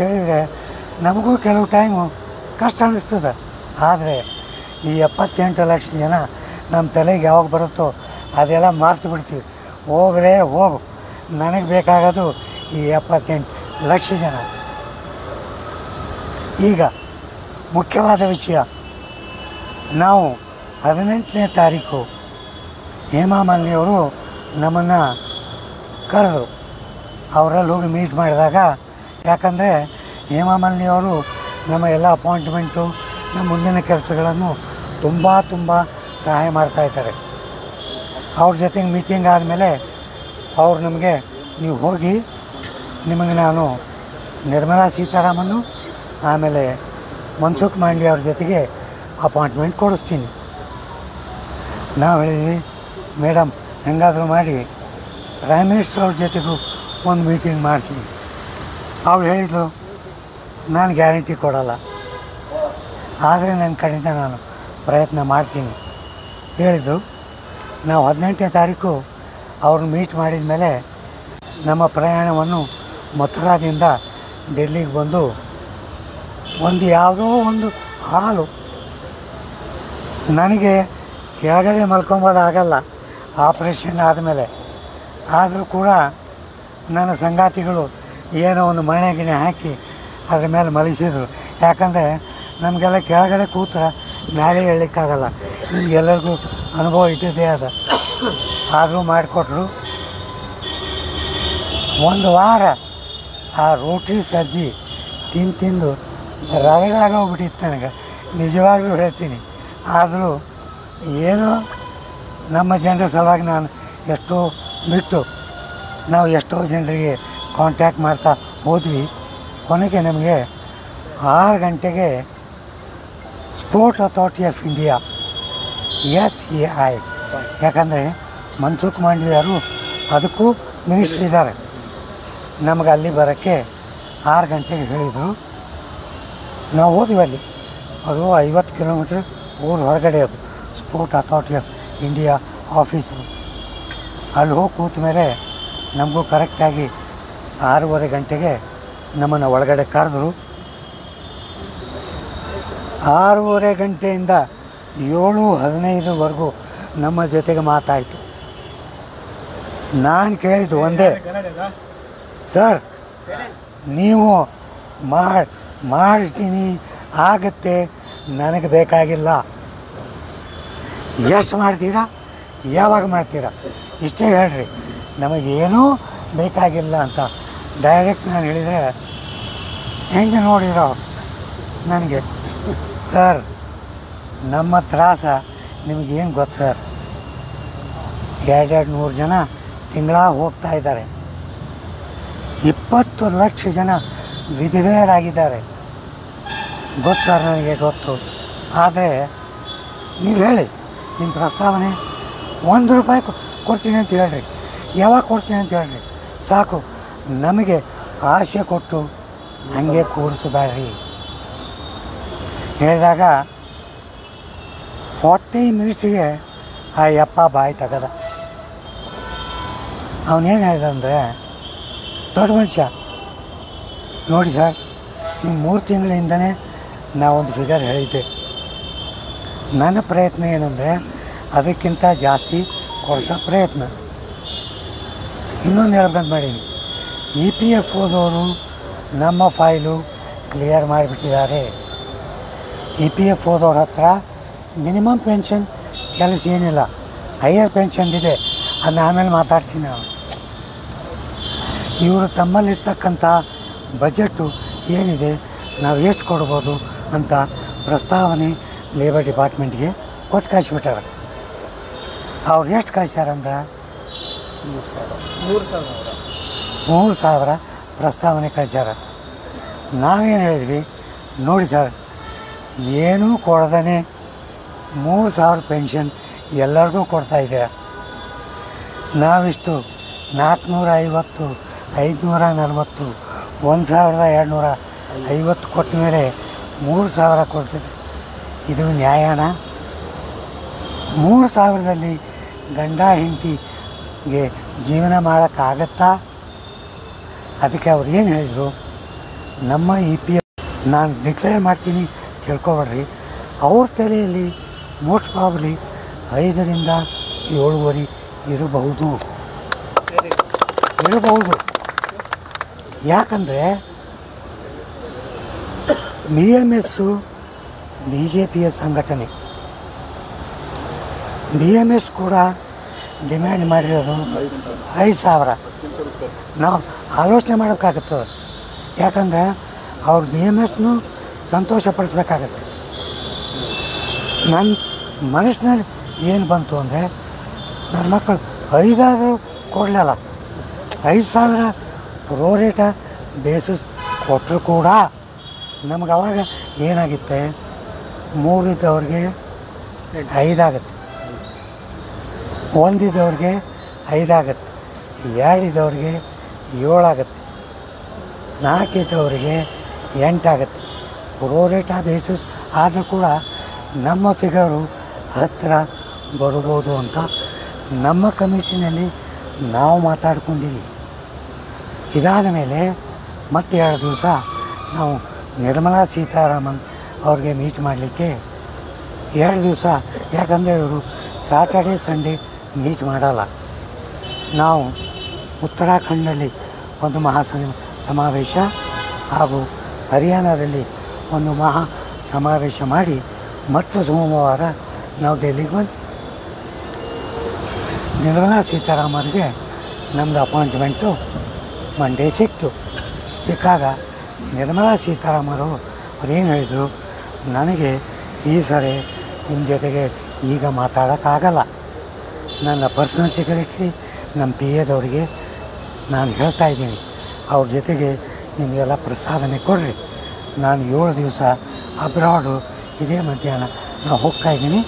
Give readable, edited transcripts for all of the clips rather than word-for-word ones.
ಹೇಳಿದರೆ ನಮಗೂ ಕೆಲವು ಟೈಮು ಕಷ್ಟ ಅನ್ನಿಸ್ತದೆ. ಆದರೆ ಈ 78 ಲಕ್ಷ ಜನ ನಮ್ಮ ತಲೆಗೆ ಯಾವಾಗ ಬರುತ್ತೋ ಅದೆಲ್ಲ ಮರ್ತು ಬಿಡ್ತೀವಿ. ಹೋಗ್ರೆ ಹೋಗು, ನನಗೆ ಬೇಕಾಗೋದು ಈ 78 ಲಕ್ಷ ಜನ. ಈಗ ಮುಖ್ಯವಾದ ವಿಷಯ, ನಾವು 18ನೇ ತಾರೀಕು ಹೇಮಾ ಮಾಲಿನಿಯವರು ನಮ್ಮನ್ನು ಕರೆದು ಅವರಲ್ಲಿ ಹೋಗಿ ಮೀಟ್ ಮಾಡಿದಾಗ, ಯಾಕಂದರೆ ಹೇಮಾ ಮಾಲಿನಿಯವರು ನಮ್ಮ ಎಲ್ಲ ಅಪಾಯಿಂಟ್ಮೆಂಟು, ನಮ್ಮ ಮುಂದಿನ ಕೆಲಸಗಳನ್ನು ತುಂಬ ಸಹಾಯ ಮಾಡ್ತಾಯಿದ್ದಾರೆ. ಅವ್ರ ಜೊತೆಗೆ ಮೀಟಿಂಗ್ ಆದಮೇಲೆ ಅವ್ರು ನಮಗೆ, ನೀವು ಹೋಗಿ ನಿಮಗೆ ನಾನು ನಿರ್ಮಲಾ ಸೀತಾರಾಮನ್ನು ಆಮೇಲೆ ಮನ್ಸುಖ್ ಮಾಂಡವ್ಯ ಅವ್ರ ಜೊತೆಗೆ ಅಪಾಯಿಂಟ್ಮೆಂಟ್ ಕೊಡಿಸ್ತೀನಿ. ನಾವು ಹೇಳಿದ್ವಿ, ಮೇಡಮ್ ಹೆಂಗಾದರೂ ಮಾಡಿ ಪ್ರೈಮ್ ಮಿನಿಸ್ಟರ್ ಅವ್ರ ಜೊತೆಗೂ ಒಂದು ಮೀಟಿಂಗ್ ಮಾಡಿಸಿ. ಅವ್ರು ಹೇಳಿದ್ರು, ನಾನು ಗ್ಯಾರಂಟಿ ಕೊಡೋಲ್ಲ, ಆದರೆ ನನ್ನ ಕಡೆಯಿಂದ ನಾನು ಪ್ರಯತ್ನ ಮಾಡ್ತೀನಿ ಹೇಳಿದರು. ನಾವು 18ನೇ ತಾರೀಕು ಅವ್ರನ್ನ ಮೀಟ್ ಮಾಡಿದ ಮೇಲೆ ನಮ್ಮ ಪ್ರಯಾಣವನ್ನು ಮಥುರಾದಿಂದ ಡೆಲ್ಲಿಗೆ ಬಂದು ಯಾವುದೋ ಒಂದು ಹಾಲು, ನನಗೆ ಕೆಳಗಡೆ ಮಲ್ಕೊಂಬೋದಾಗಲ್ಲ ಆಪ್ರೇಷನ್ ಆದಮೇಲೆ. ಆದರೂ ಕೂಡ ನನ್ನ ಸಂಗಾತಿಗಳು ಏನೋ ಒಂದು ಮಣೆ ಗಿಣೆ ಹಾಕಿ ಅದ್ರ ಮೇಲೆ ಮಲಗಿಸಿದ್ರು. ಯಾಕಂದರೆ ನಮಗೆಲ್ಲ ಕೆಳಗಡೆ ಕೂತ್ರೆ ಗಾಳಿ ಹೇಳಲಿಕ್ಕಾಗಲ್ಲ, ನಿಮಗೆಲ್ಲರಿಗೂ ಅನುಭವ ಇದ್ದಿದ್ದೇ ಅದ. ಆದರೂ ಮಾಡಿಕೊಟ್ರು. ಒಂದು ವಾರ ಆ ರೋಟಿ ಸಜ್ಜಿ ತಿಂದು ರಗಡಾಗೋಗ್ಬಿಟ್ಟಿತ್ತು ನನಗೆ, ನಿಜವಾಗ್ಲೂ ಹೇಳ್ತೀನಿ. ಆದರೂ ಏನೋ ನಮ್ಮ ಜನರ ಸಲುವಾಗಿ ನಾನು ಎಷ್ಟೋ ಬಿಟ್ಟು ನಾವು ಎಷ್ಟೋ ಜನರಿಗೆ ಕಾಂಟ್ಯಾಕ್ಟ್ ಮಾಡ್ತಾ ಹೋದ್ವಿ. ಕೊನೆಗೆ ನಮಗೆ 6 ಗಂಟೆಗೆ sport authority of India SAI, ಯಾಕಂದರೆ ಮನ್ಸುಖ್ ಮಾಂಡವ್ಯರು ಅದಕ್ಕೂ ಮಿನಿಸ್ಟ್ರ್ ಇದ್ದಾರೆ, ನಮಗೆ ಅಲ್ಲಿ ಬರೋಕ್ಕೆ 6 ಗಂಟೆಗೆ ಹೇಳಿದರು. ನಾವು ಹೋದ್ವಿ ಅಲ್ಲಿ. ಅದು 50 ಕಿಲೋಮೀಟ್ರ್ ಊರು ಹೊರಗಡೆ, ಅದು sport authority of India office. ಅಲ್ಲಿ ಹೋಗಿ ಕೂತ ಮೇಲೆ ನಮಗೂ ಕರೆಕ್ಟಾಗಿ 6:30 ಗಂಟೆಗೆ ನಮ್ಮನ್ನು ಒಳಗಡೆ ಕರೆದ್ರು. 6:30 ಗಂಟೆಯಿಂದ 7:15ವರೆಗೂ ನಮ್ಮ ಜೊತೆಗೆ ಮಾತಾಯಿತು. ನಾನು ಕೇಳಿದ್ದು ಒಂದೇ, ಸರ್ ನೀವು ಮಾಡ್ತೀನಿ ಆಗತ್ತೆ, ನನಗೆ ಬೇಕಾಗಿಲ್ಲ, ಎಷ್ಟು ಮಾಡ್ತೀರಾ, ಯಾವಾಗ ಮಾಡ್ತೀರಾ, ಇಷ್ಟೇ ಹೇಳ್ರಿ, ನಮಗೇನೂ ಬೇಕಾಗಿಲ್ಲ ಅಂತ ಡೈರೆಕ್ಟ್ ನಾನು ಹೇಳಿದರೆ ಹೆಂಗೆ ನೋಡಿರೋ ನನಗೆ. ಸರ್ ನಮ್ಮ ತ್ರಾಸ ನಿಮಗೇನು ಗೊತ್ತು ಸರ್, 200 ಜನ ತಿಂಗಳ ಹೋಗ್ತಾ ಇದ್ದಾರೆ, 20 ಲಕ್ಷ ಜನ ವಿಧವೆಯರಾಗಿದ್ದಾರೆ. ಗೊತ್ತು ಸರ್, ನನಗೆ ಗೊತ್ತು. ಆದರೆ ನೀವು ಹೇಳಿ, ನಿಮ್ಮ ಪ್ರಸ್ತಾವನೆ ₹1 ಕೊಡ್ತೀನಿ ಅಂತ ಹೇಳ್ರಿ, ಯಾವಾಗ ಕೊಡ್ತೀನಿ ಅಂತ ಹೇಳ್ರಿ, ಸಾಕು. ನಮಗೆ ಆಸೆ ಕೊಟ್ಟು ಹಂಗೆ ಕೂರಿಸಬೇಡ್ರಿ ಹೇಳಿದಾಗ 40 ಮಿನಿಟ್ಸಿಗೆ ಆ ಯಪ್ಪ ಬಾಯಿ ತೆಗದ. ಅವನೇನು ಹೇಳಿದ ಅಂದರೆ, ದೊಡ್ಡ ಮನುಷ್ಯ ನೋಡಿ ಸರ್, ನಿಮ್ಮ 3 ತಿಂಗಳಿಂದನೇ ನಾವೊಂದು ಫಿಗರ್ ಹೇಳಿದ್ದೆ. ನನ್ನ ಪ್ರಯತ್ನ ಏನಂದರೆ ಅದಕ್ಕಿಂತ ಜಾಸ್ತಿ ಕೊಡಿಸೋ ಪ್ರಯತ್ನ. ಇನ್ನೊಂದು ಹೇಳ್ಬೇಕಂತ ಮಾಡೀನಿ, EPFOದವರು ನಮ್ಮ ಫೈಲು ಕ್ಲಿಯರ್ ಮಾಡಿಬಿಟ್ಟಿದ್ದಾರೆ. EPFOದವ್ರ ಹತ್ರ ಮಿನಿಮಮ್ ಪೆನ್ಷನ್ ಕೆಲಸ ಏನಿಲ್ಲ, ಹೈಯರ್ ಪೆನ್ಷನ್ದಿದೆ, ಅದನ್ನ ಆಮೇಲೆ ಮಾತಾಡ್ತೀನಿ ನಾವು. ಇವರು ತಮ್ಮಲ್ಲಿರ್ತಕ್ಕಂಥ ಬಜೆಟ್ಟು ಏನಿದೆ, ನಾವು ಎಷ್ಟು ಕೊಡ್ಬೋದು ಅಂತ ಪ್ರಸ್ತಾವನೆ ಲೇಬರ್ ಡಿಪಾರ್ಟ್ಮೆಂಟ್ಗೆ ಕೊಟ್ಟು ಕಳಿಸ್ಬಿಟ್ಟಾರೆ. ಅವ್ರು ಎಷ್ಟು ಕಳಿಸ್ಯಾರಂದ್ರೆ 3,000 ಪ್ರಸ್ತಾವನೆ ಕಳಿಸ್ಯಾರ. ನಾವೇನು ಹೇಳಿದ್ವಿ, ನೋಡಿ ಸರ್, ಏನೂ ಕೊಡ್ದೇ 3,000 ಪೆನ್ಷನ್ ಎಲ್ಲರಿಗೂ ಕೊಡ್ತಾಯಿದ್ದೀರ, ನಾವಿಷ್ಟು 450, 540, 1,250 ಕೊಟ್ಟ ಮೇಲೆ 3,000 ಕೊಡ್ತಿದೆ, ಇದು ನ್ಯಾಯನಾ? 3,000ದಲ್ಲಿ ಗಂಡ ಹೆಂಡತಿಗೆ ಜೀವನ ಮಾಡೋಕ್ಕಾಗತ್ತಾ? ಅದಕ್ಕೆ ಅವ್ರು ಏನು ಹೇಳಿದರು, ನಮ್ಮ EPF ನಾನು ಡಿಕ್ಲೇರ್ ಮಾಡ್ತೀನಿ ತಿಳ್ಕೊಬೇಡ್ರಿ. ಅವ್ರ ತಲೆಯಲ್ಲಿ ಮೋಸ್ಟ್ ಪ್ರಾಬಬ್ಲಿ 5ರಿಂದ 7.5 ಇರಬಹುದು. ಯಾಕಂದರೆ BMS BJPಯ ಸಂಘಟನೆ. BMS ಕೂಡ ಡಿಮ್ಯಾಂಡ್ ಮಾಡಿರೋದು 5,000. ನಾವು ಆಲೋಚನೆ ಮಾಡೋಕ್ಕಾಗುತ್ತದೆ. ಯಾಕಂದರೆ ಅವ್ರು BMSನೂ ಸಂತೋಷಪಡಿಸ್ಬೇಕಾಗತ್ತೆ. ನನ್ನ ಮನಸ್ಸಿನಲ್ಲಿ ಏನು ಬಂತು ಅಂದರೆ ನನ್ನ ಮಕ್ಕಳು 5,000 ಕೊಡಲಿಲ್ಲ, 5,000 ಪ್ರೋರೇಟ ಬೇಸಿಸ್ ಕೊಟ್ಟರು ಕೂಡ ನಮ್ಗೆ ಅವಾಗ ಏನಾಗುತ್ತೆ, 3 ಇದ್ದವ್ರಿಗೆ 5 ಆಗುತ್ತೆ, 1 ಇದ್ದವ್ರಿಗೆ 5 ಆಗುತ್ತೆ, 2 ಇದ್ದವ್ರಿಗೆ 7 ಆಗುತ್ತೆ, 4 ಇದ್ದವರಿಗೆ 8 ಆಗುತ್ತೆ. ಪ್ರೋರೇಟ ಬೇಸಿಸ್ ಆದರೂ ಕೂಡ ನಮ್ಮ ಫಿಗರು ಹತ್ತಿರ ಬರ್ಬೋದು ಅಂತ ನಮ್ಮ ಕಮಿಟಿನಲ್ಲಿ ನಾವು ಮಾತಾಡ್ಕೊಂಡಿದ್ದೀವಿ. ಇದಾದ ಮೇಲೆ ಮತ್ತೆ 2 ದಿವಸ ನಾವು ನಿರ್ಮಲಾ ಸೀತಾರಾಮನ್ ಅವ್ರಿಗೆ ಮೀಟ್ ಮಾಡಲಿಕ್ಕೆ 2 ದಿವಸ, ಯಾಕಂದರೆ ಇವರು ಸ್ಯಾಟರ್ಡೇ ಸಂಡೇ ಮೀಟ್ ಮಾಡಲ್ಲ. ನಾವು ಉತ್ತರಾಖಂಡಲ್ಲಿ ಒಂದು ಸಮಾವೇಶ ಹಾಗೂ ಹರಿಯಾಣದಲ್ಲಿ ಒಂದು ಸಮಾವೇಶ ಮಾಡಿ ಮತ್ತು ಸೋಮವಾರ ನಾವು ಡೆಲ್ಲಿಗೆ ಬಂದು ನಿರ್ಮಲಾ ಸೀತಾರಾಮನ್ಗೆ ನಮ್ಮದು ಅಪಾಯಿಂಟ್ಮೆಂಟು ಮಂಡೇ ಸಿಕ್ಕಾಗ ನಿರ್ಮಲಾ ಸೀತಾರಾಮನ್ ಅವ್ರು ಏನು ಹೇಳಿದರು, ನನಗೆ ಈ ಸರಿ ನಿಮ್ಮ ಜೊತೆಗೆ ಈಗ ಮಾತಾಡೋಕ್ಕಾಗಲ್ಲ. ನನ್ನ ಪರ್ಸನಲ್ ಸೆಕ್ರೆಟ್ರಿ ನಮ್ಮ PAದವರಿಗೆ ನಾನು ಹೇಳ್ತಾಯಿದ್ದೀನಿ, ಅವ್ರ ಜೊತೆಗೆ ನಿಮಗೆಲ್ಲ ಪ್ರಸ್ತಾವನೆ ಕೊಡ್ರಿ. ನಾನು 7 ದಿವಸ ಅಬ್ರಾಡು ಇದೇ ಮಧ್ಯಾಹ್ನ ನಾವು ಹೋಗ್ತಾಯಿದ್ದೀನಿ,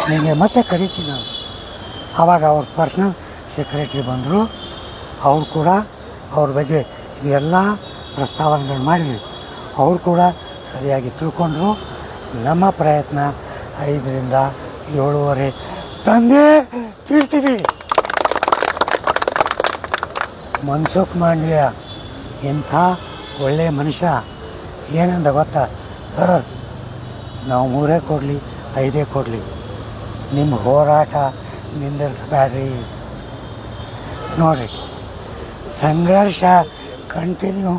ನಿಮಗೆ ಮತ್ತೆ ಕರಿತೀನಿ ನಾನು. ಆವಾಗ ಅವ್ರ ಪರ್ಸನಲ್ ಸೆಕ್ರೆಟ್ರಿ ಬಂದರು. ಅವ್ರು ಕೂಡ ಅವ್ರ ಬಗ್ಗೆ ಇದೆಲ್ಲ ಪ್ರಸ್ತಾವನೆಗಳು ಮಾಡಿದ್ವಿ. ಅವ್ರು ಕೂಡ ಸರಿಯಾಗಿ ತಿಳ್ಕೊಂಡ್ರು. ನಮ್ಮ ಪ್ರಯತ್ನ 5ರಿಂದ 7.5 ತಂದೇ ತೀರ್ತೀವಿ. ಮನ್ಸುಖ್ ಮಾಂಡವ್ಯ ಎಂಥ ಒಳ್ಳೆಯ ಮನುಷ್ಯ. ಏನಂದ ಗೊತ್ತಾ, ಸರ್ ನಾವು 3 ಕೊಡಲಿ 5 ಕೊಡಲಿ, ನಿಮ್ಮ ಹೋರಾಟ ನಿಂದಿರಿಸಬೇಡ್ರಿ. ನೋಡಿರಿ, ಸಂಘರ್ಷ ಕಂಟಿನ್ಯೂ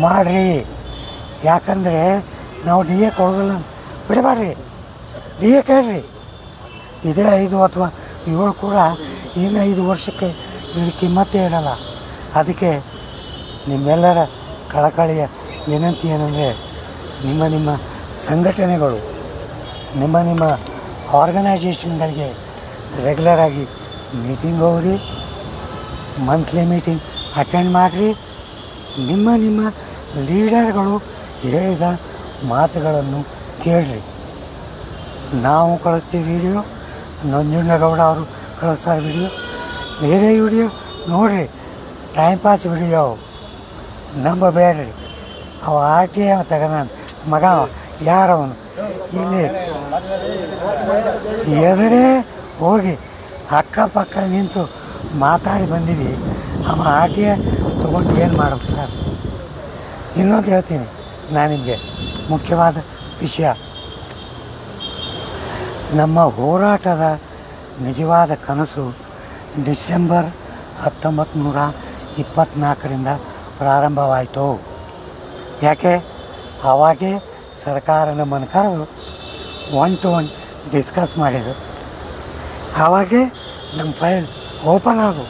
ಮಾಡಿರಿ. ಯಾಕಂದರೆ ನಾವು DA ಕೊಡೋದಿಲ್ಲ, ಬಿಡಬೇಡ್ರಿ, DA ಕೇಳ್ರಿ. ಇದೇ 5 ಅಥವಾ 7 ಕೂಡ ಇನ್ನು 5 ವರ್ಷಕ್ಕೆ ಇದ್ರ ಕಿಮ್ಮತ್ತೇ ಇರಲ್ಲ. ಅದಕ್ಕೆ ನಿಮ್ಮೆಲ್ಲರ ಕಳಕಳಿಯ ವಿನಂತಿ ಏನಂದರೆ, ನಿಮ್ಮ ಸಂಘಟನೆಗಳು, ನಿಮ್ಮ ಆರ್ಗನೈಜೇಷನ್ಗಳಿಗೆ ರೆಗ್ಯುಲರಾಗಿ ಮೀಟಿಂಗ್ ಹೋಗ್ರಿ, ಮಂತ್ಲಿ ಮೀಟಿಂಗ್ ಅಟೆಂಡ್ ಮಾಡಿರಿ. ನಿಮ್ಮ ಲೀಡರ್ಗಳು ಹೇಳಿದ ಮಾತುಗಳನ್ನು ಕೇಳ್ರಿ. ನಾವು ಕಳಿಸ್ತೀವಿ ವಿಡಿಯೋ, ನಂಜುಂಡಗೌಡ ಅವರು ಕಳಿಸ್ತಾರೆ ವಿಡಿಯೋ, ಬೇರೆ ವಿಡಿಯೋ ನೋಡಿರಿ, ಟೈಮ್ ಪಾಸ್ ವಿಡಿಯೋ ನಂಬಬೇಡ್ರಿ. ಅವ RTI ತಗೊಂಡು ಮಗ ಯಾರವನು ಇಲ್ಲಿ ಎದುರೇ ಹೋಗಿ ಅಕ್ಕಪಕ್ಕ ನಿಂತು ಮಾತಾಡಿ ಬಂದಿದ್ದೀವಿ. ಅವ RTI ತೊಗೊಂಡು ಏನು ಮಾಡ್ಬೇಕು ಸರ್? ಇನ್ನೊಂದು ಹೇಳ್ತೀನಿ ನಾನು ನಿಮಗೆ, ಮುಖ್ಯವಾದ ವಿಷಯ, ನಮ್ಮ ಹೋರಾಟದ ನಿಜವಾದ ಕನಸು ಡಿಸೆಂಬರ್ 1924ರಿಂದ ಪ್ರಾರಂಭವಾಯಿತು. ಯಾಕೆ? ಆವಾಗೇ ಸರ್ಕಾರ ನಮ್ಮನ್ನು ಕರೆದು 1 to 1 ಡಿಸ್ಕಸ್ ಮಾಡಿದರು. ಆವಾಗೇ ನಮ್ಮ ಫೈಲ್ ಓಪನ್ ಆದವು.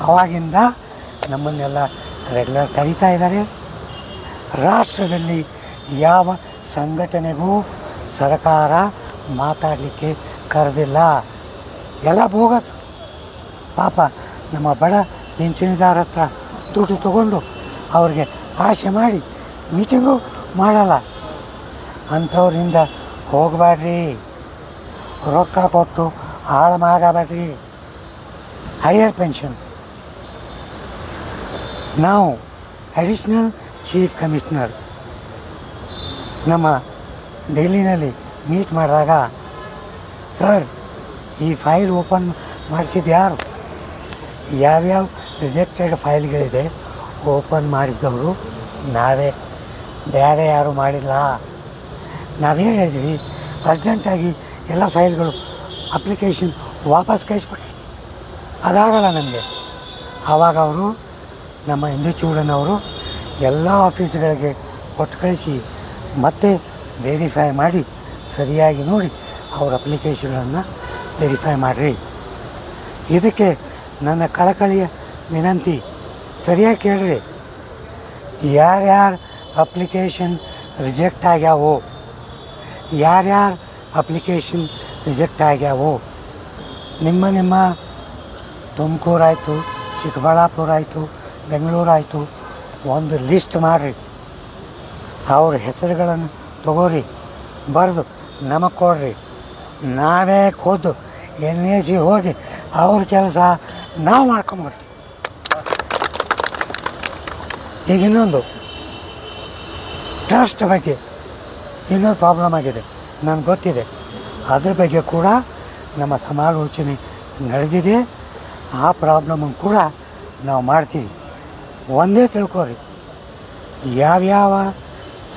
ಆವಾಗಿಂದ ನಮ್ಮನ್ನೆಲ್ಲ ರೆಗ್ಯುಲರ್ ಕರೀತಾ ಇದ್ದಾರೆ. ರಾಷ್ಟ್ರದಲ್ಲಿ ಯಾವ ಸಂಘಟನೆಗೂ ಸರ್ಕಾರ ಮಾತಾಡಲಿಕ್ಕೆ ಕರೆದಿಲ್ಲ, ಎಲ್ಲ ಬೋಗಸ್. ಪಾಪ ನಮ್ಮ ಬಡ ಪಿಂಚಣಿದಾರ ಹತ್ರ ದುಡ್ಡು ತಗೊಂಡು ಅವ್ರಿಗೆ ಆಸೆ ಮಾಡಿ ಮೀಟಿಂಗು ಮಾಡಲ್ಲ. ಅಂಥವ್ರಿಂದ ಹೋಗಬೇಡ್ರಿ, ರೊಕ್ಕ ಕೊಟ್ಟು ಹಾಳು ಮಾಡಬೇಡ್ರಿ. ಹೈಯರ್ ಪೆನ್ಷನ್ ನಾವು ಅಡಿಷ್ನಲ್ ಚೀಫ್ ಕಮಿಷನರ್ ನಮ್ಮ ಡೆಲ್ಲಿನಲ್ಲಿ ಮೀಟ್ ಮಾಡಿದಾಗ, ಸರ್ ಈ ಫೈಲ್ ಓಪನ್ ಮಾಡಿಸಿದ್ದು ಯಾರು? ಯಾವ್ಯಾವ ರಿಜೆಕ್ಟೆಡ್ ಫೈಲ್ಗಳಿದೆ ಓಪನ್ ಮಾಡಿದವರು ನಾವೇ. ಬೇರೆ ಯಾರೂ ಮಾಡಿಲ್ಲ. ನಾವೇನು ಹೇಳಿದ್ವಿ, ಅರ್ಜೆಂಟಾಗಿ ಎಲ್ಲ ಫೈಲ್ಗಳು ಅಪ್ಲಿಕೇಶನ್ ವಾಪಸ್ ಕಳಿಸ್ಬಿಟ್ರಿ. ಅದಾಗಲ್ಲ ನಮಗೆ. ಆವಾಗ ಅವರು ನಮ್ಮ ಇಂದುಚೂಡನವರು ಎಲ್ಲ ಆಫೀಸ್ಗಳಿಗೆ ಕೊಟ್ಟು ಕಳಿಸಿ ಮತ್ತೆ ವೆರಿಫೈ ಮಾಡಿ ಸರಿಯಾಗಿ ನೋಡಿ ಅವ್ರ ಅಪ್ಲಿಕೇಶನ್ಗಳನ್ನು ವೆರಿಫೈ ಮಾಡಿರಿ. ಇದಕ್ಕೆ ನನ್ನ ಕಳಕಳಿಯ ವಿನಂತಿ, ಸರಿಯಾಗಿ ಕೇಳ್ರಿ. ಯಾರ್ಯಾರು ಅಪ್ಲಿಕೇಶನ್ ರಿಜೆಕ್ಟ್ ಆಗ್ಯಾವೋ, ಯಾರ್ಯಾರು ಅಪ್ಲಿಕೇಶನ್ ರಿಜೆಕ್ಟ್ ಆಗ್ಯಾವೋ, ನಿಮ್ಮ ತುಮಕೂರು ಆಯಿತು, ಚಿಕ್ಕಬಳ್ಳಾಪುರ ಆಯಿತು, ಬೆಂಗಳೂರು ಆಯಿತು, ಒಂದು ಲಿಸ್ಟ್ ಮಾಡಿರಿ. ಅವ್ರ ಹೆಸರುಗಳನ್ನು ತಗೋರಿ, ಬರೆದು ನಮಗೆ ಕೊಡ್ರಿ. ನಾವೇ ಖುದ್ದು NAC ಹೋಗಿ ಅವ್ರ ಕೆಲಸ ನಾವು ಮಾಡ್ಕೊಂಬರ್ತೀವಿ. ಈಗ ಇನ್ನೊಂದು ಟ್ರಸ್ಟ್ ಬಗ್ಗೆ ಇನ್ನೊಂದು ಪ್ರಾಬ್ಲಮ್ ಆಗಿದೆ, ನನಗೆ ಗೊತ್ತಿದೆ. ಅದ್ರ ಬಗ್ಗೆ ಕೂಡ ನಮ್ಮ ಸಮಾಲೋಚನೆ ನಡೆದಿದೆ. ಆ ಪ್ರಾಬ್ಲಮನ್ನು ಕೂಡ ನಾವು ಮಾಡ್ತೀವಿ. ಒಂದೇ ತಿಳ್ಕೊರಿ, ಯಾವ್ಯಾವ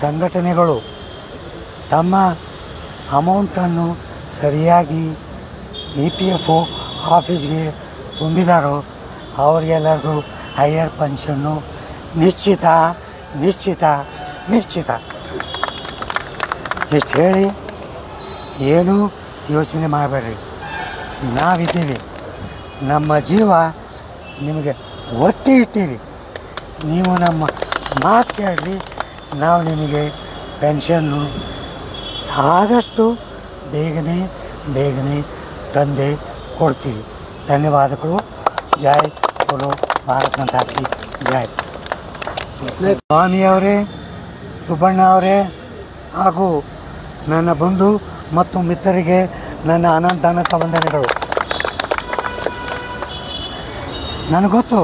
ಸಂಘಟನೆಗಳು ತಮ್ಮ ಅಮೌಂಟನ್ನು ಸರಿಯಾಗಿ EPFO ಆಫೀಸ್ಗೆ ತುಂಬಿದಾರೋ ಅವ್ರಿಗೆಲ್ಲರಿಗೂ ಹೈಯರ್ ಪೆನ್ಷನ್ನು ನಿಶ್ಚಿತ ನಿಶ್ಚಿತ ನಿಶ್ಚಿತ. ಇಷ್ಟು ಹೇಳಿ ಏನೂ ಯೋಚನೆ ಮಾಡಬೇಡ್ರಿ. ನಾವಿದ್ದೀವಿ, ನಮ್ಮ ಜೀವ ನಿಮಗೆ ಒತ್ತಿ ಇಟ್ಟಿರಿ. ನೀವು ನಮ್ಮ ಮಾತು ಕೇಳಿರಿ, ನಾವು ನಿಮಗೆ ಪೆನ್ಷನ್ನು ಆದಷ್ಟು ಬೇಗನೆ ತಂದೆ ಕೊಡ್ತೀವಿ. ಧನ್ಯವಾದಗಳು. ಜೈ ಬೋಲೋ ಭಾರತ್ ಮಾತಾ ಕಿ ಜೈ. ಸ್ವಾಮಿಯವರೇ, ಸುಬ್ಬಣ್ಣ ಅವರೇ ಹಾಗೂ ನನ್ನ ಬಂಧು ಮತ್ತು ಮಿತ್ರರಿಗೆ ನನ್ನ ಅನಂತ ವಂದನೆಗಳು. ನನಗೊತ್ತು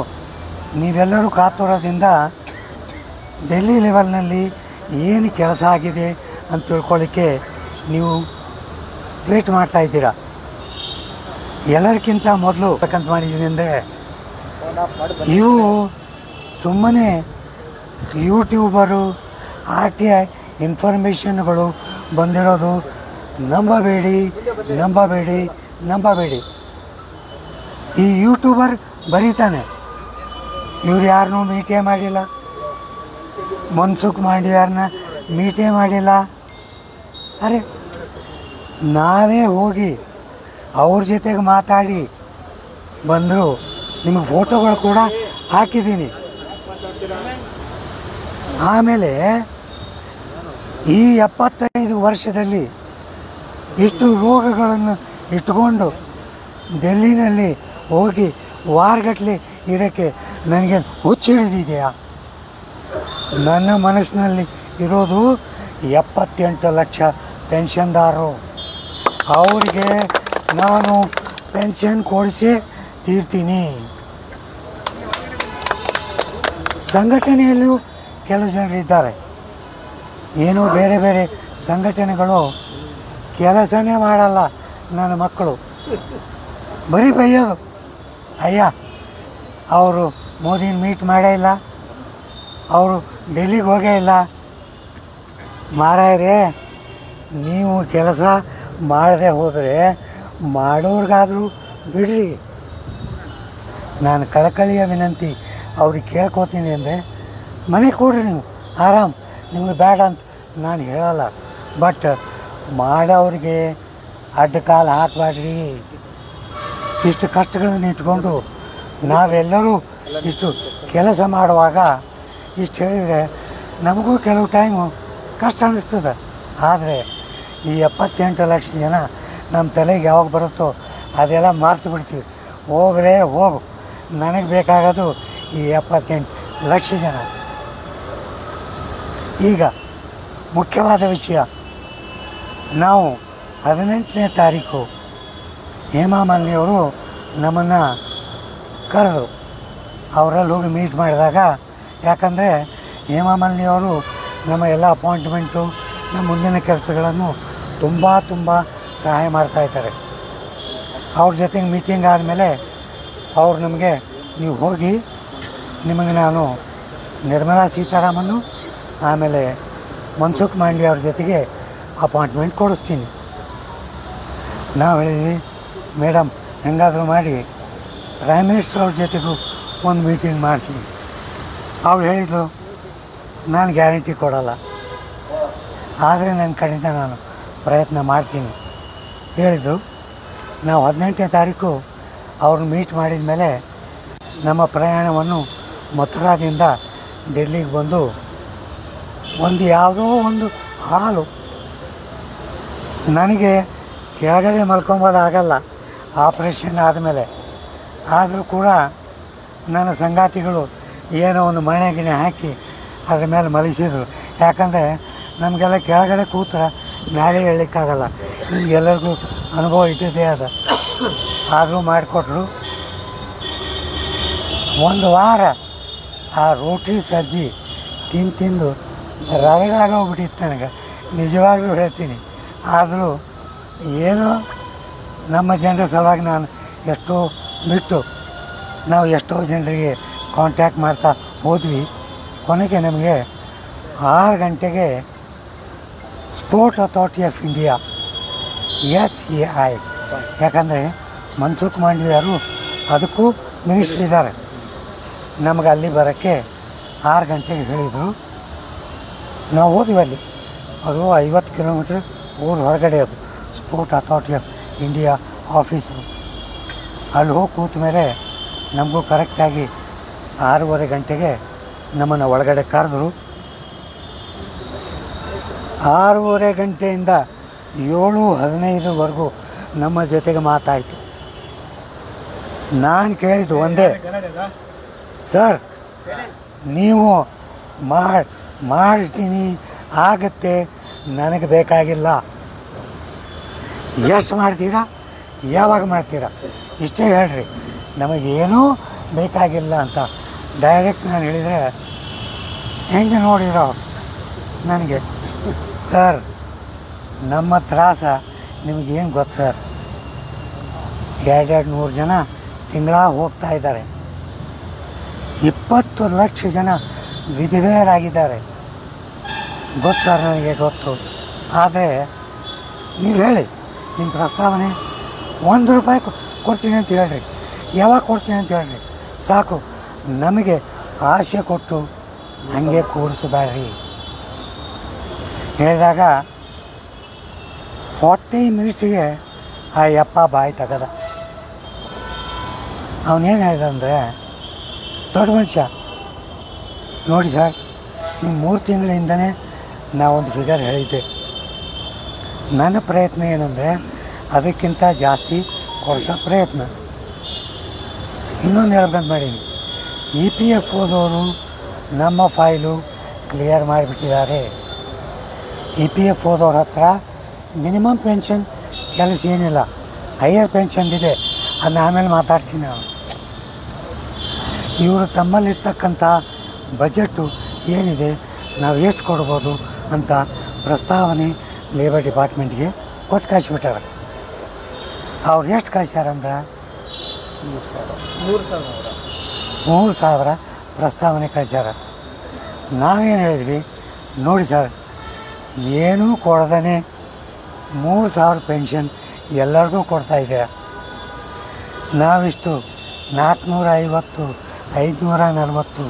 ನೀವೆಲ್ಲರೂ ಕಾತುರದಿಂದ ಡೆಲ್ಲಿ ಲೆವೆಲ್ನಲ್ಲಿ ಏನು ಕೆಲಸ ಆಗಿದೆ ಅಂತ ತಿಳ್ಕೊಳ್ಳಿಕ್ಕೆ ನೀವು ವೇಟ್ ಮಾಡ್ತಾಯಿದ್ದೀರಾ. ಎಲ್ಲರಿಗಿಂತ ಮೊದಲು ಬೇಕಂತ ಮಾಡಿದ್ದೀನಿ ಅಂದರೆ, ಇವು ಸುಮ್ಮನೆ ಯೂಟ್ಯೂಬರು RTI ಇನ್ಫಾರ್ಮೇಷನ್ಗಳು ಬಂದಿರೋದು ನಂಬಬೇಡಿ. ಈ ಯೂಟ್ಯೂಬರ್ ಬರೀತಾನೆ, ಇವ್ರು ಯಾರನ್ನೂ ಮೀಟೇ ಮಾಡಿಲ್ಲ, ಮನ್ಸುಖ್ ಮಾಂಡವ್ಯಾರನ್ನ ಮೀಟೇ ಮಾಡಿಲ್ಲ. ಅರೆ, ನಾವೇ ಹೋಗಿ ಅವ್ರ ಜೊತೆಗೆ ಮಾತಾಡಿ ಬಂದರು. ನಿಮಗೆ ಫೋಟೋಗಳು ಕೂಡ ಹಾಕಿದ್ದೀನಿ. ಆಮೇಲೆ ಈ 75 ವರ್ಷದಲ್ಲಿ ಇಷ್ಟು ರೋಗಗಳನ್ನು ಇಟ್ಕೊಂಡು ಡೆಲ್ಲಿನಲ್ಲಿ ಹೋಗಿ ವಾರಗಟ್ಟಲೆ ಇರೋಕ್ಕೆ ನನಗೆ ಹುಚ್ಚಿಡಿದೆಯಾ? ನನ್ನ ಮನಸ್ಸಿನಲ್ಲಿ ಇರೋದು 78 ಲಕ್ಷ ಪೆನ್ಷನ್ದಾರರು. ಅವರಿಗೆ ನಾನು ಪೆನ್ಷನ್ ಕೊಡಿಸೇ ತೀರ್ತೀನಿ. ಸಂಘಟನೆಯಲ್ಲೂ ಕೆಲವು ಜನರಿದ್ದಾರೆ, ಏನೋ ಬೇರೆ ಸಂಘಟನೆಗಳು ಕೆಲಸನೇ ಮಾಡಲ್ಲ. ನನ್ನ ಮಕ್ಕಳು ಬರೀ ಬೈಯೋದು, ಅಯ್ಯ ಅವರು ಮೋದಿನ ಮೀಟ್ ಮಾಡೇ ಇಲ್ಲ, ಅವರು ಡೆಲ್ಲಿಗೆ ಹೋಗೇ ಇಲ್ಲ. ಮಾರಾಯರೇ, ನೀವು ಕೆಲಸ ಮಾಡದೆ ಹೋದರೆ ಮಾಡೋರ್ಗಾದರೂ ಬಿಡ್ರಿ. ನಾನು ಕಳಕಳಿಯ ವಿನಂತಿ ಅವ್ರಿಗೆ ಕೇಳ್ಕೊತೀನಿ ಅಂದರೆ, ಮನೆ ಕೊಡ್ರಿ, ನೀವು ಆರಾಮ್, ನಿಮಗೆ ಬೇಡ ಅಂತ ನಾನು ಹೇಳಲ್ಲ. ಬಟ್ ಮಾಡೋರಿಗೆ ಅಡ್ಡ ಕಾಲು ಹಾಕಬೇಡ್ರಿ. ಇಷ್ಟು ಕಷ್ಟಗಳನ್ನು ಇಟ್ಕೊಂಡು ನಾವೆಲ್ಲರೂ ಇಷ್ಟು ಕೆಲಸ ಮಾಡುವಾಗ ಇಷ್ಟು ಹೇಳಿದರೆ ನಮಗೂ ಕೆಲವು ಟೈಮು ಕಷ್ಟ ಅನ್ನಿಸ್ತದೆ. ಆದರೆ ಈ 78 ಲಕ್ಷ ಜನ ನಮ್ಮ ತಲೆಗೆ ಯಾವಾಗ ಬರುತ್ತೋ ಅದೆಲ್ಲ ಮರ್ತು ಬಿಡ್ತೀವಿ. ಹೋಗು, ನನಗೆ ಬೇಕಾಗೋದು ಈ 78 ಲಕ್ಷ ಜನ. ಈಗ ಮುಖ್ಯವಾದ ವಿಷಯ, ನಾವು 18ನೇ ತಾರೀಕು ಹೇಮಾ ಮಾಲಿನಿಯವರು ನಮ್ಮನ್ನು ಕರೆದು ಅವರಲ್ಲಿ ಹೋಗಿ ಮೀಟ್ ಮಾಡಿದಾಗ, ಯಾಕಂದರೆ ಹೇಮಾ ಮಾಲಿನಿಯವರು ನಮ್ಮ ಎಲ್ಲ ಅಪಾಯಿಂಟ್ಮೆಂಟು, ನಮ್ಮ ಮುಂದಿನ ಕೆಲಸಗಳನ್ನು ತುಂಬ ಸಹಾಯ ಮಾಡ್ತಾಯಿದ್ದಾರೆ. ಅವ್ರ ಜೊತೆಗೆ ಮೀಟಿಂಗ್ ಆದಮೇಲೆ ಅವ್ರು ನಮಗೆ, ನೀವು ಹೋಗಿ ನಿಮಗೆ ನಾನು ನಿರ್ಮಲಾ ಸೀತಾರಾಮನ್ನು ಆಮೇಲೆ ಮನ್ಸುಖ್ ಮಾಂಡವ್ಯ ಅವ್ರ ಜೊತೆಗೆ ಅಪಾಯಿಂಟ್ಮೆಂಟ್ ಕೊಡಿಸ್ತೀನಿ. ನಾವು ಹೇಳಿದ್ವಿ, ಮೇಡಮ್ ಹೆಂಗಾದರೂ ಮಾಡಿ ಪ್ರೈಮ್ ಮಿನಿಸ್ಟರ್ ಅವ್ರ ಜೊತೆಗೂ ಒಂದು ಮೀಟಿಂಗ್ ಮಾಡಿಸಿ. ಅವಳು ಹೇಳಿದ್ಲು, ನಾನು ಗ್ಯಾರಂಟಿ ಕೊಡೋಲ್ಲ, ಆದರೆ ನನ್ನ ಕಡೆಯಿಂದ ನಾನು ಪ್ರಯತ್ನ ಮಾಡ್ತೀನಿ ಹೇಳಿದ್ದು. ನಾವು 18ನೇ ತಾರೀಕು ಅವ್ರನ್ನ ಮೀಟ್ ಮಾಡಿದ ಮೇಲೆ ನಮ್ಮ ಪ್ರಯಾಣವನ್ನು ಮಥುರಾದಿಂದ ಡೆಲ್ಲಿಗೆ ಬಂದು ಯಾವುದೋ ಒಂದು ಹಾಲು, ನನಗೆ ಕೆಳಗಡೆ ಮಲ್ಕೊಂಬೋದಾಗಲ್ಲ ಆಪ್ರೇಷನ್ ಆದಮೇಲೆ. ಆದರೂ ಕೂಡ ನನ್ನ ಸಂಗಾತಿಗಳು ಏನೋ ಒಂದು ಮಣೆ ಗಿಣೆ ಹಾಕಿ ಅದ್ರ ಮೇಲೆ ಮಲಗಿಸಿದ್ರು. ಯಾಕಂದರೆ ನಮಗೆಲ್ಲ ಕೆಳಗಡೆ ಕೂತ್ರೆ ಗಾಳಿ ಹೇಳಲಿಕ್ಕಾಗಲ್ಲ, ನಿಮಗೆಲ್ಲರಿಗೂ ಅನುಭವ ಇದ್ದಿದ್ದೇ ಅದ. ಆದರೂ ಮಾಡಿಕೊಟ್ರು. ಒಂದು ವಾರ ಆ ರೋಟಿ ಸಜ್ಜಿ ತಿಂದು ರಗಡಾಗೋಗ್ಬಿಟ್ಟಿತ್ತು ನನಗೆ, ನಿಜವಾಗ್ಲೂ ಹೇಳ್ತೀನಿ. ಆದರೂ ಏನೋ ನಮ್ಮ ಜನರ ಸಲುವಾಗಿ ನಾನು ಎಷ್ಟೋ ಬಿಟ್ಟು ನಾವು ಎಷ್ಟೋ ಜನರಿಗೆ ಕಾಂಟ್ಯಾಕ್ಟ್ ಮಾಡ್ತಾ ಹೋದ್ವಿ. ಕೊನೆಗೆ ನಮಗೆ 6 ಗಂಟೆಗೆ sport authority of India SAI, ಯಾಕಂದರೆ ಮನ್ಸುಖ್ ಮಾಂಡವ್ಯರು ಅದಕ್ಕೂ ಮಿನಿಸ್ಟ್ರ್ ಇದ್ದಾರೆ, ನಮಗೆ ಅಲ್ಲಿ ಬರೋಕ್ಕೆ 6 ಗಂಟೆಗೆ ಹೇಳಿದರು. ನಾವು ಹೋದ್ವಿ ಅಲ್ಲಿ. ಅದು 50 ಕಿಲೋಮೀಟ್ರ್ ಊರ ಹೊರಗಡೆ ಅದು sport authority of India office. ಅಲ್ಲಿ ಹೋಗಿ ಕೂತ ಮೇಲೆ ನಮಗೂ ಕರೆಕ್ಟಾಗಿ 6:30 ಗಂಟೆಗೆ ನಮ್ಮನ್ನು ಒಳಗಡೆ ಕರೆದ್ರು. 6:30 ಗಂಟೆಯಿಂದ 7:15ವರೆಗೂ ನಮ್ಮ ಜೊತೆಗೆ ಮಾತಾಯಿತು. ನಾನು ಕೇಳಿದ್ದು ಒಂದೇ, ಸರ್ ನೀವು ಮಾಡ್ತೀನಿ ಆಗತ್ತೆ, ನನಗೆ ಬೇಕಾಗಿಲ್ಲ, ಎಷ್ಟು ಮಾಡ್ತೀರಾ, ಯಾವಾಗ ಮಾಡ್ತೀರಾ, ಇಷ್ಟೇ ಹೇಳ್ರಿ, ನಮಗೇನೂ ಬೇಕಾಗಿಲ್ಲ ಅಂತ ಡೈರೆಕ್ಟ್ ನಾನು ಹೇಳಿದರೆ ಹೆಂಗೆ ನೋಡಿರೋ ನನಗೆ. ಸರ್ ನಮ್ಮ ತ್ರಾಸ ನಿಮಗೇನು ಗೊತ್ತು ಸರ್, 200 ಜನ ತಿಂಗಳ ಹೋಗ್ತಾ ಇದ್ದಾರೆ, 20 ಲಕ್ಷ ಜನ ವಿಧವೆಯರಾಗಿದ್ದಾರೆ. ಗೊತ್ತು ಸರ್, ನನಗೆ ಗೊತ್ತು. ಆದರೆ ನೀವು ಹೇಳಿ, ನಿಮ್ಮ ಪ್ರಸ್ತಾವನೆ ₹1 ಕೊಡ್ತೀನಿ ಅಂತ ಹೇಳ್ರಿ, ಯಾವಾಗ ಕೊಡ್ತೀನಿ ಅಂತ ಹೇಳ್ರಿ, ಸಾಕು. ನಮಗೆ ಆಸೆ ಕೊಟ್ಟು ಹಂಗೆ ಕೂರಿಸಬೇಡ್ರಿ ಹೇಳಿದಾಗ 40 ಮಿನಿಟ್ಸಿಗೆ ಆ ಯಪ್ಪ ಬಾಯಿ ತೆಗದ. ಅವನೇನು ಹೇಳಿದ ಅಂದರೆ, ದೊಡ್ಡ ಮನುಷ್ಯ ನೋಡಿ ಸರ್, ನಿಮ್ಮ 3 ತಿಂಗಳಿಂದನೇ ನಾವೊಂದು ಫಿಗರ್ ಹೇಳಿದ್ದೆ. ನನ್ನ ಪ್ರಯತ್ನ ಏನಂದರೆ ಅದಕ್ಕಿಂತ ಜಾಸ್ತಿ ಕೊಡಿಸೋ ಪ್ರಯತ್ನ. ಇನ್ನೊಂದು ಹೇಳ್ಬೇಕಂತ ಮಾಡೀನಿ, EPFOದವರು ನಮ್ಮ ಫೈಲು ಕ್ಲಿಯರ್ ಮಾಡಿಬಿಟ್ಟಿದ್ದಾರೆ. EPFOದವ್ರ ಹತ್ರ ಮಿನಿಮಮ್ ಪೆನ್ಷನ್ ಕೆಲಸ ಏನಿಲ್ಲ, ಹೈಯರ್ ಪೆನ್ಷನ್ದಿದೆ, ಅದನ್ನ ಆಮೇಲೆ ಮಾತಾಡ್ತೀನಿ ನಾನು. ಇವರು ತಮ್ಮಲ್ಲಿರ್ತಕ್ಕಂಥ ಬಜೆಟ್ಟು ಏನಿದೆ, ನಾವು ಎಷ್ಟು ಕೊಡ್ಬೋದು ಅಂತ ಪ್ರಸ್ತಾವನೆ ಲೇಬರ್ ಡಿಪಾರ್ಟ್ಮೆಂಟ್ಗೆ ಕೊಟ್ಟು ಕಳಿಸ್ಬಿಟ್ಟಾರೆ. ಅವ್ರು ಎಷ್ಟು ಕಳಿಸ್ಯಾರಂದ್ರೆ 3,000 ಪ್ರಸ್ತಾವನೆ ಕಳಿಸ್ಯಾರ. ನಾವೇನು ಹೇಳಿದ್ವಿ, ನೋಡಿ ಸರ್, ಏನೂ ಕೊಡದೇ 3,000 ಪೆನ್ಷನ್ ಎಲ್ಲರಿಗೂ ಕೊಡ್ತಾಯಿದ್ದೀರ, ನಾವಿಷ್ಟು 450, 540,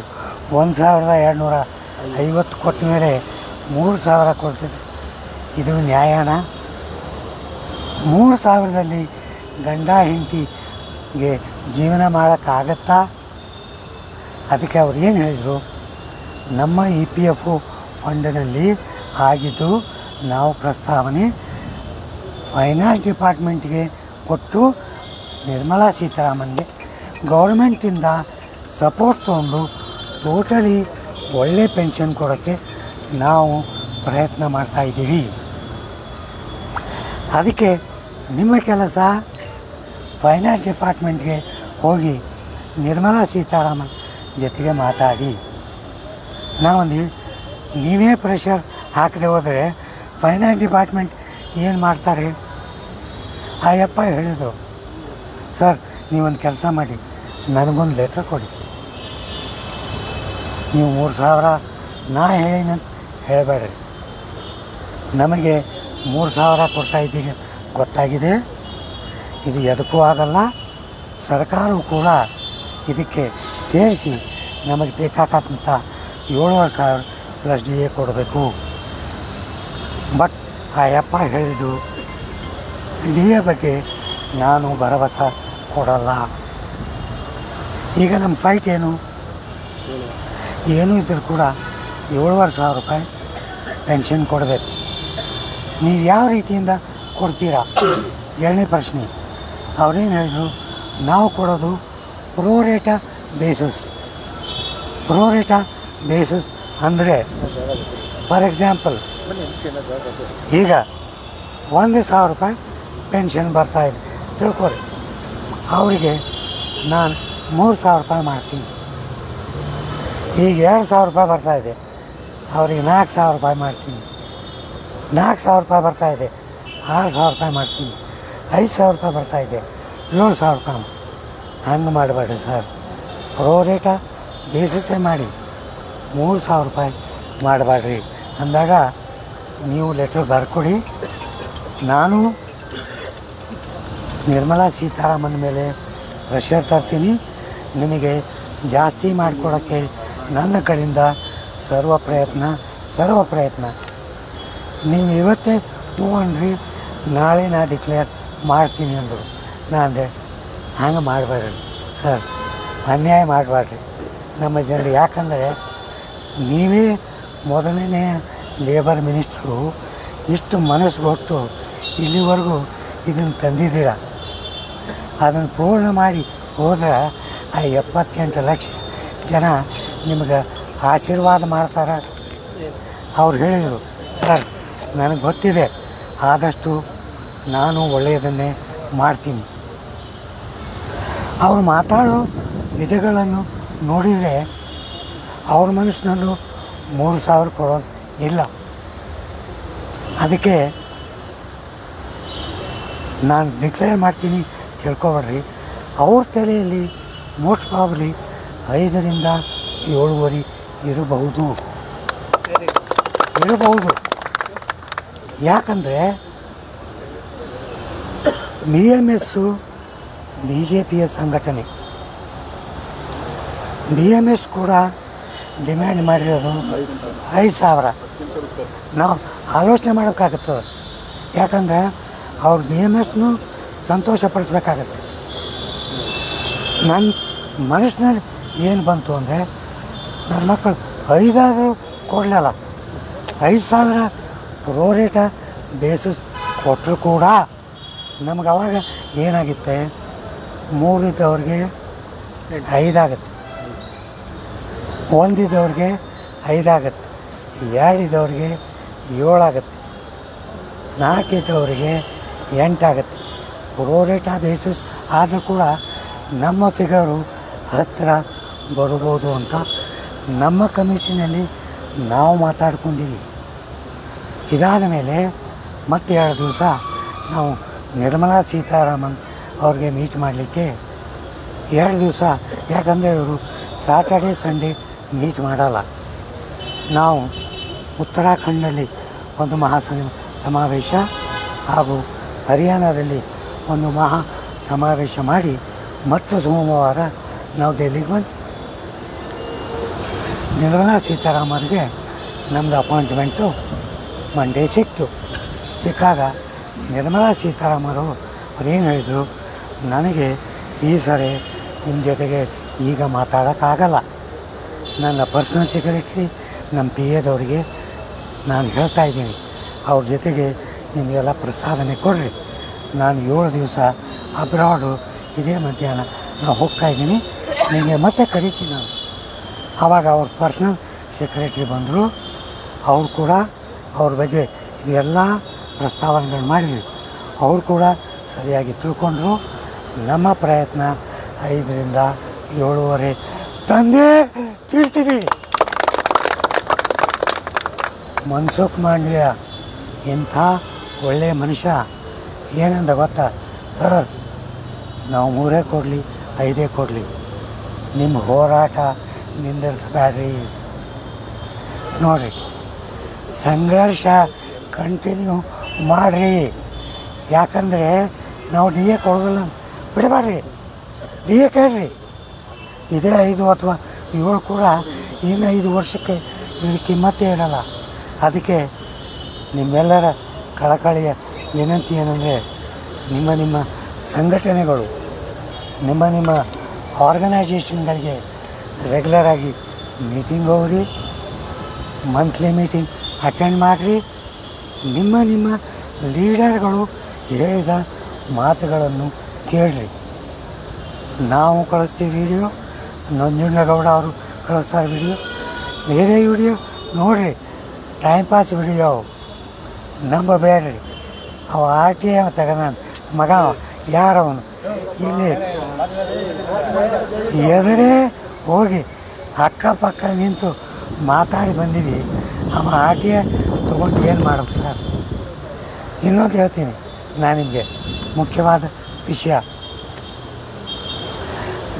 1,250 ಕೊಟ್ಟ ಮೇಲೆ 3,000 ಕೊಡ್ತಿದೆ, ಇದು ನ್ಯಾಯನಾ? 3,000ದಲ್ಲಿ ಗಂಡ ಹೆಂಡತಿಗೆ ಜೀವನ ಮಾಡೋಕ್ಕಾಗತ್ತಾ? ಅದಕ್ಕೆ ಅವ್ರು ಏನು ಹೇಳಿದರು, ನಮ್ಮ EPFO ಫಂಡಿನಲ್ಲಿ ಆಗಿದ್ದು ನಾವು ಪ್ರಸ್ತಾವನೆ ಫೈನಾನ್ಸ್ ಡಿಪಾರ್ಟ್ಮೆಂಟ್ಗೆ ಕೊಟ್ಟು ನಿರ್ಮಲಾ ಸೀತಾರಾಮನ್ಗೆ ಗೌರ್ಮೆಂಟಿಂದ ಸಪೋರ್ಟ್ ತೊಗೊಂಡು ಟೋಟಲಿ ಒಳ್ಳೆ ಪೆನ್ಷನ್ ಕೊಡೋಕ್ಕೆ ನಾವು ಪ್ರಯತ್ನ ಮಾಡ್ತಾಯಿದ್ದೀವಿ. ಅದಕ್ಕೆ ನಿಮ್ಮ ಕೆಲಸ ಫೈನಾನ್ಸ್ ಡಿಪಾರ್ಟ್ಮೆಂಟ್ಗೆ ಹೋಗಿ ನಿರ್ಮಲಾ ಸೀತಾರಾಮನ್ ಜೊತೆಗೆ ಮಾತಾಡಿ. ನಾವೊಂದು ನೀವೇ ಪ್ರೆಷರ್ ಹಾಕದೆ ಹೋದರೆ ಫೈನಾನ್ಸ್ ಡಿಪಾರ್ಟ್ಮೆಂಟ್ ಏನು ಮಾಡ್ತಾರೆ? ಆ ಯಪ್ಪ ಹೇಳಿದರು, ಸರ್ ನೀವೊಂದು ಕೆಲಸ ಮಾಡಿ, ನನಗೊಂದು ಲೆಟ್ರ್ ಕೊಡಿ, ನೀವು 3,000 ನಾ ಹೇಳಿನಂತ ಹೇಳಬೇಡ್ರಿ, ನಮಗೆ 3,000 ಕೊಡ್ತಾಯಿದ್ದೀವಿ ಗೊತ್ತಾಗಿದೆ. ಇದು ಎದಕ್ಕೂ ಆಗಲ್ಲ. ಸರ್ಕಾರವು ಕೂಡ ಇದಕ್ಕೆ ಸೇರಿಸಿ ನಮಗೆ ಬೇಕಾಗಂಥ 7,500 ಪ್ಲಸ್ DA ಕೊಡಬೇಕು. ಬಟ್ ಆ ಯಪ್ಪ ಹೇಳಿದ್ದು DA ಬಗ್ಗೆ ನಾನು ಭರವಸೆ ಕೊಡಲ್ಲ. ಈಗ ನಮ್ಮ ಫೈಟ್ ಏನು ಇದ್ದರೂ ಕೂಡ 7,500 ರೂಪಾಯಿ ಪೆನ್ಷನ್ ಕೊಡಬೇಕು. ನೀವು ಯಾವ ರೀತಿಯಿಂದ ಕೊಡ್ತೀರಾ? ಎರಡನೇ ಪ್ರಶ್ನೆ. ಅವ್ರೇನು ಹೇಳಿದ್ರು, ನಾವು ಕೊಡೋದು ಪ್ರೋರೇಟಾ ಬೇಸಿಸ್ ಅಂದರೆ ಫಾರ್ ಎಕ್ಸಾಂಪಲ್ ಈಗ 1,000 ರೂಪಾಯಿ ಪೆನ್ಷನ್ ಬರ್ತಾಯಿದೆ ತಿಳ್ಕೊರಿ, ಅವರಿಗೆ ನಾನು 3,000 ರೂಪಾಯಿ ಮಾಡ್ತೀನಿ. ಈಗ 2,000 ರೂಪಾಯಿ ಬರ್ತಾಯಿದೆ, ಅವ್ರಿಗೆ 4,000 ರೂಪಾಯಿ ಮಾಡ್ತೀನಿ. 4,000 ರೂಪಾಯಿ ಬರ್ತಾಯಿದೆ, 6,000 ರೂಪಾಯಿ ಮಾಡ್ತೀನಿ. 5,000 ರೂಪಾಯಿ ಬರ್ತಾಯಿದೆ, 7,000 ರೂಪಾಯಿ. ಹಂಗೆ ಮಾಡಬೇಡ್ರಿ ಸರ್, ಪ್ರೋರೇಟಾ ಬೇಸಿಸೇ ಮಾಡಿ. 3,000 ರೂಪಾಯಿ ಮಾಡಬೇಡ್ರಿ ಅಂದಾಗ ನೀವು ಲೆಟ್ರ್ ಬರ್ಕೊಡಿ. ನಾನು ನಿರ್ಮಲಾ ಸೀತಾರಾಮನ್ ಮೇಲೆ ಪ್ರೆಷರ್ ತರ್ತೀನಿ. ನಿಮಗೆ ಜಾಸ್ತಿ ಮಾಡಿಕೊಡೋಕ್ಕೆ ನನ್ನ ಕಡೆಯಿಂದ ಸರ್ವ ಪ್ರಯತ್ನ. ನೀವು ಇವತ್ತೇ ಹ್ಞೂ ಅಂದ್ರಿ, ನಾಳೆ ನಾ ಡಿಕ್ಲೇರ್ ಮಾಡ್ತೀನಿ ಅಂದರು. ನಾ ಅಂದೆ ಹಂಗೆ ಮಾಡಬೇಡ್ರಿ ಸರ್, ಅನ್ಯಾಯ ಮಾಡಬೇಡ್ರಿ ನಮ್ಮ ಜನರು. ಯಾಕಂದರೆ ನೀವೇ ಮೊದಲನೇ ಲೇಬರ್ ಮಿನಿಸ್ಟ್ರು, ಇಷ್ಟು ಮನಸ್ಸು ಕೊಟ್ಟು ಇಲ್ಲಿವರೆಗೂ ಇದನ್ನು ತಂದಿದ್ದೀರ. ಅದನ್ನು ಪೂರ್ಣ ಮಾಡಿ ಹೋದ್ರೆ ಆ 78 ಲಕ್ಷ ಜನ ನಿಮಗೆ ಆಶೀರ್ವಾದ ಮಾಡ್ತಾರೆ. ಅವ್ರು ಹೇಳಿದರು, ಸರ್ ನನಗೆ ಗೊತ್ತಿದೆ, ಆದಷ್ಟು ನಾನು ಒಳ್ಳೆಯದನ್ನೇ ಮಾಡ್ತೀನಿ. ಅವ್ರು ಮಾತಾಡೋ ವಿಧಗಳನ್ನು ನೋಡಿದರೆ ಅವ್ರ ಮನಸ್ಸಿನಲ್ಲೂ 3,000 ಕೊಡೋದು ಇಲ್ಲ. ಅದಕ್ಕೆ ನಾನು ಡಿಕ್ಲೇರ್ ಮಾಡ್ತೀನಿ ತಿಳ್ಕೊಬೇಡ್ರಿ. ಅವ್ರ ತಲೆಯಲ್ಲಿ ಮೋಸ್ಟ್ ಪ್ರಾಬಬ್ಲಿ 5ರಿಂದ 7.5 ಇರಬಹುದು. ಯಾಕಂದರೆ BMS BJPಯ ಸಂಘಟನೆ. BMS ಕೂಡ ಡಿಮ್ಯಾಂಡ್ ಮಾಡಿರೋದು 5,000. ನಾವು ಆಲೋಚನೆ ಮಾಡೋಕ್ಕಾಗುತ್ತದೆ. ಯಾಕಂದರೆ ಅವ್ರು BMSನೂ ಸಂತೋಷಪಡಿಸ್ಬೇಕಾಗತ್ತೆ. ನನ್ನ ಮನಸ್ಸಿನಲ್ಲಿ ಏನು ಬಂತು ಅಂದರೆ, ನನ್ನ ಮಕ್ಕಳು 5,000 ಕೊಡಲಿಲ್ಲ, 5,000 ಪ್ರೋರೇಟಾ ಬೇಸಿಸ್ ಕೊಟ್ಟರು ಕೂಡ ನಮ್ಗೆ ಅವಾಗ ಏನಾಗುತ್ತೆ, 3 ಇದ್ದವ್ರಿಗೆ 5 ಆಗುತ್ತೆ, 1 ಇದ್ದವ್ರಿಗೆ 5 ಆಗುತ್ತೆ, 2 ಇದ್ದವ್ರಿಗೆ 7 ಆಗುತ್ತೆ, 4 ಇದ್ದವರಿಗೆ 8 ಆಗುತ್ತೆ. ಪ್ರೋರೇಟಾ ಬೇಸಿಸ್ ಆದರೂ ಕೂಡ ನಮ್ಮ ಫಿಗರು ಹತ್ತಿರ ಬರ್ಬೋದು ಅಂತ ನಮ್ಮ ಕಮಿಟಿನಲ್ಲಿ ನಾವು ಮಾತಾಡ್ಕೊಂಡಿದ್ದೀವಿ. ಇದಾದ ಮೇಲೆ ಮತ್ತೆ 2 ದಿವಸ ನಾವು ನಿರ್ಮಲಾ ಸೀತಾರಾಮನ್ ಅವ್ರಿಗೆ ಮೀಟ್ ಮಾಡಲಿಕ್ಕೆ 2 ದಿವಸ, ಯಾಕಂದರೆ ಇವರು ಸಾಟರ್ಡೆ ಸಂಡೇ ಮೀಟ್ ಮಾಡಲ್ಲ. ನಾವು ಉತ್ತರಾಖಂಡಲ್ಲಿ ಒಂದು ಸಮಾವೇಶ ಹಾಗೂ ಹರಿಯಾಣದಲ್ಲಿ ಒಂದು ಸಮಾವೇಶ ಮಾಡಿ ಮತ್ತು ಸೋಮವಾರ ನಾವು ಡೆಲ್ಲಿಗೆ ಬಂದ್ವಿ. ನಿರ್ಮಲಾ ಸೀತಾರಾಮನ್ಗೆ ನಮ್ಮದು ಅಪಾಯಿಂಟ್ಮೆಂಟು ಮಂಡೇ ಸಿಕ್ಕಾಗ ನಿರ್ಮಲಾ ಸೀತಾರಾಮನ್ ಅವ್ರು ಏನು ಹೇಳಿದರು, ನನಗೆ ಈ ಸರಿ ನಿಮ್ಮ ಜೊತೆಗೆ ಈಗ ಮಾತಾಡೋಕ್ಕಾಗಲ್ಲ. ನನ್ನ ಪರ್ಸನಲ್ ಸೆಕ್ರೆಟ್ರಿ ನಮ್ಮ PAದವರಿಗೆ ನಾನು ಹೇಳ್ತಾ ಇದ್ದೀನಿ, ಅವ್ರ ಜೊತೆಗೆ ನಿಮಗೆಲ್ಲ ಪ್ರಸ್ತಾವನೆ ಕೊಡ್ರಿ. ನಾನು 7 ದಿವಸ ಅಬ್ರಾಡು ಇದೇ ಮಧ್ಯಾಹ್ನ ನಾವು ಹೋಗ್ತಾಯಿದ್ದೀನಿ, ನಿಮಗೆ ಮತ್ತೆ ಕರಿತೀನಿ ನಾನು. ಆವಾಗ ಅವ್ರ ಪರ್ಸ್ನಲ್ ಸೆಕ್ರೆಟ್ರಿ ಬಂದರು. ಅವ್ರು ಕೂಡ ಅವ್ರ ಬಗ್ಗೆ ಇದೆಲ್ಲ ಪ್ರಸ್ತಾವನೆಗಳು ಮಾಡಿದ್ವಿ. ಅವ್ರು ಕೂಡ ಸರಿಯಾಗಿ ತಿಳ್ಕೊಂಡ್ರು. ನಮ್ಮ ಪ್ರಯತ್ನ 5ರಿಂದ 7.5 ತಂದೇ ತೀರ್ತೀವಿ. ಮನ್ಸುಖ್ ಮಾಂಡವ್ಯ ಇಂಥ ಒಳ್ಳೆಯ ಮನುಷ್ಯ ಏನಂದ ಗೊತ್ತಾ, ಸರ್ ನಾವು 3 ಕೊಡಲಿ 5 ಕೊಡಲಿ, ನಿಮ್ಮ ಹೋರಾಟ ನಿಂದಿರಿಸಬೇಡ್ರಿ. ನೋಡಿರಿ, ಸಂಘರ್ಷ ಕಂಟಿನ್ಯೂ ಮಾಡಿರಿ. ಯಾಕಂದರೆ ನಾವು ಡಿ ಎ ಕೊಡೋದಿಲ್ಲ ಬಿಡಬಾರ್ರಿ, ಡಿ ಎ ಕೇಳ್ರಿ. ಇದೇ 5 ಅಥವಾ 7 ಕೂಡ ಇನ್ನು 5 ವರ್ಷಕ್ಕೆ ಇದ್ರ ಕಿಮ್ಮತ್ತೇ ಇರಲ್ಲ. ಅದಕ್ಕೆ ನಿಮ್ಮೆಲ್ಲರ ಕಳಕಳಿಯ ವಿನಂತಿ ಏನಂದರೆ, ನಿಮ್ಮ ಸಂಘಟನೆಗಳು, ನಿಮ್ಮ ಆರ್ಗನೈಜೇಷನ್ಗಳಿಗೆ ರೆಗ್ಯುಲರಾಗಿ ಮೀಟಿಂಗ್ ಹೋಗ್ರಿ, ಮಂತ್ಲಿ ಮೀಟಿಂಗ್ ಅಟೆಂಡ್ ಮಾಡಿರಿ. ನಿಮ್ಮ ಲೀಡರ್ಗಳು ಹೇಳಿದ ಮಾತುಗಳನ್ನು ಕೇಳ್ರಿ. ನಾವು ಕಳಿಸ್ತೀವಿ ವಿಡಿಯೋ, ನಂಜುಂಡಗೌಡ ಅವರು ಕಳಿಸ್ತಾರೆ ವಿಡಿಯೋ, ಬೇರೆ ವಿಡಿಯೋ ನೋಡಿರಿ, ಟೈಮ್ ಪಾಸ್ ವಿಡಿಯೋ ನಂಬಬೇಡ್ರಿ. ಅವ RTI ತಗೋಣ ಮಗ, ಯಾರವನು ಇಲ್ಲಿ ಎದುರೇ ಹೋಗಿ ಅಕ್ಕಪಕ್ಕ ನಿಂತು ಮಾತಾಡಿ ಬಂದೀವಿ. ಅವ RTI ತೊಗೊಂಡು ಏನು ಮಾಡ್ಬೇಕು ಸರ್? ಇನ್ನೊಂದು ಹೇಳ್ತೀನಿ ನಾನು ನಿಮಗೆ, ಮುಖ್ಯವಾದ ವಿಷಯ.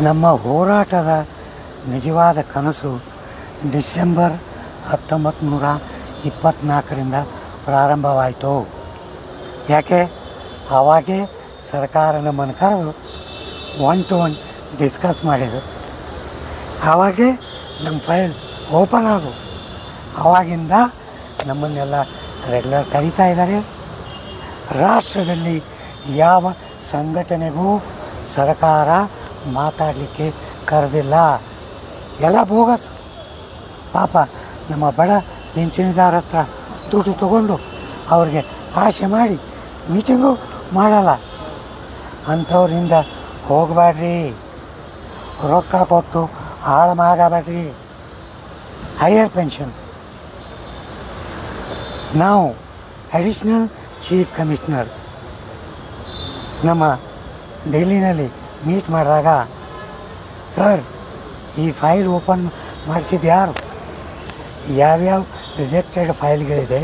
ನಮ್ಮ ಹೋರಾಟದ ನಿಜವಾದ ಕನಸು ಡಿಸೆಂಬರ್ 1924ರಿಂದ ಪ್ರಾರಂಭವಾಯಿತು. ಯಾಕೆ? ಆವಾಗೇ ಸರ್ಕಾರ ನಮ್ಮನ್ನು ಕರೆದು 1 to 1 ಡಿಸ್ಕಸ್ ಮಾಡಿದರು. ಆವಾಗೇ ನಮ್ಮ ಫೈಲ್ ಓಪನ್ ಆದವು. ಆವಾಗಿಂದ ನಮ್ಮನ್ನೆಲ್ಲ ರೆಗ್ಯುಲರ್ ಕರೀತಾ ಇದ್ದಾರೆ. ರಾಷ್ಟ್ರದಲ್ಲಿ ಯಾವ ಸಂಘಟನೆಗೂ ಸರ್ಕಾರ ಮಾತಾಡಲಿಕ್ಕೆ ಕರೆದಿಲ್ಲ, ಎಲ್ಲ ಬೋಗಸ್. ಪಾಪ ನಮ್ಮ ಬಡ ಪಿಂಚಣಿದಾರ ಹತ್ರ ದುಡ್ಡು ತಗೊಂಡು ಅವ್ರಿಗೆ ಆಸೆ ಮಾಡಿ ಮೀಟಿಂಗು ಮಾಡಲ್ಲ. ಅಂಥವ್ರಿಂದ ಹೋಗಬೇಡ್ರಿ, ರೊಕ್ಕ ಕೊಟ್ಟು ಹಾಳು ಮಾಡಬೇಡ್ರಿ. ಹೈಯರ್ ಪೆನ್ಷನ್ ನಾವು ಅಡಿಷ್ನಲ್ ಚೀಫ್ ಕಮಿಷನರ್ ನಮ್ಮ ಡೆಲ್ಲಿನಲ್ಲಿ ಮೀಟ್ ಮಾಡಿದಾಗ, ಸರ್ ಈ ಫೈಲ್ ಓಪನ್ ಮಾಡಿಸಿದ್ದು ಯಾರು? ಯಾವ್ಯಾವ ರಿಜೆಕ್ಟೆಡ್ ಫೈಲ್ಗಳಿದೆ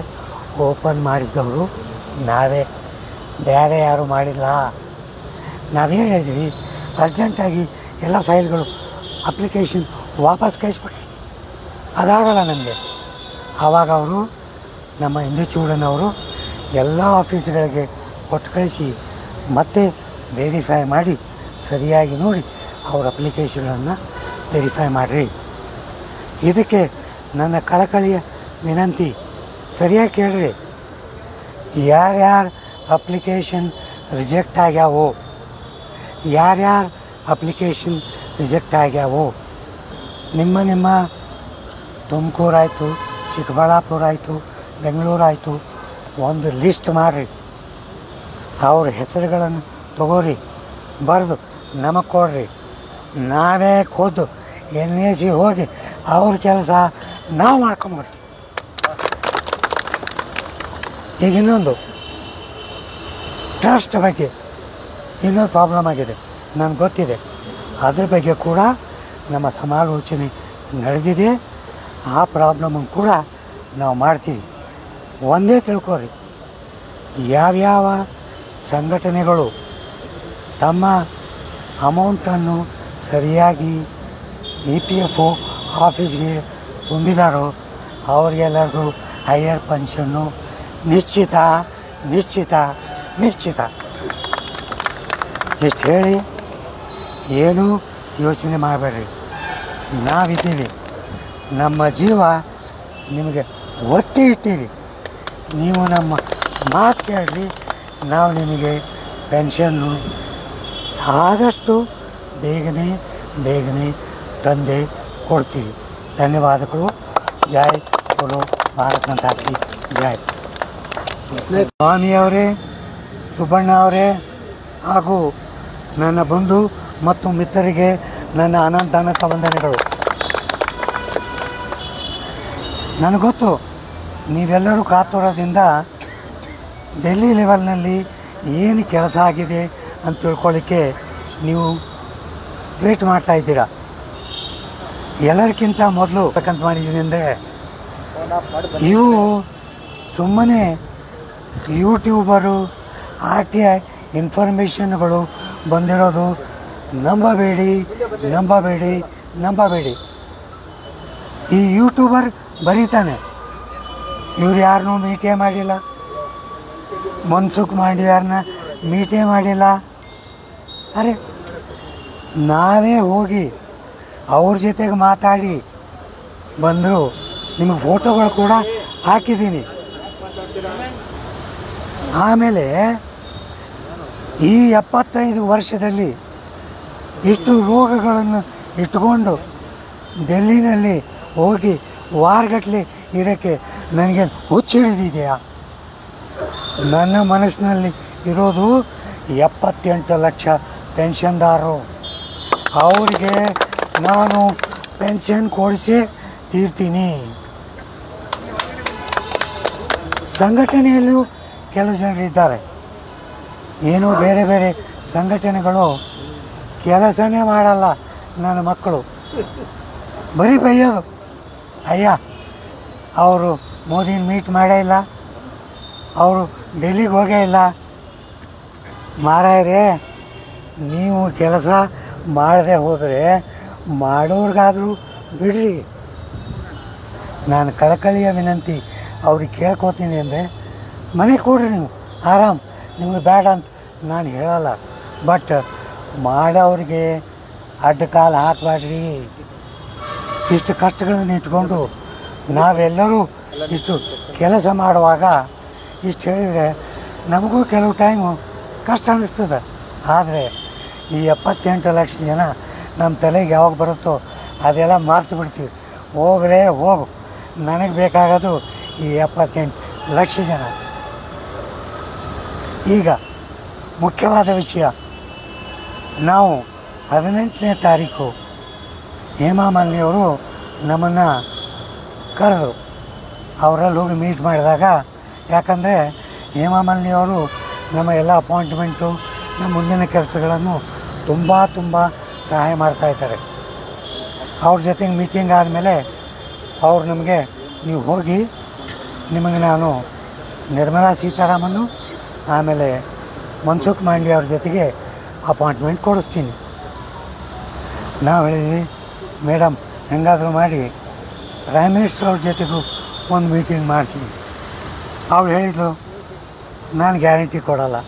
ಓಪನ್ ಮಾಡಿದವರು ನಾವೇ, ಬೇರೆ ಯಾರೂ ಮಾಡಿಲ್ಲ. ನಾವೇನು ಹೇಳಿದ್ವಿ, ಅರ್ಜೆಂಟಾಗಿ ಎಲ್ಲ ಫೈಲ್ಗಳು ಅಪ್ಲಿಕೇಶನ್ ವಾಪಸ್ ಕಳಿಸ್ಬಿಟ್ರಿ. ಅದಾಗಲ್ಲ ನಮಗೆ. ಆವಾಗ ಅವರು, ನಮ್ಮ ಇಂದುಚೂಡನವರು ಎಲ್ಲ ಆಫೀಸ್ಗಳಿಗೆ ಕೊಟ್ಟು ಕಳಿಸಿ ಮತ್ತೆ ವೆರಿಫೈ ಮಾಡಿ ಸರಿಯಾಗಿ ನೋಡಿ ಅವ್ರ ಅಪ್ಲಿಕೇಶನ್ಗಳನ್ನು ವೆರಿಫೈ ಮಾಡಿರಿ. ಇದಕ್ಕೆ ನನ್ನ ಕಳಕಳಿಯ ವಿನಂತಿ, ಸರಿಯಾಗಿ ಕೇಳ್ರಿ. ಯಾರ್ಯಾರು ಅಪ್ಲಿಕೇಶನ್ ರಿಜೆಕ್ಟ್ ಆಗ್ಯಾವೋ, ಯಾರ್ಯಾರು ಅಪ್ಲಿಕೇಶನ್ ರಿಜೆಕ್ಟ್ ಆಗ್ಯಾವೋ, ನಿಮ್ಮ ತುಮಕೂರು ಆಯಿತು, ಚಿಕ್ಕಬಳ್ಳಾಪುರ ಆಯಿತು, ಬೆಂಗಳೂರು ಆಯಿತು, ಒಂದು ಲಿಸ್ಟ್ ಮಾಡಿರಿ. ಅವ್ರ ಹೆಸರುಗಳನ್ನು ತಗೋರಿ, ಬರೆದು ನಮಗೆ ಕೊಡ್ರಿ. ನಾವೇ ಖುದ್ದು NAC ಹೋಗಿ ಅವ್ರ ಕೆಲಸ ನಾವು ಮಾಡ್ಕೊಂಬರ್ತೀವಿ. ಈಗ ಇನ್ನೊಂದು ಟ್ರಸ್ಟ್ ಬಗ್ಗೆ ಇನ್ನೊಂದು ಪ್ರಾಬ್ಲಮ್ ಆಗಿದೆ, ನನಗೆ ಗೊತ್ತಿದೆ. ಅದ್ರ ಬಗ್ಗೆ ಕೂಡ ನಮ್ಮ ಸಮಾಲೋಚನೆ ನಡೆದಿದೆ. ಆ ಪ್ರಾಬ್ಲಮನ್ನು ಕೂಡ ನಾವು ಮಾಡ್ತೀವಿ. ಒಂದೇ ತಿಳ್ಕೊರಿ, ಯಾವ್ಯಾವ ಸಂಘಟನೆಗಳು ತಮ್ಮ ಅಮೌಂಟನ್ನು ಸರಿಯಾಗಿ EPFO ಆಫೀಸ್ಗೆ ತುಂಬಿದಾರೋ ಅವರಿಗೆಲ್ಲರಿಗೂ ಹೈಯರ್ ಪೆನ್ಷನ್ನು ನಿಶ್ಚಿತ ನಿಶ್ಚಿತ ನಿಶ್ಚಿತ. ಇಷ್ಟು ಹೇಳಿ ಏನೂ ಯೋಚನೆ ಮಾಡಬೇಡ್ರಿ, ನಾವಿದ್ದೀವಿ. ನಮ್ಮ ಜೀವ ನಿಮಗೆ ಒತ್ತಿ ಇಟ್ಟಿರಿ. ನೀವು ನಮ್ಮ ಮಾತು ಕೇಳ್ರಿ, ನಾವು ನಿಮಗೆ ಪೆನ್ಷನ್ನು ಆದಷ್ಟು ಬೇಗನೆ ತಂದೆ ಕೊಡ್ತೀವಿ. ಧನ್ಯವಾದಗಳು. ಜೈ ಬೋಲೋ ಭಾರತ್ ಮಾತಾ ಕಿ ಜೈ. ಸ್ವಾಮಿಯವರೇ, ಸುಬ್ಬಣ್ಣ ಅವರೇ ಹಾಗೂ ನನ್ನ ಬಂಧು ಮತ್ತು ಮಿತ್ರರಿಗೆ ನನ್ನ ಅನಂತ ವಂದನೆಗಳು. ನನಗೊತ್ತು ನೀವೆಲ್ಲರೂ ಕಾತುರದಿಂದ ಡೆಲ್ಲಿ ಲೆವೆಲ್ನಲ್ಲಿ ಏನು ಕೆಲಸ ಆಗಿದೆ ಅಂತ ತಿಳ್ಕೊಳ್ಳಿಕ್ಕೆ ನೀವು ವೇಟ್ ಮಾಡ್ತಾಯಿದ್ದೀರಾ. ಎಲ್ಲರಿಗಿಂತ ಮೊದಲು ಬೇಕಂತ ಮಾಡಿದ್ದೀನಿ ಅಂದರೆ, ಇವು ಸುಮ್ಮನೆ ಯೂಟ್ಯೂಬರು RTI ಇನ್ಫಾರ್ಮೇಷನ್ಗಳು ಬಂದಿರೋದು ನಂಬಬೇಡಿ. ಈ ಯೂಟ್ಯೂಬರ್ ಬರೀತಾನೆ, ಇವ್ರು ಯಾರನ್ನೂ ಮೀಟೇ ಮಾಡಿಲ್ಲ, ಮನ್ಸುಖ್ ಮಾಂಡವ್ಯಾರನ್ನ ಮೀಟೇ ಮಾಡಿಲ್ಲ. ಅರೆ ನಾವೇ ಹೋಗಿ ಅವ್ರ ಜೊತೆಗೆ ಮಾತಾಡಿ ಬಂದರು. ನಿಮಗೆ ಫೋಟೋಗಳು ಕೂಡ ಹಾಕಿದ್ದೀನಿ. ಆಮೇಲೆ ಈ 75 ವರ್ಷದಲ್ಲಿ ಇಷ್ಟು ರೋಗಗಳನ್ನು ಇಟ್ಕೊಂಡು ಡೆಲ್ಲಿನಲ್ಲಿ ಹೋಗಿ ವಾರಗಟ್ಟಲೆ ಇರೋಕ್ಕೆ ನನಗೆ ಹುಚ್ಚಿಡಿದೆಯಾ? ನನ್ನ ಮನಸ್ಸಿನಲ್ಲಿ ಇರೋದು 78 ಲಕ್ಷ ಪೆನ್ಷನ್ದಾರರು. ಅವರಿಗೆ ನಾನು ಪೆನ್ಷನ್ ಕೊಡಿಸೇ ತೀರ್ತೀನಿ. ಸಂಘಟನೆಯಲ್ಲೂ ಕೆಲವು ಜನರಿದ್ದಾರೆ, ಏನೋ ಬೇರೆ ಬೇರೆ ಸಂಘಟನೆಗಳು ಕೆಲಸನೇ ಮಾಡಲ್ಲ. ನನ್ನ ಮಕ್ಕಳು ಬರೀ ಬೈಯೋದು, ಅಯ್ಯ ಅವರು ಮೋದಿನ ಮೀಟ್ ಮಾಡೇ ಇಲ್ಲ, ಅವರು ಡೆಲ್ಲಿಗೆ ಹೋಗೇ ಇಲ್ಲ. ಮಾರಾಯರೇ, ನೀವು ಕೆಲಸ ಮಾಡದೆ ಹೋದರೆ ಮಾಡೋರ್ಗಾದರೂ ಬಿಡ್ರಿ. ನಾನು ಕಳಕಳಿಯ ವಿನಂತಿ ಅವ್ರಿಗೆ ಕೇಳ್ಕೊತೀನಿ ಅಂದರೆ ಮನೆ ಕೊಡ್ರಿ, ನೀವು ಆರಾಮ್, ನಿಮಗೆ ಬೇಡ ಅಂತ ನಾನು ಹೇಳಲ್ಲ. ಬಟ್ ಮಾಡೋರಿಗೆ ಅಡ್ಡ ಕಾಲು ಹಾಕಬೇಡ್ರಿ. ಇಷ್ಟು ಕಷ್ಟಗಳನ್ನು ಇಟ್ಕೊಂಡು ನಾವೆಲ್ಲರೂ ಇಷ್ಟು ಕೆಲಸ ಮಾಡುವಾಗ ಇಷ್ಟು ಹೇಳಿದರೆ ನಮಗೂ ಕೆಲವು ಟೈಮು ಕಷ್ಟ ಅನ್ನಿಸ್ತದೆ. ಆದರೆ ಈ 78 ಲಕ್ಷ ಜನ ನಮ್ಮ ತಲೆಗೆ ಯಾವಾಗ ಬರುತ್ತೋ ಅದೆಲ್ಲ ಮರ್ತು ಬಿಡ್ತೀವಿ. ಹೋಗ್ರೆ ಹೋಗು, ನನಗೆ ಬೇಕಾಗೋದು ಈ 78 ಲಕ್ಷ ಜನ. ಈಗ ಮುಖ್ಯವಾದ ವಿಷಯ, ನಾವು 18ನೇ ತಾರೀಕು ಹೇಮಾ ಮಾಲಿನಿಯವರು ನಮ್ಮನ್ನು ಕರೆದು ಅವರಲ್ಲಿ ಹೋಗಿ ಮೀಟ್ ಮಾಡಿದಾಗ, ಯಾಕಂದರೆ ಹೇಮಾ ಮಾಲಿನಿಯವರು ನಮ್ಮ ಎಲ್ಲ ಅಪಾಯಿಂಟ್ಮೆಂಟು, ನಮ್ಮ ಮುಂದಿನ ಕೆಲಸಗಳನ್ನು ತುಂಬ ಸಹಾಯ ಮಾಡ್ತಾಯಿದ್ದಾರೆ. ಅವ್ರ ಜೊತೆಗೆ ಮೀಟಿಂಗ್ ಆದಮೇಲೆ ಅವ್ರು ನಮಗೆ, ನೀವು ಹೋಗಿ ನಿಮಗೆ ನಾನು ನಿರ್ಮಲಾ ಸೀತಾರಾಮನ್ನು ಆಮೇಲೆ ಮನ್ಸುಖ್ ಮಾಂಡವ್ಯ ಅವ್ರ ಜೊತೆಗೆ ಅಪಾಯಿಂಟ್ಮೆಂಟ್ ಕೊಡಿಸ್ತೀನಿ. ನಾವು ಹೇಳಿದ್ವಿ, ಮೇಡಮ್ ಹೆಂಗಾದರೂ ಮಾಡಿ ಪ್ರೈಮ್ ಮಿನಿಸ್ಟರ್ ಅವ್ರ ಜೊತೆಗೂ ಒಂದು ಮೀಟಿಂಗ್ ಮಾಡಿಸಿ. ಅವಳು ಹೇಳಿದ್ಲು, ನಾನು ಗ್ಯಾರಂಟಿ ಕೊಡೋಲ್ಲ,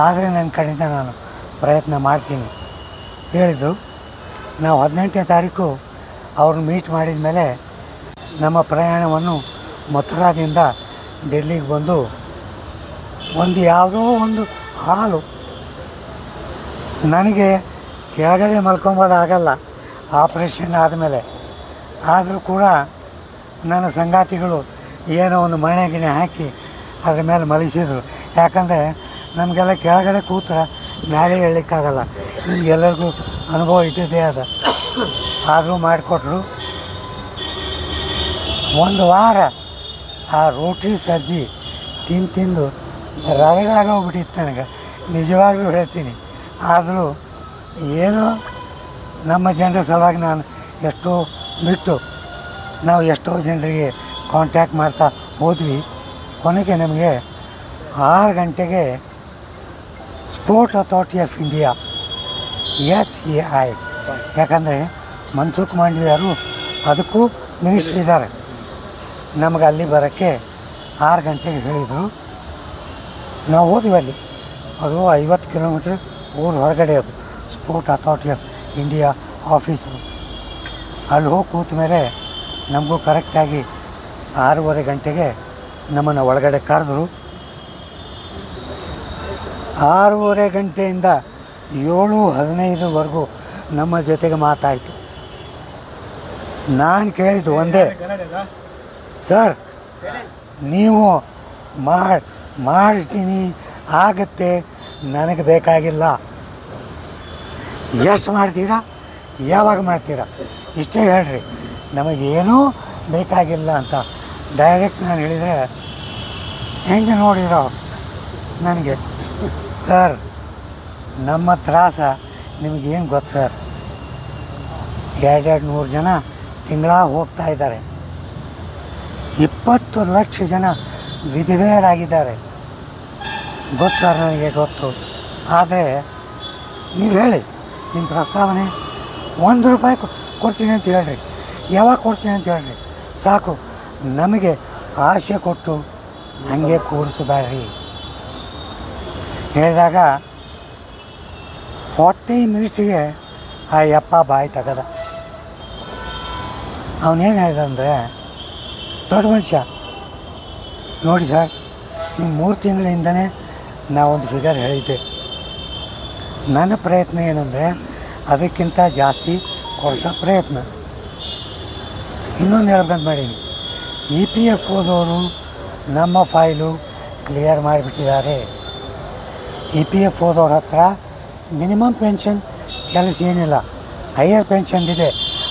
ಆದರೆ ನನ್ನ ಕಡೆಯಿಂದ ನಾನು ಪ್ರಯತ್ನ ಮಾಡ್ತೀನಿ ಹೇಳಿದ್ರು. ನಾವು 18ನೇ ತಾರೀಕು ಅವ್ರನ್ನ ಮೀಟ್ ಮಾಡಿದ ಮೇಲೆ ನಮ್ಮ ಪ್ರಯಾಣವನ್ನು ಮಥುರಾದಿಂದ ಡೆಲ್ಲಿಗೆ ಬಂದು ಯಾವುದೋ ಒಂದು ಹಾಲು, ನನಗೆ ಕೆಳಗಡೆ ಮಲ್ಕೊಂಬೋದಾಗಲ್ಲ ಆಪ್ರೇಷನ್ ಆದಮೇಲೆ. ಆದರೂ ಕೂಡ ನನ್ನ ಸಂಗಾತಿಗಳು ಏನೋ ಒಂದು ಮಣೆ ಗಿಣೆ ಹಾಕಿ ಅದ್ರ ಮೇಲೆ ಮಲಗಿಸಿದ್ರು. ಯಾಕಂದರೆ ನಮಗೆಲ್ಲ ಕೆಳಗಡೆ ಕೂತ್ರೆ ಗಾಳಿ ಹೇಳಲಿಕ್ಕಾಗಲ್ಲ, ನಿಮಗೆಲ್ಲರಿಗೂ ಅನುಭವ ಇದ್ದಿದ್ದೇ ಅದ. ಆದರೂ ಮಾಡಿಕೊಟ್ರು. ಒಂದು ವಾರ ಆ ರೋಟಿ ಸಜ್ಜಿ ತಿಂದು ರಗಡಾಗೋಗ್ಬಿಟ್ಟಿತ್ತು ನನಗೆ, ನಿಜವಾಗ್ಲೂ ಹೇಳ್ತೀನಿ. ಆದರೂ ಏನೋ ನಮ್ಮ ಜನರ ಸಲುವಾಗಿ ನಾನು ಎಷ್ಟೋ ಬಿಟ್ಟು ನಾವು ಎಷ್ಟೋ ಜನರಿಗೆ ಕಾಂಟ್ಯಾಕ್ಟ್ ಮಾಡ್ತಾ ಹೋದ್ವಿ. ಕೊನೆಗೆ ನಮಗೆ 6 ಗಂಟೆಗೆ sport authority of India SAI, ಯಾಕಂದರೆ ಮನ್ಸುಖ್ ಮಾಂಡವ್ಯಾರು ಅದಕ್ಕೂ ಮಿನಿಸ್ಟ್ರ್ ಇದ್ದಾರೆ, ನಮಗೆ ಅಲ್ಲಿ ಬರೋಕ್ಕೆ 6 ಗಂಟೆಗೆ ಹೇಳಿದರು. ನಾವು ಹೋದ್ವಿ ಅಲ್ಲಿ. ಅದು 50 ಕಿಲೋಮೀಟ್ರ್ ಊರ ಹೊರಗಡೆ, ಅದು sport authority of India office. ಅಲ್ಲಿ ಹೋಗಿ ಕೂತ ಮೇಲೆ ನಮಗೂ ಕರೆಕ್ಟಾಗಿ 6:30 ಗಂಟೆಗೆ ನಮ್ಮನ್ನು ಒಳಗಡೆ ಕರೆದ್ರು. 6:30 ಗಂಟೆಯಿಂದ 7:15ವರೆಗೂ ನಮ್ಮ ಜೊತೆಗೆ ಮಾತಾಯಿತು. ನಾನು ಕೇಳಿದ್ದು ಒಂದೇ, ಸರ್ ನೀವು ಮಾಡ್ತೀನಿ ಆಗತ್ತೆ, ನನಗೆ ಬೇಕಾಗಿಲ್ಲ, ಎಷ್ಟು ಮಾಡ್ತೀರಾ, ಯಾವಾಗ ಮಾಡ್ತೀರಾ, ಇಷ್ಟೇ ಹೇಳ್ರಿ, ನಮಗೇನೂ ಬೇಕಾಗಿಲ್ಲ ಅಂತ ಡೈರೆಕ್ಟ್ ನಾನು ಹೇಳಿದರೆ ಹೆಂಗೆ ನೋಡಿರೋ ನನಗೆ. ಸರ್ ನಮ್ಮ ತ್ರಾಸ ನಿಮಗೇನು ಗೊತ್ತು ಸರ್, 200 ಜನ ತಿಂಗಳ ಹೋಗ್ತಾ ಇದ್ದಾರೆ, 20 ಲಕ್ಷ ಜನ ವಿಧವೆಯರಾಗಿದ್ದಾರೆ. ಗೊತ್ತು ಸರ್, ನನಗೆ ಗೊತ್ತು. ಆದರೆ ನೀವು ಹೇಳಿ, ನಿಮ್ಮ ಪ್ರಸ್ತಾವನೆ ₹1 ಕೊಡ್ತೀನಿ ಅಂತ ಹೇಳ್ರಿ, ಯಾವಾಗ ಕೊಡ್ತೀನಿ ಅಂತ ಹೇಳ್ರಿ, ಸಾಕು. ನಮಗೆ ಆಸೆ ಕೊಟ್ಟು ಹಂಗೆ ಕೂರಿಸಬೇಡ್ರಿ ಹೇಳಿದಾಗ 40 ಮಿನಿಟ್ಸಿಗೆ ಆ ಯಪ್ಪ ಬಾಯಿ ತೆಗದ. ಅವನೇನು ಹೇಳಿದ ಅಂದರೆ, ದೊಡ್ಡ ಮನುಷ್ಯ ನೋಡಿ ಸರ್, ನಿಮ್ಮ 3 ತಿಂಗಳಿಂದನೇ ನಾವೊಂದು ಫಿಗರ್ ಹೇಳಿದ್ದೆ. ನನ್ನ ಪ್ರಯತ್ನ ಏನಂದರೆ ಅದಕ್ಕಿಂತ ಜಾಸ್ತಿ ಕೊಡಿಸೋ ಪ್ರಯತ್ನ. ಇನ್ನೊಂದು ಹೇಳ್ಬೇಕಂತ ಮಾಡೀನಿ, EPFOದವರು ನಮ್ಮ ಫೈಲು ಕ್ಲಿಯರ್ ಮಾಡಿಬಿಟ್ಟಿದ್ದಾರೆ. EPFOದವ್ರ ಹತ್ರ ಮಿನಿಮಮ್ ಪೆನ್ಷನ್ ಕೆಲಸ ಏನಿಲ್ಲ, ಹೈಯರ್ ಪೆನ್ಷನ್ದಿದೆ,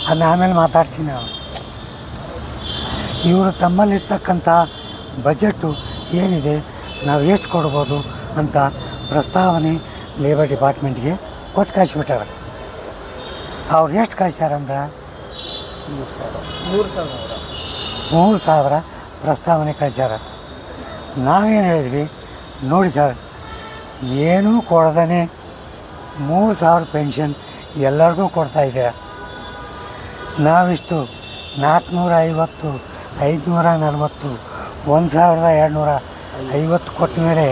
ಅದನ್ನ ಆಮೇಲೆ ಮಾತಾಡ್ತೀನಿ ನಾನು. ಇವರು ತಮ್ಮಲ್ಲಿರ್ತಕ್ಕಂಥ ಬಜೆಟ್ಟು ಏನಿದೆ, ನಾವು ಎಷ್ಟು ಕೊಡ್ಬೋದು ಅಂತ ಪ್ರಸ್ತಾವನೆ ಲೇಬರ್ ಡಿಪಾರ್ಟ್ಮೆಂಟ್ಗೆ ಕೊಟ್ಟು ಕಳಿಸ್ಬಿಟ್ಟಾರ. ಅವ್ರು ಎಷ್ಟು ಕಳಿಸ್ಯಾರಂದ್ರೆ 3,000 ಪ್ರಸ್ತಾವನೆ ಕಳಿಸ್ಯಾರ. ನಾವೇನು ಹೇಳಿದ್ವಿ, ನೋಡಿ ಸರ್, ಏನೂ ಕೊಡದೇ 3,000 ಪೆನ್ಷನ್ ಎಲ್ಲರಿಗೂ ಕೊಡ್ತಾಯಿದ್ದೀರ. ನಾವಿಷ್ಟು 450, 540, 1,250 ಕೊಟ್ಟ ಮೇಲೆ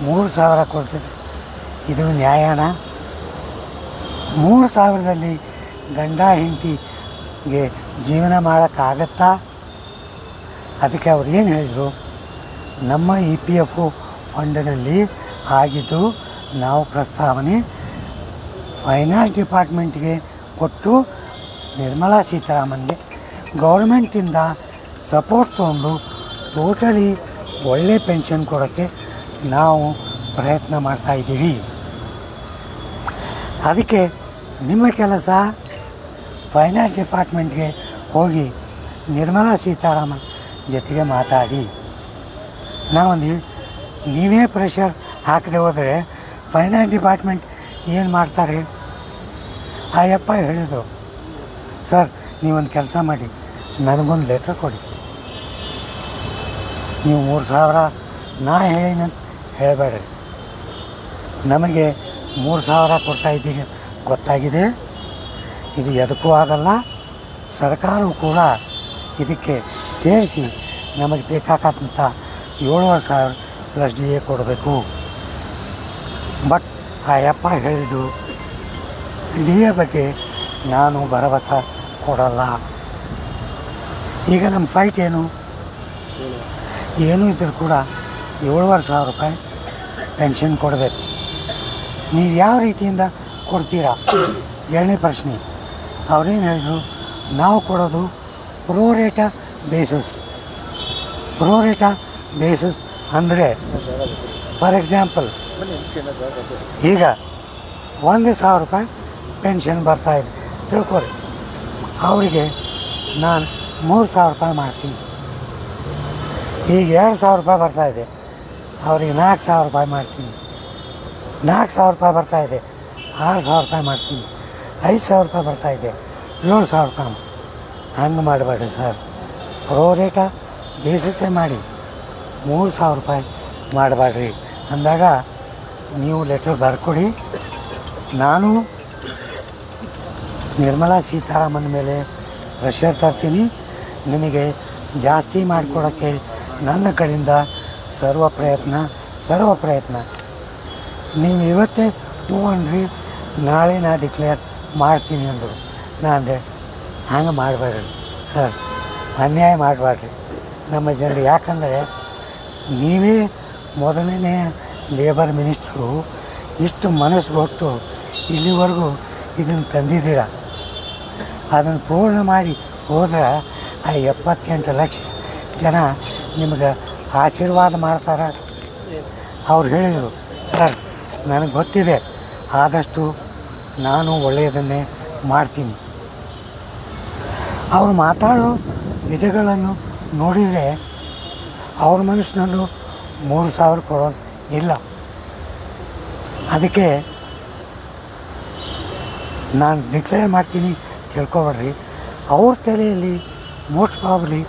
3,000 ಕೊಡ್ತಿದೆ. ಇದು ನ್ಯಾಯನಾ? 3,000ದಲ್ಲಿ ಗಂಡ ಹೆಂಡತಿಗೆ ಜೀವನ ಮಾಡೋಕ್ಕಾಗತ್ತಾ? ಅದಕ್ಕೆ ಅವ್ರು ಏನು ಹೇಳಿದರು, ನಮ್ಮ EPFO ಫಂಡಿನಲ್ಲಿ ಆಗಿದ್ದು ನಾವು ಪ್ರಸ್ತಾವನೆ ಫೈನಾನ್ಸ್ ಡಿಪಾರ್ಟ್ಮೆಂಟ್ಗೆ ಕೊಟ್ಟು ನಿರ್ಮಲಾ ಸೀತಾರಾಮನ್ಗೆ ಗೌರ್ಮೆಂಟಿಂದ ಸಪೋರ್ಟ್ ತೊಗೊಂಡು ಟೋಟಲಿ ಒಳ್ಳೆ ಪೆನ್ಷನ್ ಕೊಡೋಕ್ಕೆ ನಾವು ಪ್ರಯತ್ನ ಮಾಡ್ತಾಯಿದ್ದೀವಿ. ಅದಕ್ಕೆ ನಿಮ್ಮ ಕೆಲಸ ಫೈನಾನ್ಸ್ ಡಿಪಾರ್ಟ್ಮೆಂಟ್ಗೆ ಹೋಗಿ ನಿರ್ಮಲಾ ಸೀತಾರಾಮನ್ ಜೊತೆಗೆ ಮಾತಾಡಿ. ನಾವೊಂದು ನೀವೇ ಪ್ರೆಷರ್ ಹಾಕದೆ ಹೋದರೆ ಫೈನಾನ್ಸ್ ಡಿಪಾರ್ಟ್ಮೆಂಟ್ ಏನು ಮಾಡ್ತಾರೆ? ಆ ಯಪ್ಪ ಹೇಳಿದರು, ಸರ್ ನೀವೊಂದು ಕೆಲಸ ಮಾಡಿ, ನನಗೊಂದು ಲೆಟ್ರ್ ಕೊಡಿ, ನೀವು 3,000 ನಾ ಹೇಳಿನಂತ ಹೇಳಬೇಡ್ರಿ, ನಮಗೆ 3,000 ಕೊಡ್ತಾಯಿದ್ದೀರಿ ಗೊತ್ತಾಗಿದೆ, ಇದು ಎದಕ್ಕೂ ಆಗಲ್ಲ, ಸರ್ಕಾರವು ಕೂಡ ಇದಕ್ಕೆ ಸೇರಿಸಿ ನಮಗೆ ಬೇಕಾಗಂಥ 7,500 ಪ್ಲಸ್ DA ಕೊಡಬೇಕು. ಬಟ್ ಆ ಯಪ್ಪ ಹೇಳಿದ್ದು DA ಬಗ್ಗೆ ನಾನು ಭರವಸೆ ಕೊಡಲ್ಲ. ಈಗ ನಮ್ಮ ಫೈಟ್ ಏನು ಇದ್ದರೂ ಕೂಡ 7,500 ರೂಪಾಯಿ ಪೆನ್ಷನ್ ಕೊಡಬೇಕು. ನೀವು ಯಾವ ರೀತಿಯಿಂದ ಕೊಡ್ತೀರಾ? ಎರಡನೇ ಪ್ರಶ್ನೆ. ಅವ್ರೇನು ಹೇಳಿದ್ರು, ನಾವು ಕೊಡೋದು ಪ್ರೋರೇಟಾ ಬೇಸಿಸ್ ಅಂದರೆ ಫಾರ್ ಎಕ್ಸಾಂಪಲ್ ಈಗ 1,000 ರೂಪಾಯಿ ಪೆನ್ಷನ್ ಬರ್ತಾಯಿದೆ ತಿಳ್ಕೊರಿ, ಅವರಿಗೆ ನಾನು 3,000 ರೂಪಾಯಿ ಮಾಡ್ತೀನಿ. ಈಗ 2,000 ರೂಪಾಯಿ ಬರ್ತಾಯಿದೆ, ಅವ್ರಿಗೆ 4,000 ರೂಪಾಯಿ ಮಾಡ್ತೀನಿ. 4,000 ರೂಪಾಯಿ ಬರ್ತಾಯಿದೆ, 6,000 ರೂಪಾಯಿ ಮಾಡ್ತೀನಿ. 5,000 ರೂಪಾಯಿ ಬರ್ತಾಯಿದೆ, 7,000 ರೂಪಾಯಿ. ಹಂಗೆ ಮಾಡಬೇಡ್ರಿ ಸರ್, ಪ್ರೋರೇಟಾ ಬೇಸಿಸೇ ಮಾಡಿ, 3,000 ರೂಪಾಯಿ ಮಾಡಬೇಡ್ರಿ ಅಂದಾಗ ನೀವು ಲೆಟರ್ ಬರ್ಕೊಡಿ. ನಾನು ನಿರ್ಮಲಾ ಸೀತಾರಾಮನ್ ಮೇಲೆ ಪ್ರೆಷರ್ ತರ್ತೀನಿ. ನಿಮಗೆ ಜಾಸ್ತಿ ಮಾಡಿಕೊಡೋಕ್ಕೆ ನನ್ನ ಕಡೆಯಿಂದ ಸರ್ವ ಪ್ರಯತ್ನ. ನೀವು ಇವತ್ತೇ ಹ್ಞೂ ಅಂದ್ರಿ, ನಾಳೆ ನಾ ಡಿಕ್ಲೇರ್ ಮಾಡ್ತೀನಿ ಅಂದರು. ನಾ ಅಂದೆ, ಹಂಗೆ ಮಾಡಬೇಡ್ರಿ ಸರ್, ಅನ್ಯಾಯ ಮಾಡಬೇಡ್ರಿ ನಮ್ಮ ಜನರು. ಯಾಕಂದರೆ ನೀವೇ ಮೊದಲನೇ ಲೇಬರ್ ಮಿನಿಸ್ಟ್ರು, ಇಷ್ಟು ಮನಸ್ಸು ಕೊಟ್ಟು ಇಲ್ಲಿವರೆಗೂ ಇದನ್ನು ತಂದಿದ್ದೀರ. ಅದನ್ನು ಪೂರ್ಣ ಮಾಡಿ ಹೋದ್ರೆ ಆ 78 ಲಕ್ಷ ಜನ ನಿಮಗೆ ಆಶೀರ್ವಾದ ಮಾಡ್ತಾರೆ. ಅವ್ರು ಹೇಳಿದರು, ಸರ್ ನನಗೆ ಗೊತ್ತಿದೆ, ಆದಷ್ಟು ನಾನು ಒಳ್ಳೆಯದನ್ನೇ ಮಾಡ್ತೀನಿ. ಅವ್ರು ಮಾತಾಡೋ ವಿಧಗಳನ್ನು ನೋಡಿದರೆ ಅವ್ರ ಮನಸ್ಸಿನಲ್ಲೂ 3,000 ಕೊಡೋದು ಇಲ್ಲ. ಅದಕ್ಕೆ ನಾನು ಡಿಕ್ಲೇರ್ ಮಾಡ್ತೀನಿ ತಿಳ್ಕೊಬೇಡ್ರಿ. ಅವ್ರ ತಲೆಯಲ್ಲಿ ಮೋಸ್ಟ್ ಪ್ರಾಬಬ್ಲಿ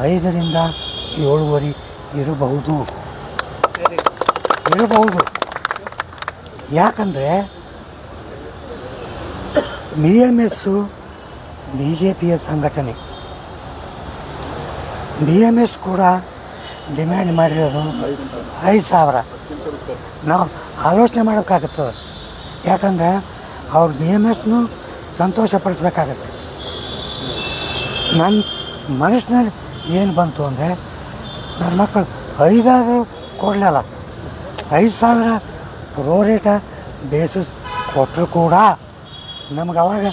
5ರಿಂದ 7.5 ಇರಬಹುದು. ಯಾಕಂದರೆ BMS BJPಯ ಸಂಘಟನೆ. BMS ಕೂಡ ಡಿಮ್ಯಾಂಡ್ ಮಾಡಿರೋದು 5,000. ನಾವು ಆಲೋಚನೆ ಮಾಡೋಕ್ಕಾಗುತ್ತದೆ. ಯಾಕಂದರೆ ಅವ್ರ ಬಿ ಎಮ್ ಎಸ್ನೂ ಸಂತೋಷಪಡಿಸ್ಬೇಕಾಗತ್ತೆ. ನನ್ನ ಮನಸ್ಸಿನಲ್ಲಿ ಏನು ಬಂತು ಅಂದರೆ ನನ್ನ ಮಕ್ಕಳು 5,000 ಕೊಡಲಿಲ್ಲ, 5,000 ಪ್ರೋರೇಟ ಬೇಸಿಸ್ ಕೊಟ್ಟರು ಕೂಡ ನಮ್ಗೆ ಅವಾಗ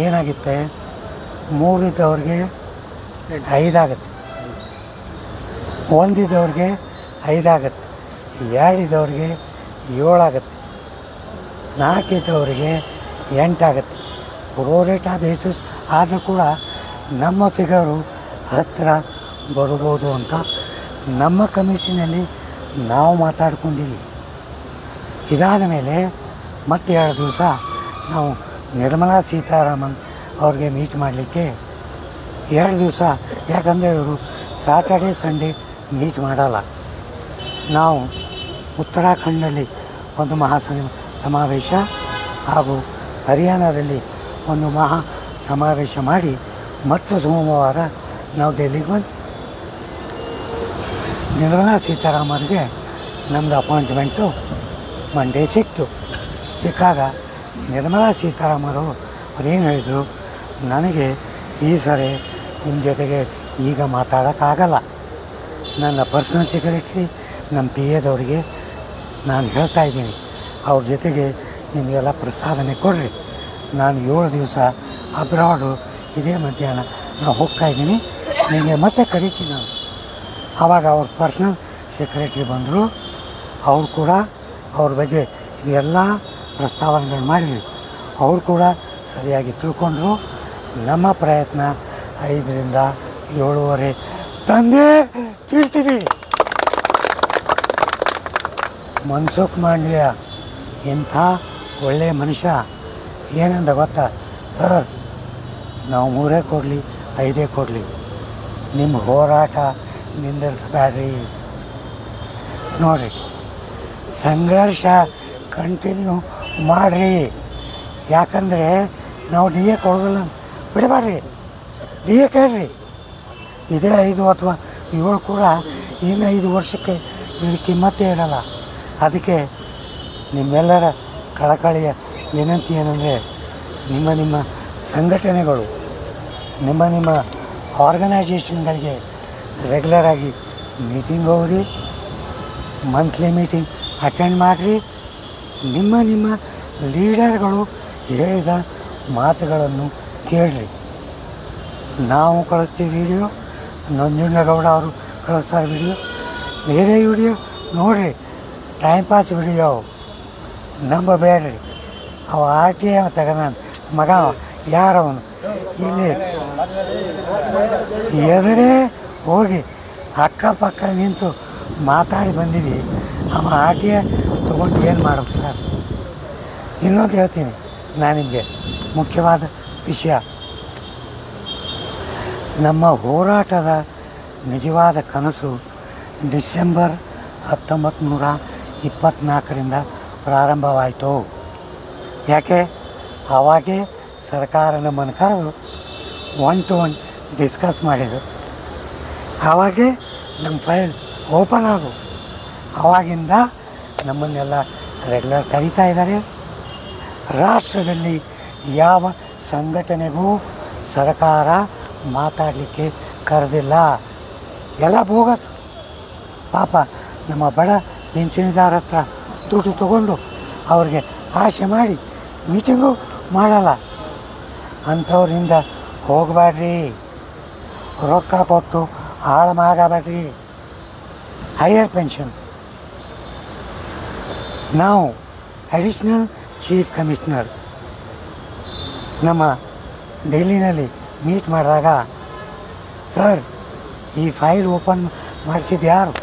ಏನಾಗುತ್ತೆ, 3 ಇದ್ದವ್ರಿಗೆ 5 ಆಗುತ್ತೆ, 1 ಇದ್ದವ್ರಿಗೆ 5 ಆಗುತ್ತೆ, 2 ಇದ್ದವ್ರಿಗೆ 7 ಆಗುತ್ತೆ, 4 ಇದ್ದವರಿಗೆ 8 ಆಗುತ್ತೆ. ಪ್ರೋರೇಟಾ ಬೇಸಿಸ್ ಆದರೂ ಕೂಡ ನಮ್ಮ ಫಿಗರು ಹತ್ತಿರ ಬರ್ಬೋದು ಅಂತ ನಮ್ಮ ಕಮಿಟಿನಲ್ಲಿ ನಾವು ಮಾತಾಡ್ಕೊಂಡಿದ್ದೀವಿ. ಇದಾದ ಮೇಲೆ ಮತ್ತೆ 2 ದಿವಸ ನಾವು ನಿರ್ಮಲಾ ಸೀತಾರಾಮನ್ ಅವ್ರಿಗೆ ಮೀಟ್ ಮಾಡಲಿಕ್ಕೆ 2 ದಿವಸ, ಯಾಕಂದರೆ ಇವರು ಸಾಟರ್ಡೆ ಸಂಡೇ ಮೀಟ್ ಮಾಡಲ್ಲ. ನಾವು ಉತ್ತರಾಖಂಡಲ್ಲಿ ಒಂದು ಸಮಾವೇಶ ಹಾಗೂ ಹರಿಯಾಣದಲ್ಲಿ ಒಂದು ಸಮಾವೇಶ ಮಾಡಿ ಮತ್ತು ಸೋಮವಾರ ನಾವು ಡೆಲ್ಲಿಗೆ ಬಂದ್ವಿ. ನಿರ್ಮಲಾ ಸೀತಾರಾಮನ್ಗೆ ನಮ್ಮದು ಅಪಾಯಿಂಟ್ಮೆಂಟು ಮಂಡೇ ಸಿಕ್ಕಾಗ ನಿರ್ಮಲಾ ಸೀತಾರಾಮನ್ ಅವ್ರು ಏನು ಹೇಳಿದರು, ನನಗೆ ಈ ಸರಿ ನಿಮ್ಮ ಜೊತೆಗೆ ಈಗ ಮಾತಾಡೋಕ್ಕಾಗಲ್ಲ. ನನ್ನ ಪರ್ಸನಲ್ ಸೆಕ್ರೆಟ್ರಿ ನಮ್ಮ ಪಿ ಎದವರಿಗೆ ನಾನು ಹೇಳ್ತಾ ಇದ್ದೀನಿ, ಅವ್ರ ಜೊತೆಗೆ ನಿಮಗೆಲ್ಲ ಪ್ರಸ್ತಾವನೆ ಕೊಡ್ರಿ. ನಾನು 7 ದಿವಸ ಅಬ್ರಾಡು ಇದೇ ಮಧ್ಯಾಹ್ನ ನಾವು ಹೋಗ್ತಾಯಿದ್ದೀನಿ, ನಿಮಗೆ ಮತ್ತೆ ಕರಿತೀನಿ ನಾನು. ಆವಾಗ ಅವ್ರ ಪರ್ಸ್ನಲ್ ಸೆಕ್ರೆಟ್ರಿ ಬಂದರು. ಅವ್ರು ಕೂಡ ಅವ್ರ ಬಗ್ಗೆ ಇದೆಲ್ಲ ಪ್ರಸ್ತಾವನೆಗಳು ಮಾಡಿದ್ವಿ. ಅವ್ರು ಕೂಡ ಸರಿಯಾಗಿ ತಿಳ್ಕೊಂಡ್ರು. ನಮ್ಮ ಪ್ರಯತ್ನ 5ರಿಂದ 7:30 ತಂದೇ ತೀರ್ತೀವಿ. ಮನ್ಸುಖ್ ಮಾಂಡವ್ಯ ಎಂಥ ಒಳ್ಳೆಯ ಮನುಷ್ಯ. ಏನಂದ ಗೊತ್ತಾ, ಸರ್ ನಾವು 3 ಕೊಡಲಿ 5 ಕೊಡಲಿ, ನಿಮ್ಮ ಹೋರಾಟ ನಿಂದಿರಿಸಬೇಡ್ರಿ. ನೋಡಿರಿ, ಸಂಘರ್ಷ ಕಂಟಿನ್ಯೂ ಮಾಡಿರಿ. ಯಾಕಂದರೆ ನಾವು ಡಿ ಎ ಕೊಡೋದಿಲ್ಲ, ಬಿಡಬೇಡ್ರಿ, ಡಿ ಎ ಕೇಳ್ರಿ. ಇದೇ 5 ಅಥವಾ 7 ಕೂಡ ಇನ್ನು 5 ವರ್ಷಕ್ಕೆ ಇದ್ರ ಕಿಮ್ಮತ್ತೇ ಇರಲ್ಲ. ಅದಕ್ಕೆ ನಿಮ್ಮೆಲ್ಲರ ಕಳಕಳಿಯ ವಿನಂತಿ ಏನಂದರೆ, ನಿಮ್ಮ ಸಂಘಟನೆಗಳು, ನಿಮ್ಮ ಆರ್ಗನೈಜೇಷನ್ಗಳಿಗೆ ರೆಗ್ಯುಲರಾಗಿ ಮೀಟಿಂಗ್ ಹೋಗ್ರಿ, ಮಂತ್ಲಿ ಮೀಟಿಂಗ್ ಅಟೆಂಡ್ ಮಾಡಿರಿ. ನಿಮ್ಮ ಲೀಡರ್ಗಳು ಹೇಳಿದ ಮಾತುಗಳನ್ನು ಕೇಳ್ರಿ. ನಾವು ಕಳಿಸ್ತೀವಿ ವಿಡಿಯೋ, ನಂಜುಂಡಗೌಡ ಅವರು ಕಳಿಸ್ತಾರೆ ವಿಡಿಯೋ, ಬೇರೆ ವಿಡಿಯೋ ನೋಡಿರಿ, ಟೈಮ್ ಪಾಸ್ ವಿಡಿಯೋ ನಂಬಬೇಡ್ರಿ. ಅವ RTI ತಗೊಂಡ ಮಗ ಯಾರವನು, ಇಲ್ಲಿ ಎದುರೇ ಹೋಗಿ ಅಕ್ಕಪಕ್ಕ ನಿಂತು ಮಾತಾಡಿ ಬಂದಿದ್ದೀವಿ. ಅವ RTI ತೊಗೊಂಡು ಏನು ಮಾಡ್ಬೇಕು ಸರ್? ಇನ್ನೊಂದು ಹೇಳ್ತೀನಿ ನಾನು ನಿಮಗೆ, ಮುಖ್ಯವಾದ ವಿಷಯ. ನಮ್ಮ ಹೋರಾಟದ ನಿಜವಾದ ಕನಸು ಡಿಸೆಂಬರ್ 1924ರಿಂದ ಪ್ರಾರಂಭವಾಯಿತು. ಯಾಕೆ? ಆವಾಗೇ ಸರ್ಕಾರ ನಮ್ಮನ್ನು ಕರೆದು 1 to 1 ಡಿಸ್ಕಸ್ ಮಾಡಿದರು. ಆವಾಗೇ ನಮ್ಮ ಫೈಲ್ ಓಪನ್ ಆದವು. ಆವಾಗಿಂದ ನಮ್ಮನ್ನೆಲ್ಲ ರೆಗ್ಯುಲರ್ ಕರೀತಾ ಇದ್ದಾರೆ. ರಾಷ್ಟ್ರದಲ್ಲಿ ಯಾವ ಸಂಘಟನೆಗೂ ಸರ್ಕಾರ ಮಾತಾಡಲಿಕ್ಕೆ ಕರೆದಿಲ್ಲ, ಎಲ್ಲ ಬೋಗಸ್. ಪಾಪ ನಮ್ಮ ಬಡ ಪಿಂಚಣಿದಾರ ಹತ್ರ ದುಡ್ಡು ತಗೊಂಡು ಅವ್ರಿಗೆ ಆಸೆ ಮಾಡಿ ಮೀಟಿಂಗು ಮಾಡಲ್ಲ. ಅಂಥವ್ರಿಂದ ಹೋಗಬೇಡ್ರಿ, ರೊಕ್ಕ ಕೊಟ್ಟು ಹಾಳು ಮಾಡಬೇಡ್ರಿ. Higher pension. ನಾವು ಅಡಿಷ್ನಲ್ ಚೀಫ್ ಕಮಿಷನರ್ ನಮ್ಮ ಡೆಲ್ಲಿನಲ್ಲಿ ಮೀಟ್ ಮಾಡಿದಾಗ, ಸರ್ ಈ ಫೈಲ್ ಓಪನ್ ಮಾಡಿಸಿದ್ದು ಯಾರು?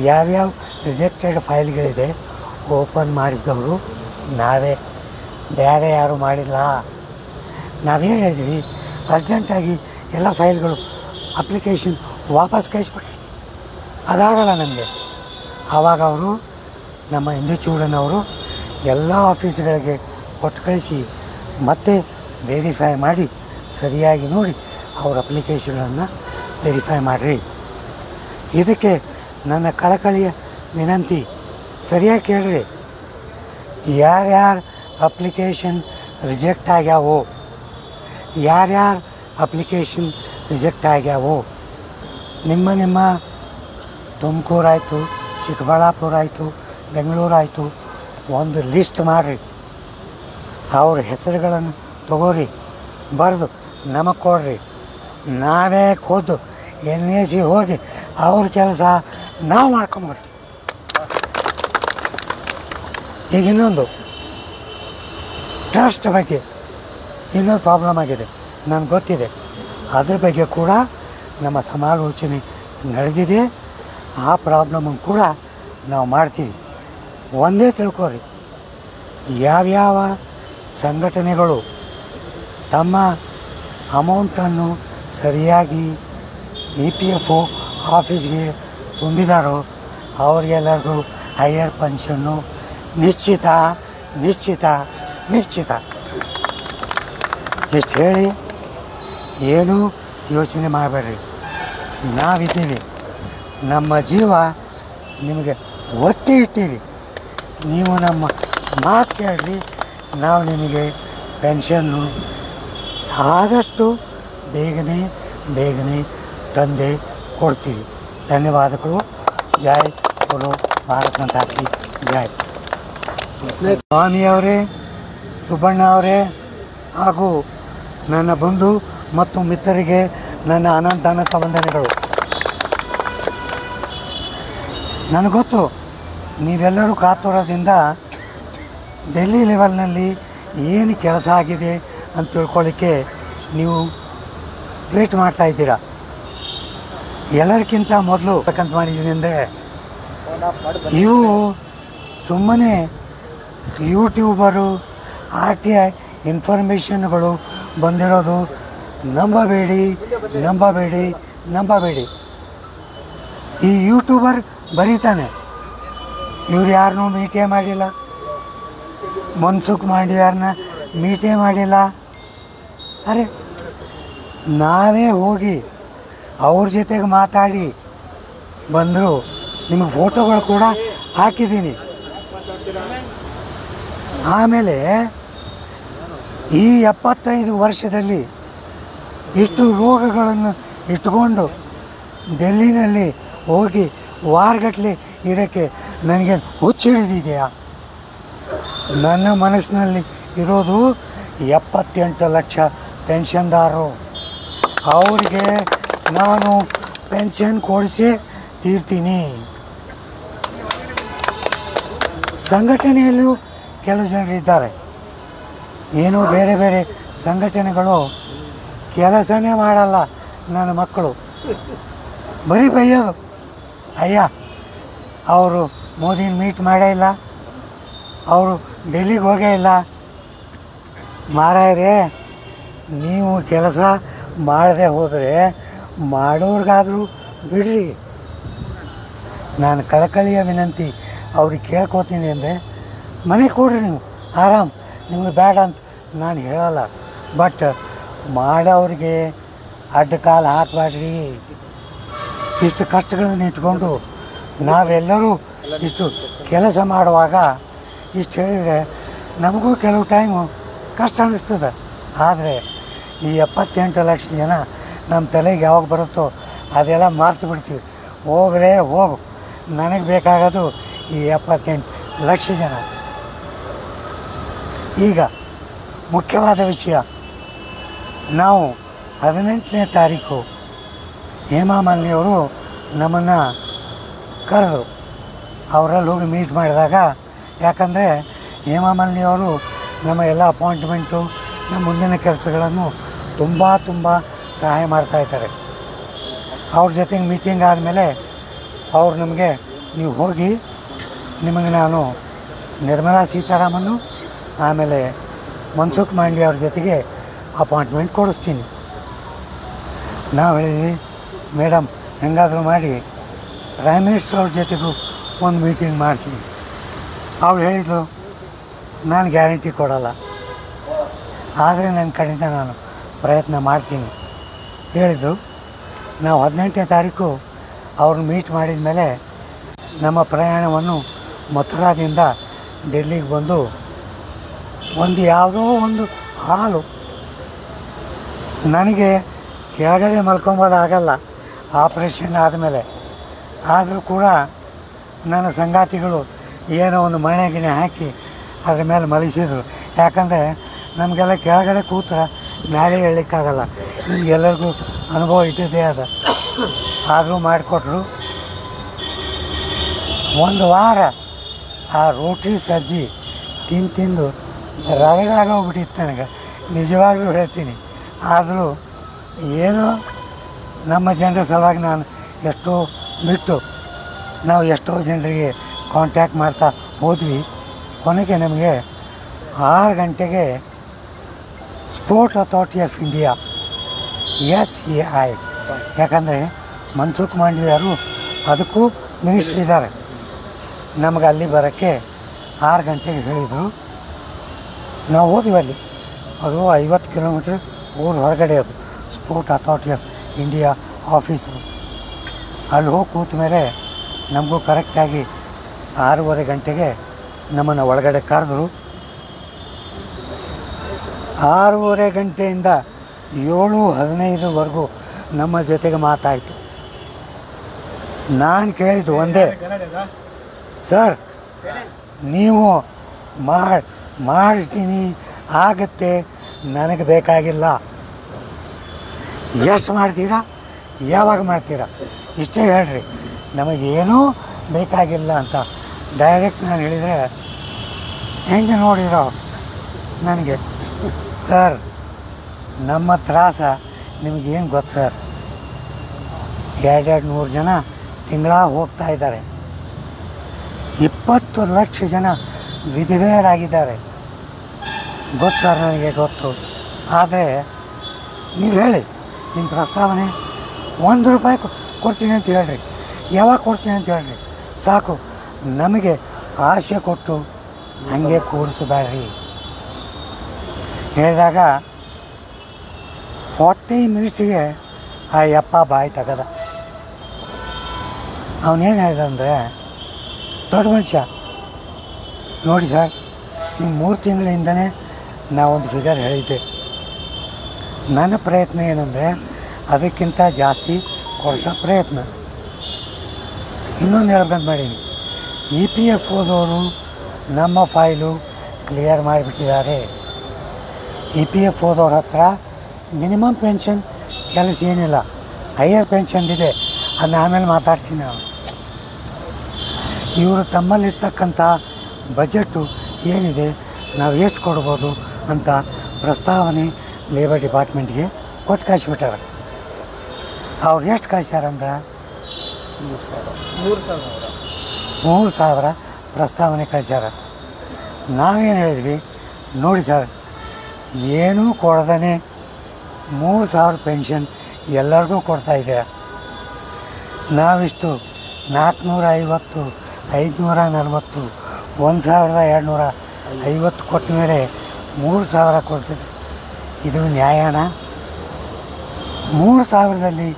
ಯಾವ್ಯಾವ ರಿಜೆಕ್ಟೆಡ್ ಫೈಲ್ಗಳಿದೆ ಓಪನ್ ಮಾಡಿಸಿದವರು ನಾವೇ, ಬೇರೆ ಯಾರೂ ಮಾಡಿಲ್ಲ. ನಾವೇನು ಹೇಳಿದ್ವಿ, ಅರ್ಜೆಂಟಾಗಿ ಎಲ್ಲ ಫೈಲ್ಗಳು ಅಪ್ಲಿಕೇಶನ್ ವಾಪಸ್ ಕಳಿಸ್ಬಿಟ್ರಿ. ಅದಾಗಲ್ಲ ನಮಗೆ. ಆವಾಗ ಅವರು ನಮ್ಮ ಇಂದುಚೂಡನವರು ಎಲ್ಲ ಆಫೀಸ್ಗಳಿಗೆ ಕೊಟ್ಟು ಕಳಿಸಿ ಮತ್ತೆ ವೆರಿಫೈ ಮಾಡಿ ಸರಿಯಾಗಿ ನೋಡಿ ಅವ್ರ ಅಪ್ಲಿಕೇಶನ್ಗಳನ್ನು ವೆರಿಫೈ ಮಾಡಿರಿ. ಇದಕ್ಕೆ ನನ್ನ ಕಳಕಳಿಯ ವಿನಂತಿ, ಸರಿಯಾಗಿ ಕೇಳ್ರಿ, ಯಾರ್ಯಾರು ಅಪ್ಲಿಕೇಶನ್ ರಿಜೆಕ್ಟ್ ಆಗ್ಯಾವೋ, ಯಾರ್ಯಾರು ಅಪ್ಲಿಕೇಶನ್ ರಿಜೆಕ್ಟ್ ಆಗ್ಯಾವೋ, ನಿಮ್ಮ ತುಮಕೂರು ಆಯಿತು, ಚಿಕ್ಕಬಳ್ಳಾಪುರ ಆಯಿತು, ಬೆಂಗಳೂರು ಆಯಿತು, ಒಂದು ಲಿಸ್ಟ್ ಮಾಡಿರಿ. ಅವ್ರ ಹೆಸರುಗಳನ್ನು ತಗೋರಿ, ಬರೆದು ನಮಗೆ ಕೊಡ್ರಿ. ನಾವೇ ಖುದ್ದು NAC ಹೋಗಿ ಅವ್ರ ಕೆಲಸ ನಾವು ಮಾಡ್ಕೊಂಬರ್ತೀವಿ. ಈಗ ಇನ್ನೊಂದು ಟ್ರಸ್ಟ್ ಬಗ್ಗೆ ಇನ್ನೊಂದು ಪ್ರಾಬ್ಲಮ್ ಆಗಿದೆ, ನನಗೆ ಗೊತ್ತಿದೆ. ಅದ್ರ ಬಗ್ಗೆ ಕೂಡ ನಮ್ಮ ಸಮಾಲೋಚನೆ ನಡೆದಿದೆ. ಆ ಪ್ರಾಬ್ಲಮನ್ನು ಕೂಡ ನಾವು ಮಾಡ್ತೀವಿ. ಒಂದೇ ತಿಳ್ಕೊರಿ, ಯಾವ್ಯಾವ ಸಂಘಟನೆಗಳು ತಮ್ಮ ಅಮೌಂಟನ್ನು ಸರಿಯಾಗಿ EPFO ಆಫೀಸ್ಗೆ ತುಂಬಿದಾರೋ ಅವ್ರಿಗೆಲ್ಲರಿಗೂ ಹೈಯರ್ ಪೆನ್ಷನ್ನು ನಿಶ್ಚಿತ ನಿಶ್ಚಿತ ನಿಶ್ಚಿತ. ಇಷ್ಟು ಹೇಳಿ ಏನೂ ಯೋಚನೆ ಮಾಡಬೇಡ್ರಿ, ನಾವಿದ್ದೀವಿ. ನಮ್ಮ ಜೀವ ನಿಮಗೆ ಒತ್ತಿ ಇಟ್ಟಿರಿ. ನೀವು ನಮ್ಮ ಮಾತು ಕೇಳ್ರಿ, ನಾವು ನಿಮಗೆ ಪೆನ್ಷನ್ನು ಆದಷ್ಟು ಬೇಗನೆ ತಂದೆ ಕೊಡ್ತೀವಿ. ಧನ್ಯವಾದಗಳು. ಜೈ ಬೋಲೋ ಭಾರತ್ ಮಾತಾ ಕಿ ಜೈ. ಸ್ವಾಮಿಯವರೇ, ಸುಬ್ಬಣ್ಣ ಅವರೇ ಹಾಗೂ ನನ್ನ ಬಂಧು ಮತ್ತು ಮಿತ್ರರಿಗೆ ನನ್ನ ಅನಂತ ವಂದನೆಗಳು. ನನಗೊತ್ತು ನೀವೆಲ್ಲರೂ ಕಾತುರದಿಂದ ಡೆಲ್ಲಿ ಲೆವೆಲ್ನಲ್ಲಿ ಏನು ಕೆಲಸ ಆಗಿದೆ ಅಂತ ತಿಳ್ಕೊಳ್ಳಿಕ್ಕೆ ನೀವು ವೇಟ್ ಮಾಡ್ತಾಯಿದ್ದೀರಾ. ಎಲ್ಲರಿಗಿಂತ ಮೊದಲು ಬೇಕಂತ ಮಾಡಿದ್ದೀನಿ ಅಂದರೆ, ಇವು ಸುಮ್ಮನೆ ಯೂಟ್ಯೂಬರು RTI ಇನ್ಫಾರ್ಮೇಷನ್ಗಳು ಬಂದಿರೋದು ನಂಬಬೇಡಿ. ಈ ಯೂಟ್ಯೂಬರ್ ಬರೀತಾನೆ, ಇವ್ರು ಯಾರನ್ನೂ ಮೀಟೇ ಮಾಡಿಲ್ಲ, ಮನ್ಸುಖ್ ಮಾಂಡವ್ಯಾರನ್ನ ಮೀಟೇ ಮಾಡಿಲ್ಲ. ಅರೆ, ನಾವೇ ಹೋಗಿ ಅವ್ರ ಜೊತೆಗೆ ಮಾತಾಡಿ ಬಂದರು. ನಿಮಗೆ ಫೋಟೋಗಳು ಕೂಡ ಹಾಕಿದ್ದೀನಿ. ಆಮೇಲೆ ಈ 75 ವರ್ಷದಲ್ಲಿ ಇಷ್ಟು ರೋಗಗಳನ್ನು ಇಟ್ಕೊಂಡು ಡೆಲ್ಲಿನಲ್ಲಿ ಹೋಗಿ ವಾರಗಟ್ಟಲೆ ಇರೋಕ್ಕೆ ನನಗೆ ಹುಚ್ಚಿಡಿದೆಯಾ? ನನ್ನ ಮನಸ್ಸಿನಲ್ಲಿ ಇರೋದು 78 ಲಕ್ಷ ಪೆನ್ಷನ್ದಾರರು. ಅವರಿಗೆ ನಾನು ಪೆನ್ಷನ್ ಕೊಡಿಸೇ ತೀರ್ತೀನಿ. ಸಂಘಟನೆಯಲ್ಲೂ ಕೆಲವು ಜನರಿದ್ದಾರೆ, ಏನೋ ಬೇರೆ ಸಂಘಟನೆಗಳು ಕೆಲಸನೇ ಮಾಡಲ್ಲ. ನನ್ನ ಮಕ್ಕಳು ಬರೀ ಬೈಯೋದು, ಅಯ್ಯ ಅವರು ಮೋದಿನ ಮೀಟ್ ಮಾಡೇ ಇಲ್ಲ, ಅವರು ಡೆಲ್ಲಿಗೆ ಹೋಗೇ ಇಲ್ಲ. ಮಾರಾಯರೇ, ನೀವು ಕೆಲಸ ಮಾಡದೆ ಹೋದರೆ ಮಾಡೋರ್ಗಾದರೂ ಬಿಡ್ರಿ. ನಾನು ಕಳಕಳಿಯ ವಿನಂತಿ ಅವ್ರಿಗೆ ಕೇಳ್ಕೊತೀನಿ ಅಂದರೆ, ಮನೆ ಕೊಡ್ರಿ, ನೀವು ಆರಾಮ್, ನಿಮಗೆ ಬೇಡ ಅಂತ ನಾನು ಹೇಳಲ್ಲ. ಬಟ್ ಮಾಡೋರಿಗೆ ಅಡ್ಡ ಕಾಲು ಹಾಕಬೇಡ್ರಿ. ಇಷ್ಟು ಕಷ್ಟಗಳನ್ನು ಇಟ್ಕೊಂಡು ನಾವೆಲ್ಲರೂ ಇಷ್ಟು ಕೆಲಸ ಮಾಡುವಾಗ ಇಷ್ಟು ಹೇಳಿದರೆ ನಮಗೂ ಕೆಲವು ಟೈಮು ಕಷ್ಟ ಅನ್ನಿಸ್ತದೆ. ಆದರೆ ಈ 78 ಲಕ್ಷ ಜನ ನಮ್ಮ ತಲೆಗೆ ಯಾವಾಗ ಬರುತ್ತೋ ಅದೆಲ್ಲ ಮರ್ತು ಬಿಡ್ತೀವಿ. ಹೋಗು, ನನಗೆ ಬೇಕಾಗೋದು ಈ 78 ಲಕ್ಷ ಜನ. ಈಗ ಮುಖ್ಯವಾದ ವಿಷಯ, ನಾವು 18ನೇ ತಾರೀಕು ಹೇಮಾ ಮಾಲಿನಿಯವರು ನಮ್ಮನ್ನು ಕರೆದು ಅವರಲ್ಲಿ ಹೋಗಿ ಮೀಟ್ ಮಾಡಿದಾಗ, ಯಾಕಂದರೆ ಹೇಮಾ ಮಾಲಿನಿಯವರು ನಮ್ಮ ಎಲ್ಲ ಅಪಾಯಿಂಟ್ಮೆಂಟು, ನಮ್ಮ ಮುಂದಿನ ಕೆಲಸಗಳನ್ನು ತುಂಬ ಸಹಾಯ ಮಾಡ್ತಾಯಿದ್ದಾರೆ. ಅವ್ರ ಜೊತೆಗೆ ಮೀಟಿಂಗ್ ಆದಮೇಲೆ ಅವ್ರು ನಮಗೆ, ನೀವು ಹೋಗಿ ನಿಮಗೆ ನಾನು ನಿರ್ಮಲಾ ಸೀತಾರಾಮನ್ನು ಆಮೇಲೆ ಮನ್ಸುಖ್ ಮಾಂಡವ್ಯ ಅವ್ರ ಜೊತೆಗೆ ಅಪಾಯಿಂಟ್ಮೆಂಟ್ ಕೊಡಿಸ್ತೀನಿ. ನಾವು ಹೇಳಿದ್ವಿ, ಮೇಡಮ್ ಹೆಂಗಾದರೂ ಮಾಡಿ ಪ್ರೈಮ್ ಮಿನಿಸ್ಟರ್ ಅವ್ರ ಜೊತೆಗೂ ಒಂದು ಮೀಟಿಂಗ್ ಮಾಡಿಸಿ. ಅವಳು ಹೇಳಿದ್ಲು, ನಾನು ಗ್ಯಾರಂಟಿ ಕೊಡೋಲ್ಲ, ಆದರೆ ನನ್ನ ಕಡೆಯಿಂದ ನಾನು ಪ್ರಯತ್ನ ಮಾಡ್ತೀನಿ ಹೇಳಿದ್ದು. ನಾವು 18ನೇ ತಾರೀಕು ಅವ್ರನ್ನ ಮೀಟ್ ಮಾಡಿದ ಮೇಲೆ ನಮ್ಮ ಪ್ರಯಾಣವನ್ನು ಮಥುರಾದಿಂದ ಡೆಲ್ಲಿಗೆ ಬಂದು ಯಾವುದೋ ಒಂದು ಹಾಲು, ನನಗೆ ಕೆಳಗಡೆ ಮಲ್ಕೊಂಬೋದಾಗಲ್ಲ ಆಪ್ರೇಷನ್ ಆದಮೇಲೆ. ಆದರೂ ಕೂಡ ನನ್ನ ಸಂಗಾತಿಗಳು ಏನೋ ಒಂದು ಮಣೆ ಗಿಣೆ ಹಾಕಿ ಅದ್ರ ಮೇಲೆ ಮಲಗಿಸಿದ್ರು. ಯಾಕಂದರೆ ನಮಗೆಲ್ಲ ಕೆಳಗಡೆ ಕೂತ್ರೆ ಗಾಳಿ ಹೇಳಲಿಕ್ಕಾಗಲ್ಲ, ನಿಮಗೆಲ್ಲರಿಗೂ ಅನುಭವ ಇದ್ದಿದ್ದೇ ಅದ. ಆದರೂ ಮಾಡಿಕೊಟ್ರು. ಒಂದು ವಾರ ಆ ರೋಟಿ ಸಜ್ಜಿ ತಿಂದು ರಗಡಾಗೋಗ್ಬಿಟ್ಟಿತ್ತು ನನಗೆ, ನಿಜವಾಗ್ಲೂ ಹೇಳ್ತೀನಿ. ಆದರೂ ಏನೋ ನಮ್ಮ ಜನರ ಸಲುವಾಗಿ ನಾನು ಎಷ್ಟೋ ಬಿಟ್ಟು ನಾವು ಎಷ್ಟೋ ಜನರಿಗೆ ಕಾಂಟ್ಯಾಕ್ಟ್ ಮಾಡ್ತಾ ಹೋದ್ವಿ. ಕೊನೆಗೆ ನಮಗೆ 6 ಗಂಟೆಗೆ sport authority of India SAI, ಯಾಕಂದರೆ ಮನ್ಸುಖ್ ಮಾಂಡವಿಯವರು ಅದಕ್ಕೂ ಮಿನಿಸ್ಟ್ರ್ ಇದ್ದಾರೆ, ನಮಗೆ ಅಲ್ಲಿ ಬರೋಕ್ಕೆ 6 ಗಂಟೆಗೆ ಹೇಳಿದರು. ನಾವು ಹೋದ್ವಿ ಅಲ್ಲಿ. ಅದು 50 ಕಿಲೋಮೀಟ್ರ್ ಊರು ಹೊರಗಡೆ, ಅದು sport authority of India office. ಅಲ್ಲಿ ಹೋಗಿ ಕೂತ ಮೇಲೆ ನಮಗೂ ಕರೆಕ್ಟಾಗಿ 6:30 ಗಂಟೆಗೆ ನಮ್ಮನ್ನು ಒಳಗಡೆ ಕರೆದ್ರು. 6:30 ಗಂಟೆಯಿಂದ 7:15ವರೆಗೂ ನಮ್ಮ ಜೊತೆಗೆ ಮಾತಾಯಿತು. ನಾನು ಕೇಳಿದ್ದು ಒಂದೇ, ಸರ್ ನೀವು ಮಾಡ್ತೀನಿ ಆಗತ್ತೆ, ನನಗೆ ಬೇಕಾಗಿಲ್ಲ, ಎಷ್ಟು ಮಾಡ್ತೀರಾ, ಯಾವಾಗ ಮಾಡ್ತೀರಾ, ಇಷ್ಟೇ ಹೇಳ್ರಿ, ನಮಗೇನೂ ಬೇಕಾಗಿಲ್ಲ ಅಂತ ಡೈರೆಕ್ಟ್ ನಾನು ಹೇಳಿದರೆ ಹೆಂಗೆ ನೋಡಿರೋ ನನಗೆ. ಸರ್ ನಮ್ಮ ತ್ರಾಸ ನಿಮಗೇನು ಗೊತ್ತು ಸರ್, 200 ಜನ ತಿಂಗಳ ಹೋಗ್ತಾ ಇದ್ದಾರೆ, 20 ಲಕ್ಷ ಜನ ವಿಧವೆಯರಾಗಿದ್ದಾರೆ. ಗೊತ್ತು ಸರ್, ನನಗೆ ಗೊತ್ತು. ಆದರೆ ನೀವು ಹೇಳಿ, ನಿಮ್ಮ ಪ್ರಸ್ತಾವನೆ ₹1 ಕೊಡ್ತೀನಿ ಅಂತ ಹೇಳ್ರಿ, ಯಾವಾಗ ಕೊಡ್ತೀನಿ ಅಂತ ಹೇಳ್ರಿ, ಸಾಕು. ನಮಗೆ ಆಸೆ ಕೊಟ್ಟು ಹಾಗೆ ಕೂರಿಸಬೇಡ್ರಿ ಹೇಳಿದಾಗ 40 ಮಿನಿಟ್ಸಿಗೆ ಆ ಯಪ್ಪ ಬಾಯಿ ತೆಗದ. ಅವನೇನು ಹೇಳಿದಂದರೆ, ದೊಡ್ಡ ಮನುಷ್ಯ ನೋಡಿ ಸರ್, ನಿಮ್ಮ 3 ತಿಂಗಳಿಂದನೇ ನಾವೊಂದು ಫಿಗರ್ ಹೇಳಿದ್ದೆ. ನನ್ನ ಪ್ರಯತ್ನ ಏನಂದರೆ ಅದಕ್ಕಿಂತ ಜಾಸ್ತಿ ಕೊಡಿಸೋ ಪ್ರಯತ್ನ. ಇನ್ನೊಂದು ಹೇಳ್ಬೇಕಂತ ಮಾಡೀನಿ, EPFOದವರು ನಮ್ಮ ಫೈಲು ಕ್ಲಿಯರ್ ಮಾಡಿಬಿಟ್ಟಿದ್ದಾರೆ. EPFOದವ್ರ ಹತ್ರ ಮಿನಿಮಮ್ ಪೆನ್ಷನ್ ಕೆಲಸ ಏನಿಲ್ಲ, ಹೈಯರ್ ಪೆನ್ಷನ್ದಿದೆ, ಅದನ್ನ ಆಮೇಲೆ ಮಾತಾಡ್ತೀನಿ ನಾವು. ಇವರು ತಮ್ಮಲ್ಲಿರ್ತಕ್ಕಂಥ ಬಜೆಟ್ಟು ಏನಿದೆ, ನಾವು ಎಷ್ಟು ಕೊಡ್ಬೋದು ಅಂತ ಪ್ರಸ್ತಾವನೆ ಲೇಬರ್ ಡಿಪಾರ್ಟ್ಮೆಂಟ್ಗೆ ಕೊಟ್ಟು ಕಳಿಸ್ಬಿಟ್ಟಾರೆ. ಅವ್ರು ಎಷ್ಟು ಕಳಿಸ್ಯಾರಂದ್ರೆ 3,000 ಪ್ರಸ್ತಾವನೆ ಕಳಿಸ್ಯಾರ. ನಾವೇನು ಹೇಳಿದ್ವಿ, ನೋಡಿ ಸರ್, ಏನೂ ಕೊಡ್ದೇ 3,000 ಪೆನ್ಷನ್ ಎಲ್ಲರಿಗೂ ಕೊಡ್ತಾಯಿದ್ದೀರ, ನಾವಿಷ್ಟು 450, 540, 1,250 ಕೊಟ್ಟ ಮೇಲೆ 3,000 ಕೊಡ್ತಿದೆ, ಇದು ನ್ಯಾಯನಾ? 3,000ದಲ್ಲಿ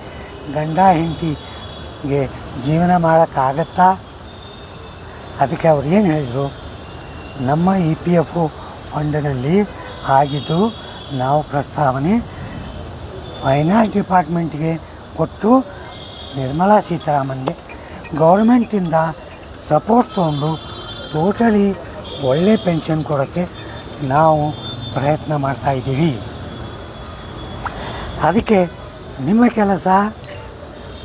ಗಂಡ ಹೆಂಡತಿಗೆ ಜೀವನ ಮಾಡೋಕ್ಕಾಗತ್ತಾ? ಅದಕ್ಕೆ ಅವ್ರು ಏನು ಹೇಳಿದರು, ನಮ್ಮ EPFO ಫಂಡಿನಲ್ಲಿ ಆಗಿದ್ದು ನಾವು ಪ್ರಸ್ತಾವನೆ ಫೈನಾನ್ಸ್ ಡಿಪಾರ್ಟ್ಮೆಂಟ್ಗೆ ಕೊಟ್ಟು ನಿರ್ಮಲಾ ಸೀತಾರಾಮನ್ಗೆ ಗೌರ್ಮೆಂಟಿಂದ ಸಪೋರ್ಟ್ ತೊಗೊಂಡು ಟೋಟಲಿ ಒಳ್ಳೆ ಪೆನ್ಷನ್ ಕೊಡೋಕ್ಕೆ ನಾವು ಪ್ರಯತ್ನ ಮಾಡ್ತಾಯಿದ್ದೀವಿ. ಅದಕ್ಕೆ ನಿಮ್ಮ ಕೆಲಸ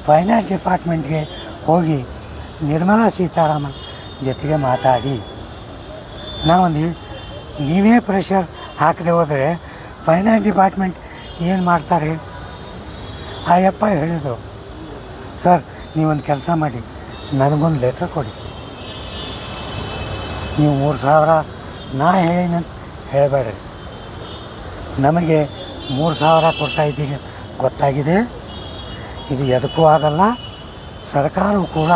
ಫೈನಾನ್ಸ್ ಡಿಪಾರ್ಟ್ಮೆಂಟ್ಗೆ ಹೋಗಿ ನಿರ್ಮಲಾ ಸೀತಾರಾಮನ್ ಜೊತೆಗೆ ಮಾತಾಡಿ. ನಾವೊಂದು ನೀವೇ ಪ್ರೆಷರ್ ಹಾಕದೆ ಹೋದರೆ ಫೈನಾನ್ಸ್ ಡಿಪಾರ್ಟ್ಮೆಂಟ್ ಏನು ಮಾಡ್ತಾರೆ? ಆ ಯಪ್ಪ ಹೇಳಿದರು, ಸರ್ ನೀವೊಂದು ಕೆಲಸ ಮಾಡಿ, ನನಗೊಂದು ಲೆಟ್ರ್ ಕೊಡಿ, ನೀವು 3,000 ನಾ ಹೇಳಿನಂತ ಹೇಳಬೇಡ್ರಿ, ನಮಗೆ 3,000 ಕೊಡ್ತಾಯಿದ್ದೀರಿ ಗೊತ್ತಾಗಿದೆ, ಇದು ಎದಕ್ಕೂ ಆಗಲ್ಲ, ಸರ್ಕಾರವು ಕೂಡ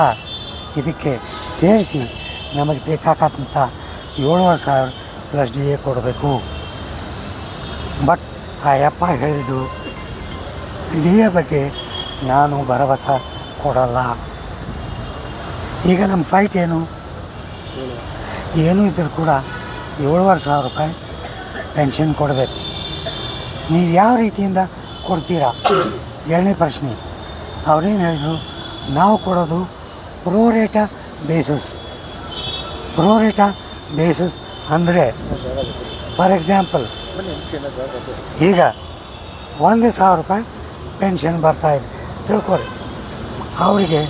ಇದಕ್ಕೆ ಸೇರಿಸಿ ನಮಗೆ ಬೇಕಾಗಂಥ 7,500 ಪ್ಲಸ್ DA ಕೊಡಬೇಕು. ಬಟ್ ಆ ಯಪ್ಪ ಹೇಳಿದ್ದು DA ಬಗ್ಗೆ ನಾನು ಭರವಸೆ ಕೊಡಲ್ಲ. ಈಗ ನಮ್ಮ ಫೈಟ್ ಏನು ಇದ್ದರೂ ಕೂಡ 7,500 ರೂಪಾಯಿ ಪೆನ್ಷನ್ ಕೊಡಬೇಕು. ನೀವು ಯಾವ ರೀತಿಯಿಂದ ಕೊಡ್ತೀರಾ? ಎರಡನೇ ಪ್ರಶ್ನೆ. ಅವ್ರೇನು ಹೇಳಿದ್ರು, ನಾವು ಕೊಡೋದು ಪ್ರೋರೇಟಾ ಬೇಸಿಸ್ ಅಂದರೆ ಫಾರ್ ಎಕ್ಸಾಂಪಲ್ ಈಗ 1,000 ರೂಪಾಯಿ ಪೆನ್ಷನ್ ಬರ್ತಾಯಿದೆ ತಿಳ್ಕೊರಿ, ಅವರಿಗೆ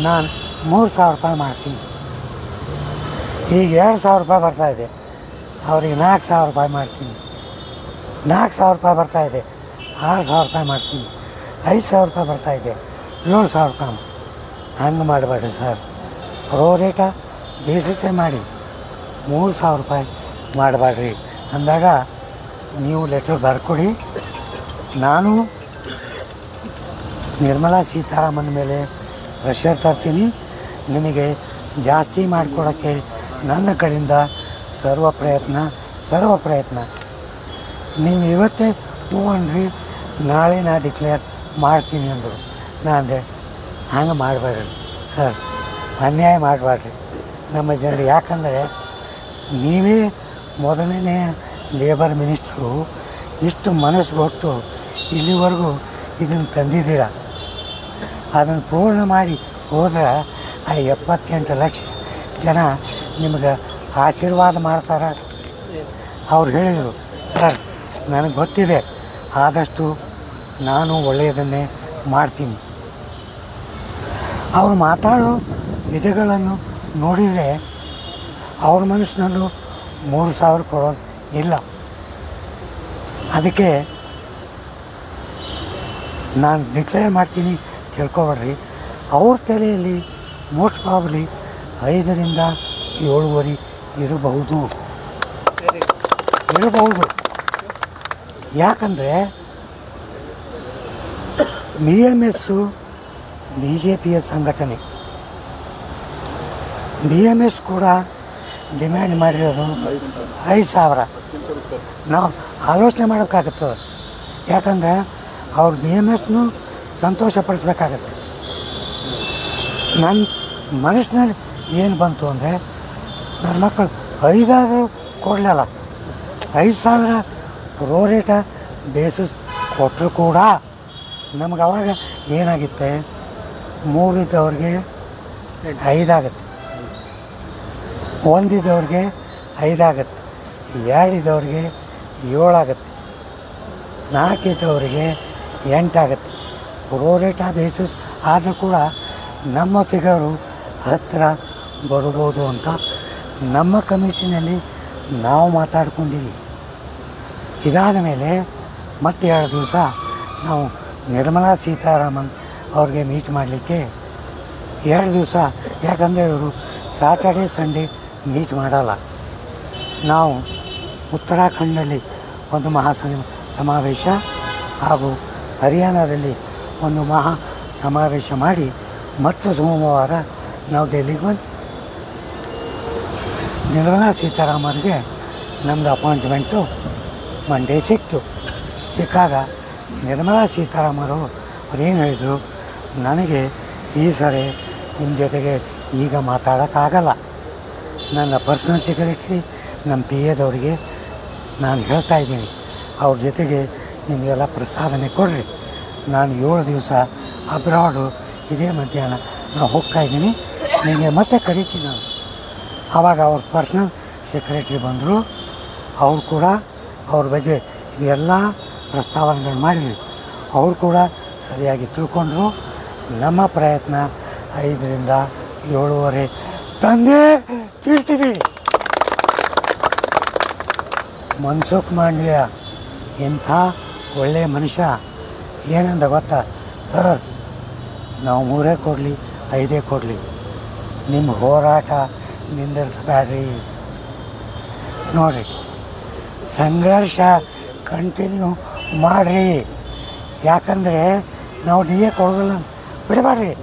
ನಾನು 3,000 ರೂಪಾಯಿ ಮಾಡ್ತೀನಿ. ಈಗ 2,000 ರೂಪಾಯಿ ಬರ್ತಾಯಿದೆ, ಅವ್ರಿಗೆ 4,000 ರೂಪಾಯಿ ಮಾಡ್ತೀನಿ. 4,000 ರೂಪಾಯಿ ಬರ್ತಾಯಿದೆ, 6,000 ರೂಪಾಯಿ ಮಾಡ್ತೀನಿ. 5,000 ರೂಪಾಯಿ ಬರ್ತಾಯಿದೆ, 7,000 ರೂಪಾಯಿ. ಹಂಗೆ ಮಾಡಬೇಡ್ರಿ ಸರ್, ಪ್ರೋರೇಟಾ ಬೇಸಿಸೇ ಮಾಡಿ. 3,000 ರೂಪಾಯಿ ಮಾಡಬೇಡ್ರಿ ಅಂದಾಗ ನೀವು ಲೆಟ್ರ್ ಬರ್ಕೊಡಿ. ನಾನು ನಿರ್ಮಲಾ ಸೀತಾರಾಮನ್ ಮೇಲೆ ಪ್ರೆಷರ್ ತರ್ತೀನಿ. ನಿಮಗೆ ಜಾಸ್ತಿ ಮಾಡಿಕೊಡೋಕ್ಕೆ ನನ್ನ ಕಡೆಯಿಂದ ಸರ್ವ ಪ್ರಯತ್ನ. ನೀವು ಇವತ್ತೇ ಹ್ಞೂ ಅನ್ರಿ, ನಾಳೆ ನಾ ಡಿಕ್ಲೇರ್ ಮಾಡ್ತೀನಿ ಅಂದರು. ನಾ ಅಂದೆ ಹಂಗೆ ಮಾಡಬೇಡ್ರಿ ಸರ್, ಅನ್ಯಾಯ ಮಾಡಬೇಡ್ರಿ ನಮ್ಮ ಜನರು. ಯಾಕಂದರೆ ನೀವೇ ಮೊದಲನೇ ಲೇಬರ್ ಮಿನಿಸ್ಟ್ರು, ಇಷ್ಟು ಮನಸ್ಸು ಕೊಟ್ಟು ಇಲ್ಲಿವರೆಗೂ ಇದನ್ನು ತಂದಿದ್ದೀರ. ಅದನ್ನು ಪೂರ್ಣ ಮಾಡಿ ಹೋದ್ರೆ ಆ 78 ಲಕ್ಷ ಜನ ನಿಮಗೆ ಆಶೀರ್ವಾದ ಮಾಡ್ತಾರೆ. ಅವ್ರು ಹೇಳಿದರು, ಸರ್ ನನಗೆ ಗೊತ್ತಿದೆ, ಆದಷ್ಟು ನಾನು ಒಳ್ಳೆಯದನ್ನೇ ಮಾಡ್ತೀನಿ. ಅವ್ರು ಮಾತಾಡೋ ವಿಧಗಳನ್ನು ನೋಡಿದರೆ ಅವ್ರ ಮನಸ್ಸಿನಲ್ಲೂ 3,000 ಕೊಡೋದು ಇಲ್ಲ. ಅದಕ್ಕೆ ನಾನು ಡಿಕ್ಲೇರ್ ಮಾಡ್ತೀನಿ ತಿಳ್ಕೊಬೇಡ್ರಿ. ಅವ್ರ ತಲೆಯಲ್ಲಿ ಮೋಸ್ಟ್ ಪ್ರಾಬಬ್ಲಿ 5ರಿಂದ 7.5 ಇರಬಹುದು. ಯಾಕಂದರೆ BMS BJPಯ ಸಂಘಟನೆ. BMS ಕೂಡ ಡಿಮ್ಯಾಂಡ್ ಮಾಡಿರೋದು 5,000. ನಾವು ಆಲೋಚನೆ ಮಾಡೋಕ್ಕಾಗುತ್ತದೆ. ಯಾಕಂದರೆ ಅವ್ರು BMSನೂ ಸಂತೋಷಪಡಿಸ್ಬೇಕಾಗತ್ತೆ. ನನ್ನ ಮನಸ್ಸಿನಲ್ಲಿ ಏನು ಬಂತು ಅಂದರೆ, ನನ್ನ ಮಕ್ಕಳು 5,000 ಕೊಡಲಿಲ್ಲ, 5,000 ಪ್ರೋರೇಟಾ ಬೇಸಿಸ್ ಕೊಟ್ಟರು ಕೂಡ ನಮ್ಗೆ ಅವಾಗ ಏನಾಗುತ್ತೆ, 3 ಇದ್ದವ್ರಿಗೆ 5 ಆಗುತ್ತೆ, 1 ಇದ್ದವ್ರಿಗೆ 5 ಆಗುತ್ತೆ, 2 ಇದ್ದವ್ರಿಗೆ 7 ಆಗುತ್ತೆ, 4 ಇದ್ದವರಿಗೆ 8 ಆಗುತ್ತೆ. ಪ್ರೋರೇಟಾ ಬೇಸಿಸ್ ಆದರೂ ಕೂಡ ನಮ್ಮ ಫಿಗರು ಹತ್ತಿರ ಬರ್ಬೋದು ಅಂತ ನಮ್ಮ ಕಮಿಟಿನಲ್ಲಿ ನಾವು ಮಾತಾಡ್ಕೊಂಡಿದ್ದೀವಿ. ಇದಾದ ಮೇಲೆ ಮತ್ತೆ 2 ದಿವಸ ನಾವು ನಿರ್ಮಲಾ ಸೀತಾರಾಮನ್ ಅವ್ರಿಗೆ ಮೀಟ್ ಮಾಡಲಿಕ್ಕೆ 2 ದಿವಸ, ಯಾಕಂದರೆ ಇವರು ಸಾಟರ್ಡೆ ಸಂಡೇ ಮೀಟ್ ಮಾಡಲ್ಲ. ನಾವು ಉತ್ತರಾಖಂಡಲ್ಲಿ ಒಂದು ಸಮಾವೇಶ ಹಾಗೂ ಹರಿಯಾಣದಲ್ಲಿ ಒಂದು ಸಮಾವೇಶ ಮಾಡಿ ಮತ್ತು ಸೋಮವಾರ ನಾವು ಡೆಲ್ಲಿಗೆ ಬಂದ್ವಿ. ನಿರ್ಮಲಾ ಸೀತಾರಾಮನ್ಗೆ ನಮ್ಮದು ಅಪಾಯಿಂಟ್ಮೆಂಟು ಮಂಡೇ ಸಿಕ್ಕಾಗ ನಿರ್ಮಲಾ ಸೀತಾರಾಮನ್ ಅವ್ರು ಏನು ಹೇಳಿದರು, ನನಗೆ ಈ ಸರಿ ನಿಮ್ಮ ಜೊತೆಗೆ ಈಗ ಮಾತಾಡೋಕ್ಕಾಗಲ್ಲ. ನನ್ನ ಪರ್ಸನಲ್ ಸೆಕ್ರೆಟ್ರಿ ನಮ್ಮ PAದವರಿಗೆ ನಾನು ಹೇಳ್ತಾ ಇದ್ದೀನಿ, ಅವ್ರ ಜೊತೆಗೆ ನಿಮಗೆಲ್ಲ ಪ್ರಸ್ತಾವನೆ ಕೊಡ್ರಿ. ನಾನು 7 ದಿವಸ ಅಬ್ರಾಡು ಇದೇ ಮಧ್ಯಾಹ್ನ ನಾವು ಹೋಗ್ತಾಯಿದ್ದೀನಿ, ನಿಮಗೆ ಮತ್ತೆ ಕರಿತೀನಿ ನಾನು. ಆವಾಗ ಅವ್ರ ಪರ್ಸ್ನಲ್ ಸೆಕ್ರೆಟ್ರಿ ಬಂದರು. ಅವ್ರು ಕೂಡ ಅವ್ರ ಬಗ್ಗೆ ಇದೆಲ್ಲ ಪ್ರಸ್ತಾವನೆಗಳು ಮಾಡಿದ್ವಿ. ಅವ್ರು ಕೂಡ ಸರಿಯಾಗಿ ತಿಳ್ಕೊಂಡ್ರು. ನಮ್ಮ ಪ್ರಯತ್ನ 5ರಿಂದ 7.5 ತಂದೇ ತೀರ್ತೀವಿ. ಮನ್ಸುಖ್ ಮಾಂಡವ್ಯ ಎಂಥ ಒಳ್ಳೆಯ ಮನುಷ್ಯ. ಏನಂದ ಗೊತ್ತಾ, ಸರ್ ನಾವು 3 ಕೊಡಲಿ 5 ಕೊಡಲಿ, ನಿಮ್ಮ ಹೋರಾಟ ನಿಂದಿರಿಸಬೇಡ್ರಿ. ನೋಡಿರಿ, ಸಂಘರ್ಷ ಕಂಟಿನ್ಯೂ ಮಾಡಿರಿ. ಯಾಕಂದರೆ ನಾವು DA ಕೊಡೋದಿಲ್ಲ, ಬಿಡಬೇಡ್ರಿ,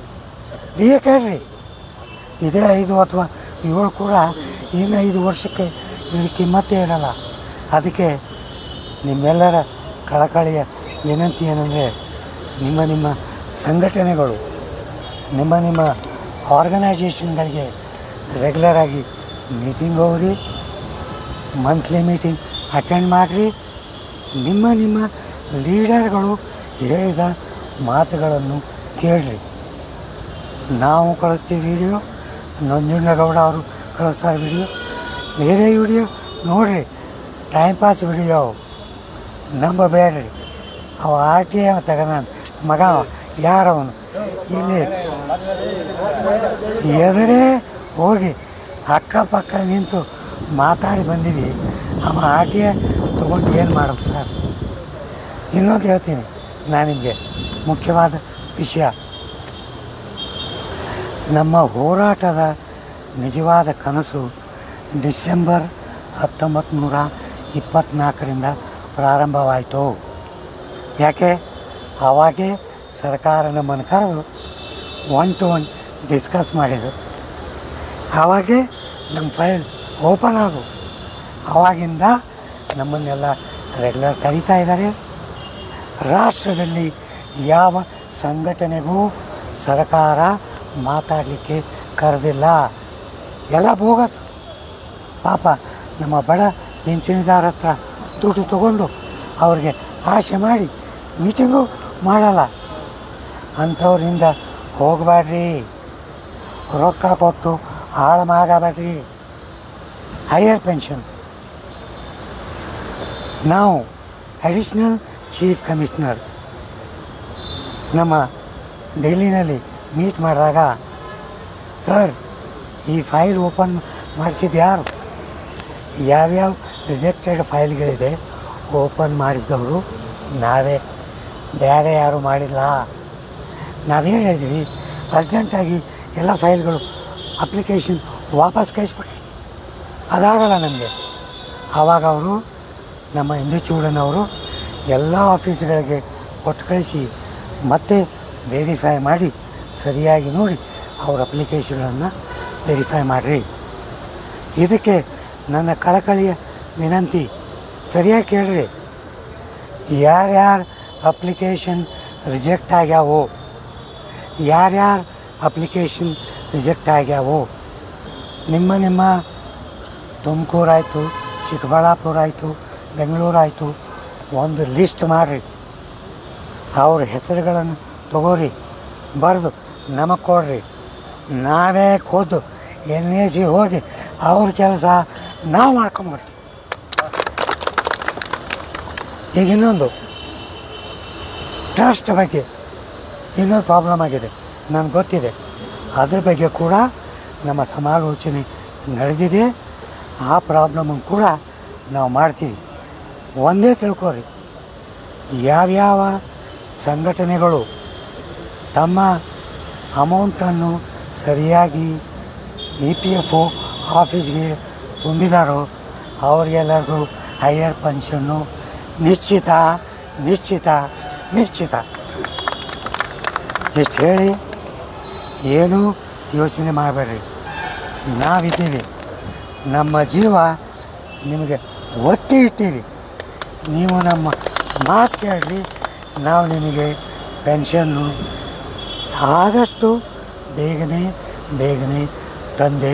DA ಕೇಳ್ರಿ. ಇದೇ 5 ಅಥವಾ 7 ಕೂಡ ಇನ್ನು 5 ವರ್ಷಕ್ಕೆ ಇದ್ರ ಕಿಮ್ಮತ್ತೇ ಇರಲ್ಲ. ಅದಕ್ಕೆ ನಿಮ್ಮೆಲ್ಲರ ಕಳಕಳಿಯ ವಿನಂತಿ ಏನಂದರೆ, ನಿಮ್ಮ ಸಂಘಟನೆಗಳು ನಿಮ್ಮ ಆರ್ಗನೈಜೇಷನ್ಗಳಿಗೆ ರೆಗ್ಯುಲರಾಗಿ ಮೀಟಿಂಗ್ ಹೋಗ್ರಿ, ಮಂತ್ಲಿ ಮೀಟಿಂಗ್ ಅಟೆಂಡ್ ಮಾಡಿರಿ. ನಿಮ್ಮ ಲೀಡರ್ಗಳು ಹೇಳಿದ ಮಾತುಗಳನ್ನು ಕೇಳಿರಿ. ನಾವು ಕಳಿಸ್ತೀವಿ ವಿಡಿಯೋ, ನಂಜುಂಡಗೌಡ ಅವರು ಕಳಿಸ್ತಾರೆ ವಿಡಿಯೋ, ಬೇರೆ ವಿಡಿಯೋ ನೋಡಿರಿ, ಟೈಮ್ ಪಾಸ್ ವಿಡಿಯೋ ನಂಬಬೇಡ್ರಿ. ಅವ RTI ತಗೊಂಡ ಮಗ ಯಾರವನು ಇಲ್ಲಿ ಎದುರೇ ಹೋಗಿ ಅಕ್ಕಪಕ್ಕ ನಿಂತು ಮಾತಾಡಿ ಬಂದಿದ್ದೀವಿ. ಅವ RTI ತೊಗೊಂಡು ಏನು ಮಾಡೋದು ಸರ್? ಇನ್ನೊಂದು ಹೇಳ್ತೀನಿ ನಾನು ನಿಮಗೆ, ಮುಖ್ಯವಾದ ವಿಷಯ, ನಮ್ಮ ಹೋರಾಟದ ನಿಜವಾದ ಕನಸು ಡಿಸೆಂಬರ್ 1924ರಿಂದ ಪ್ರಾರಂಭವಾಯಿತು. ಯಾಕೆ? ಆವಾಗೇ ಸರ್ಕಾರ ನಮ್ಮನ್ನು ಕರೆದು 1 to 1 ಡಿಸ್ಕಸ್ ಮಾಡಿದರು. ಆವಾಗೇ ನಮ್ಮ ಫೈಲ್ ಓಪನ್ ಆದವು. ಆವಾಗಿಂದ ನಮ್ಮನ್ನೆಲ್ಲ ರೆಗ್ಯುಲರ್ ಕರೀತಾ ಇದ್ದಾರೆ. ರಾಷ್ಟ್ರದಲ್ಲಿ ಯಾವ ಸಂಘಟನೆಗೂ ಸರ್ಕಾರ ಮಾತಾಡಲಿಕ್ಕೆ ಕರೆದಿಲ್ಲ, ಎಲ್ಲ ಬೋಗಸ್. ಪಾಪ ನಮ್ಮ ಬಡ ಪಿಂಚಣಿದಾರ ಹತ್ರ ದುಡ್ಡು ತಗೊಂಡು ಅವ್ರಿಗೆ ಆಸೆ ಮಾಡಿ ಮೀಟಿಂಗು ಮಾಡಲ್ಲ. ಅಂಥವ್ರಿಂದ ಹೋಗಬೇಡ್ರಿ, ರೊಕ್ಕ ಕೊಟ್ಟು ಹಾಳು ಮಾಡಬೇಡ್ರಿ. ಹೈಯರ್ ಪೆನ್ಷನ್ ನಾವು ಅಡಿಷ್ನಲ್ ಚೀಫ್ ಕಮಿಷನರ್ ನಮ್ಮ ಡೆಲ್ಲಿನಲ್ಲಿ ಮೀಟ್ ಮಾಡಿದಾಗ, ಸರ್ ಈ ಫೈಲ್ ಓಪನ್ ಮಾಡಿಸಿದ್ದು ಯಾರು? ಯಾವ್ಯಾವ ರಿಜೆಕ್ಟೆಡ್ ಫೈಲ್ಗಳಿದೆ ಓಪನ್ ಮಾಡಿಸಿದವರು ನಾವೇ, ಬೇರೆ ಯಾರೂ ಮಾಡಿಲ್ಲ. ನಾವೇನು ಹೇಳಿದ್ವಿ, ಅರ್ಜೆಂಟಾಗಿ ಎಲ್ಲ ಫೈಲ್ಗಳು ಅಪ್ಲಿಕೇಶನ್ ವಾಪಸ್ ಕಳಿಸ್ಬಿಟ್ರಿ. ಅದಾಗಲ್ಲ ನಮಗೆ. ಆವಾಗ ಅವರು ನಮ್ಮ ಇಂದುಚೂಡನವರು ಎಲ್ಲ ಆಫೀಸ್ಗಳಿಗೆ ಕೊಟ್ಟು ಕಳಿಸಿ ಮತ್ತೆ ವೆರಿಫೈ ಮಾಡಿ ಸರಿಯಾಗಿ ನೋಡಿ ಅವ್ರ ಅಪ್ಲಿಕೇಶನ್ಗಳನ್ನು ವೆರಿಫೈ ಮಾಡಿರಿ. ಇದಕ್ಕೆ ನನ್ನ ಕಳಕಳಿಯ ವಿನಂತಿ, ಸರಿಯಾಗಿ ಕೇಳ್ರಿ. ಯಾರ್ಯಾರು ಅಪ್ಲಿಕೇಶನ್ ರಿಜೆಕ್ಟ್ ಆಗ್ಯಾವೋ, ಯಾರ್ಯಾರು ಅಪ್ಲಿಕೇಶನ್ ರಿಜೆಕ್ಟ್ ಆಗ್ಯಾವೋ, ನಿಮ್ಮ ತುಮಕೂರು ಆಯಿತು, ಚಿಕ್ಕಬಳ್ಳಾಪುರ ಆಯಿತು, ಬೆಂಗಳೂರು ಆಯಿತು, ಒಂದು ಲಿಸ್ಟ್ ಮಾಡಿರಿ. ಅವ್ರ ಹೆಸರುಗಳನ್ನು ತಗೋರಿ, ಬರೆದು ನಮಗೆ ಕೊಡ್ರಿ. ನಾವೇ ಖುದ್ದು NAC ಹೋಗಿ ಅವ್ರ ಕೆಲಸ ನಾವು ಮಾಡ್ಕೊಂಬರ್ತೀವಿ. ಈಗ ಇನ್ನೊಂದು ಟ್ರಸ್ಟ್ ಬಗ್ಗೆ ಇನ್ನೊಂದು ಪ್ರಾಬ್ಲಮ್ ಆಗಿದೆ, ನನಗೆ ಗೊತ್ತಿದೆ. ಅದ್ರ ಬಗ್ಗೆ ಕೂಡ ನಮ್ಮ ಸಮಾಲೋಚನೆ ನಡೆದಿದೆ. ಆ ಪ್ರಾಬ್ಲಮನ್ನು ಕೂಡ ನಾವು ಮಾಡ್ತೀವಿ. ಒಂದೇ ತಿಳ್ಕೊರಿ, ಯಾವ್ಯಾವ ಸಂಘಟನೆಗಳು ತಮ್ಮ ಅಮೌಂಟನ್ನು ಸರಿಯಾಗಿ EPFO ಆಫೀಸ್ಗೆ ತುಂಬಿದಾರೋ ಅವರಿಗೆಲ್ಲರಿಗೂ ಹೈಯರ್ ಪೆನ್ಷನ್ನು ನಿಶ್ಚಿತ ನಿಶ್ಚಿತ ನಿಶ್ಚಿತ. ಇಷ್ಟು ಹೇಳಿ ಏನೂ ಯೋಚನೆ ಮಾಡಬೇಡ್ರಿ, ನಾವಿದ್ದೀವಿ. ನಮ್ಮ ಜೀವ ನಿಮಗೆ ಒತ್ತಿ ಇಟ್ಟಿರಿ. ನೀವು ನಮ್ಮ ಮಾತು ಕೇಳ್ರಿ, ನಾವು ನಿಮಗೆ ಪೆನ್ಷನ್ನು ಆದಷ್ಟು ಬೇಗನೆ ತಂದೆ